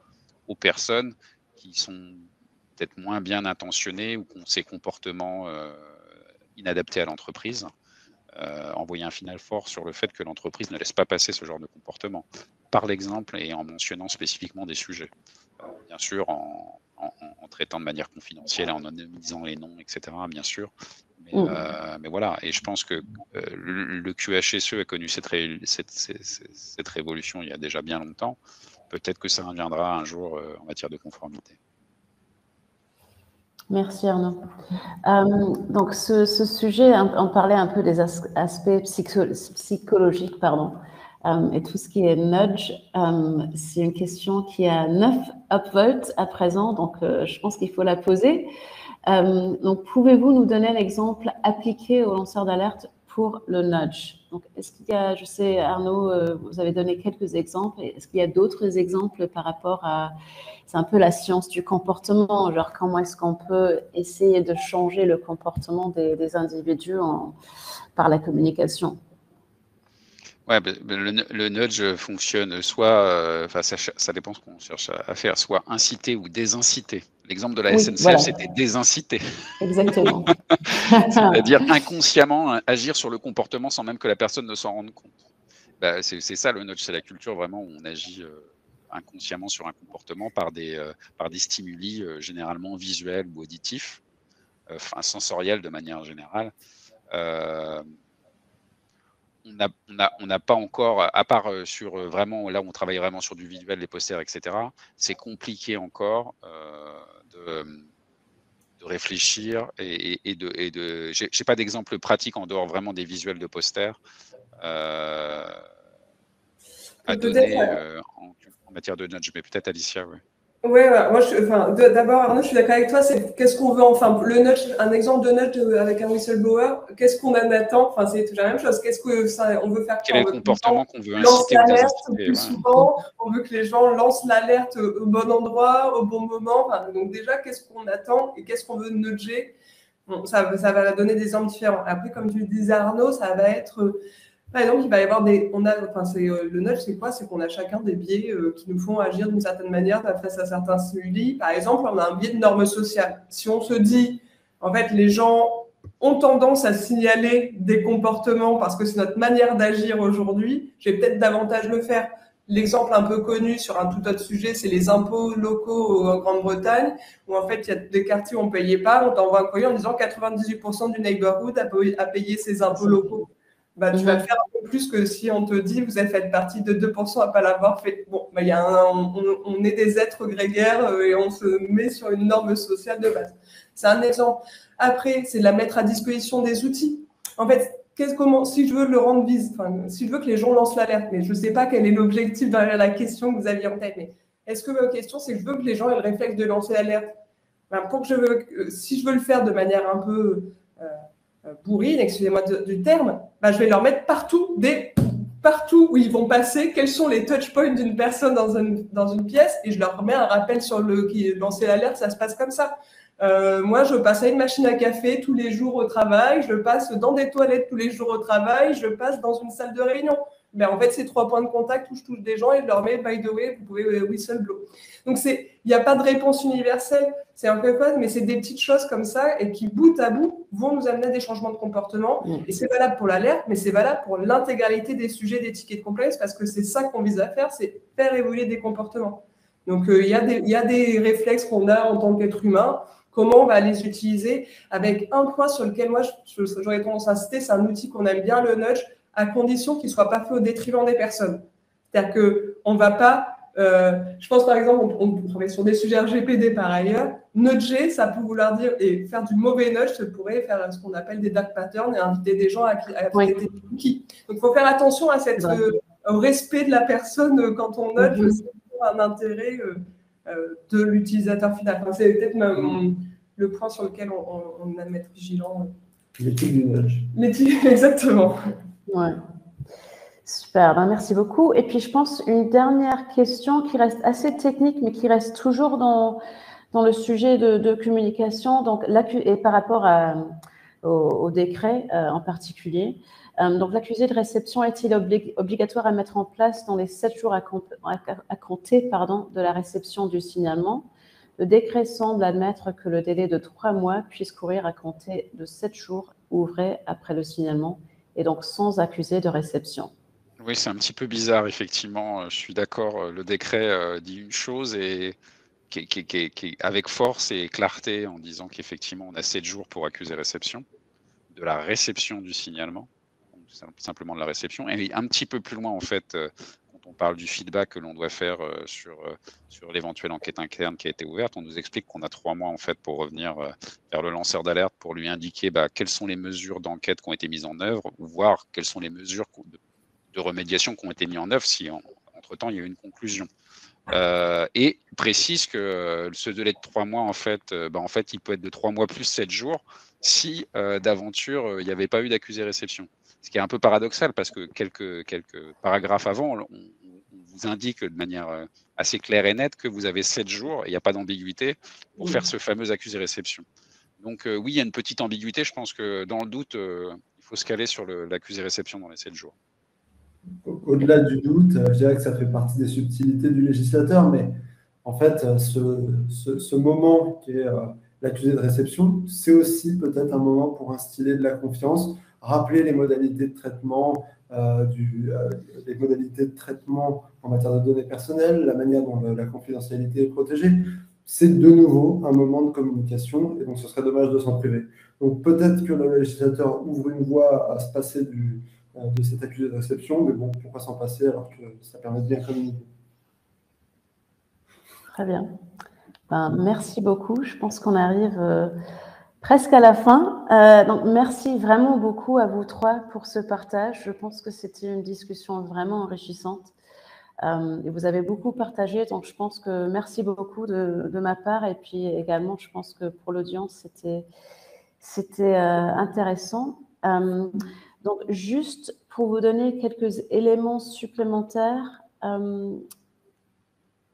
aux personnes qui sont peut-être moins bien intentionnées ou qui ont ces comportements inadaptés à l'entreprise, envoyer un signal fort sur le fait que l'entreprise ne laisse pas passer ce genre de comportement, par l'exemple et en mentionnant spécifiquement des sujets. Bien sûr, en traitant de manière confidentielle, en anonymisant les noms, etc., bien sûr. Mais voilà, et je pense que le QHSE a connu cette révolution il y a déjà bien longtemps. Peut-être que ça reviendra un jour en matière de conformité. Merci Arnaud. Donc ce sujet, on parlait un peu des aspects psychologiques, et tout ce qui est nudge, c'est une question qui a 9 upvotes à présent, donc je pense qu'il faut la poser. Donc pouvez-vous nous donner un exemple appliqué aux lanceurs d'alerte pour le nudge? Donc est-ce qu'il y a, je sais Arnaud, vous avez donné quelques exemples, est-ce qu'il y a d'autres exemples par rapport à, c'est un peu la science du comportement, genre comment est-ce qu'on peut essayer de changer le comportement des individus par la communication? Ouais, le nudge fonctionne soit, ça dépend ce qu'on cherche à faire, soit inciter ou désinciter. L'exemple de la SNCF, voilà. C'était désinciter. Exactement. C'est-à-dire inconsciemment agir sur le comportement sans même que la personne ne s'en rende compte. C'est ça le nudge, c'est la culture vraiment où on agit inconsciemment sur un comportement par des stimuli généralement visuels ou auditifs, sensoriels de manière générale. On n'a pas encore, à part sur vraiment, là on travaille vraiment sur du visuel, les posters, etc. C'est compliqué encore de réfléchir et de j'ai pas d'exemple pratique en dehors vraiment des visuels de posters à donner en matière de nudge, mais peut-être Alicia, oui. Oui, moi, d'abord, Arnaud, je suis d'accord avec toi. C'est qu'est-ce qu'on veut, enfin, le nudge, un exemple de nudge avec un whistleblower, qu'est-ce qu'on en attend? Enfin, c'est toujours la même chose. Qu'est-ce que ça, on veut faire? Quel est le comportement qu'on veut inciter ou désinciter? Plus souvent, on veut que les gens lancent l'alerte au bon endroit, au bon moment. Enfin, donc déjà, qu'est-ce qu'on attend et qu'est-ce qu'on veut nudger? Bon, ça va donner des exemples différents. Après, comme tu le disais, Arnaud, ça va être par exemple, il va y avoir le nudge, c'est quoi? C'est qu'on a chacun des biais qui nous font agir d'une certaine manière face à certains stimuli. Par exemple, on a un biais de normes sociales. Si on se dit, en fait, les gens ont tendance à signaler des comportements parce que c'est notre manière d'agir aujourd'hui, je vais peut-être davantage le faire. L'exemple un peu connu sur un tout autre sujet, c'est les impôts locaux en Grande-Bretagne, où en fait, il y a des quartiers où on ne payait pas, on t'envoie un courrier en disant 98% du neighborhood a payé ses impôts locaux. Tu vas faire un peu plus que si on te dit vous faites partie de 2% à ne pas l'avoir fait. Bon, on est des êtres grégaires et on se met sur une norme sociale de base. C'est un exemple. Après, c'est de la mettre à disposition des outils. En fait, si je veux le rendre si je veux que les gens lancent l'alerte, mais je ne sais pas quel est l'objectif derrière la question que vous aviez en tête, mais est-ce que ma question, c'est que je veux que les gens aient le réflexe de lancer l'alerte? Si je veux le faire de manière un peu bourrine, excusez-moi du terme, je vais leur mettre partout où ils vont passer, quels sont les touch points d'une personne dans une pièce, et je leur mets un rappel sur lancer l'alerte, ça se passe comme ça. Moi, je passe à une machine à café tous les jours au travail, je passe dans des toilettes tous les jours au travail, je passe dans une salle de réunion. En fait, ces 3 points de contact où je touche des gens et je leur mets, by the way, vous pouvez whistleblow. Donc, il n'y a pas de réponse universelle, c'est un peu quoi, mais c'est des petites choses comme ça et qui, bout à bout, vont nous amener à des changements de comportement. Et c'est valable pour l'alerte, mais c'est valable pour l'intégralité des sujets d'éthique et de compliance parce que c'est ça qu'on vise à faire, c'est faire évoluer des comportements. Donc, il y a des réflexes qu'on a en tant qu'être humain. Comment on va les utiliser? Avec un point sur lequel moi, j'aurais tendance à citer, c'est un outil qu'on aime bien, le nudge, à condition qu'il ne soit pas fait au détriment des personnes. C'est-à-dire qu'on ne va pas... je pense par exemple, on travaille sur des sujets RGPD par ailleurs. Nudger, ça peut vouloir dire, et faire du mauvais nudge, ça pourrait faire ce qu'on appelle des dark patterns et inviter des gens à appliquer des cookies. Donc il faut faire attention à au respect de la personne quand on nudge, c'est un intérêt de l'utilisateur final. Enfin, c'est peut-être le point sur lequel on a à être vigilant. L'éthique du nudge. L'éthique, exactement. Ouais. Super, merci beaucoup. Et puis, je pense une dernière question qui reste assez technique, mais qui reste toujours dans le sujet de communication, donc, et par rapport au décret en particulier. Donc, l'accusé de réception est-il obligatoire à mettre en place dans les 7 jours à compter de la réception du signalement? Le décret semble admettre que le délai de 3 mois puisse courir à compter de 7 jours ouvrés après le signalement et donc sans accusé de réception. Oui, c'est un petit peu bizarre, effectivement. Je suis d'accord. Le décret dit une chose et qui est avec force et clarté en disant qu'effectivement, on a 7 jours pour accuser réception de la réception du signalement, simplement de la réception. Et un petit peu plus loin, en fait, quand on parle du feedback que l'on doit faire sur l'éventuelle enquête interne qui a été ouverte, on nous explique qu'on a 3 mois, en fait, pour revenir vers le lanceur d'alerte pour lui indiquer quelles sont les mesures d'enquête qui ont été mises en œuvre ou voir quelles sont les mesures de remédiation qui ont été mises en œuvre si, entre-temps, il y a eu une conclusion. Et précise que ce délai de 3 mois, en fait, il peut être de 3 mois plus 7 jours si d'aventure il n'y avait pas eu d'accusé réception. Ce qui est un peu paradoxal parce que quelques paragraphes avant, on vous indique de manière assez claire et nette que vous avez 7 jours, et il n'y a pas d'ambiguïté, pour faire ce fameux accusé réception. Donc oui, il y a une petite ambiguïté. Je pense que dans le doute, il faut se caler sur l'accusé réception dans les 7 jours. Au-delà du doute, je dirais que ça fait partie des subtilités du législateur, mais en fait, ce moment qui est l'accusé de réception, c'est aussi peut-être un moment pour instiller de la confiance rappeler les modalités de traitement, les modalités de traitement en matière de données personnelles, la manière dont la confidentialité est protégée. C'est de nouveau un moment de communication et donc ce serait dommage de s'en priver. Donc peut-être que le législateur ouvre une voie à se passer de cet accusé de réception, mais bon, pourquoi s'en passer alors que ça permet de bien communiquer. Très bien. Merci beaucoup. Je pense qu'on arrive presque à la fin. Donc, merci vraiment beaucoup à vous trois pour ce partage. Je pense que c'était une discussion vraiment enrichissante. Et vous avez beaucoup partagé, donc je pense que merci beaucoup de ma part. Et puis également, je pense que pour l'audience, c'était intéressant. Donc, juste pour vous donner quelques éléments supplémentaires,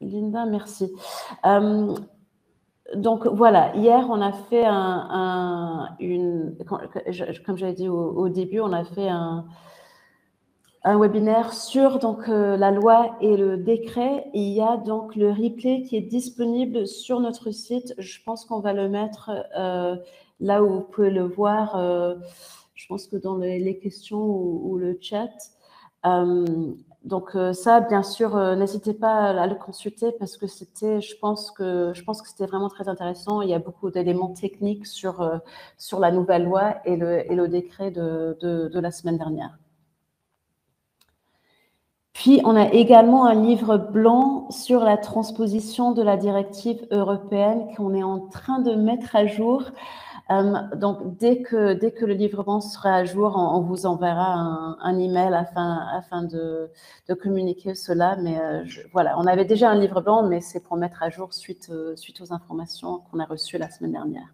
Linda, merci. Donc voilà, hier on a fait comme j'avais dit au début, on a fait un webinaire sur donc la loi et le décret. Et il y a donc le replay qui est disponible sur notre site. Je pense qu'on va le mettre là où vous pouvez le voir. Je pense que dans les questions ou le chat. Donc ça, bien sûr, n'hésitez pas à le consulter parce que je pense que c'était vraiment très intéressant. Il y a beaucoup d'éléments techniques sur la nouvelle loi et le décret de la semaine dernière. Puis, on a également un livre blanc sur la transposition de la directive européenne qu'on est en train de mettre à jour. Donc, dès que le livre blanc sera à jour, on vous enverra un email afin de communiquer cela. Mais voilà, on avait déjà un livre blanc, mais c'est pour mettre à jour suite aux informations qu'on a reçues la semaine dernière.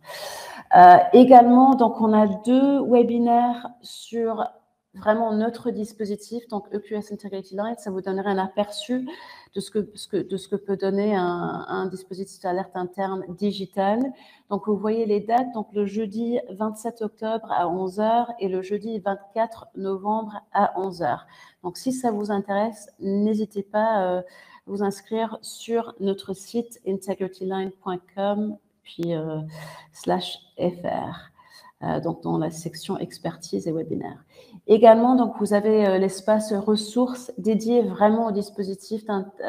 Également, donc, on a 2 webinaires sur vraiment notre dispositif, donc EQS Integrity Line. Ça vous donnerait un aperçu de ce que peut donner un dispositif d'alerte interne digital. Donc, vous voyez les dates, donc le jeudi 27 octobre à 11h et le jeudi 24 novembre à 11h. Donc, si ça vous intéresse, n'hésitez pas à vous inscrire sur notre site integrityline.com puis /fr. Donc, dans la section expertise et webinaire. Également, donc, vous avez l'espace ressources dédié vraiment au dispositif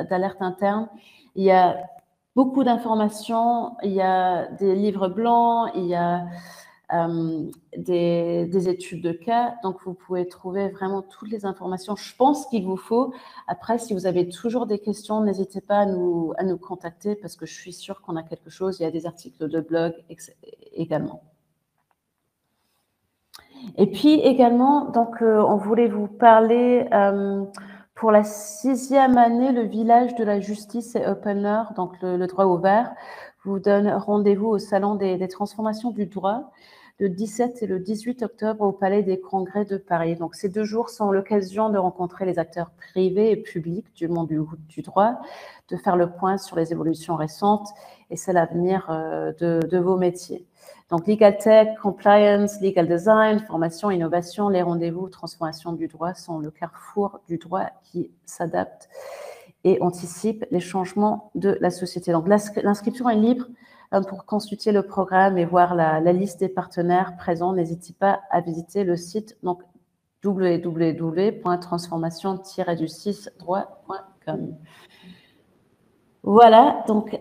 d'alerte interne. Il y a beaucoup d'informations, il y a des livres blancs, il y a des études de cas. Donc, vous pouvez trouver vraiment toutes les informations, je pense, qu'il vous faut. Après, si vous avez toujours des questions, n'hésitez pas à nous contacter parce que je suis sûre qu'on a quelque chose. Il y a des articles de blog également. Et puis également, donc, on voulait vous parler pour la 6e année, le village de la justice et Opener, donc le droit ouvert, vous donne rendez-vous au Salon des transformations du droit le 17 et le 18 octobre au Palais des Congrès de Paris. Donc, ces 2 jours sont l'occasion de rencontrer les acteurs privés et publics du monde du droit, de faire le point sur les évolutions récentes et c'est l'avenir de vos métiers. Donc, Legal Tech, Compliance, Legal Design, formation, innovation, les rendez-vous, transformation du droit sont le carrefour du droit qui s'adapte et anticipe les changements de la société. Donc, l'inscription est libre pour consulter le programme et voir la liste des partenaires présents. N'hésitez pas à visiter le site donc www.transformation-du6droit.com. Voilà, donc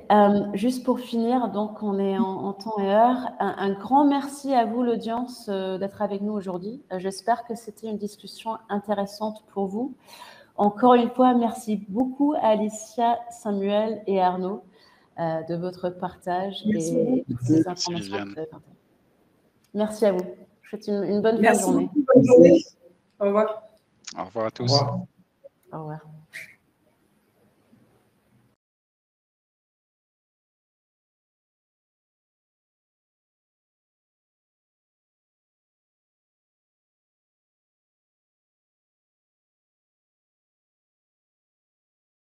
juste pour finir, donc on est en temps et heure. Un grand merci à vous, l'audience, d'être avec nous aujourd'hui. J'espère que c'était une discussion intéressante pour vous. Encore une fois, merci beaucoup à Alicia, Samuel et Arnaud de votre partage et de ces informations que vous avez partagées. Merci à vous. Je vous souhaite une bonne fin de journée. Bonne journée. Au revoir. Au revoir à tous. Au revoir. Au revoir.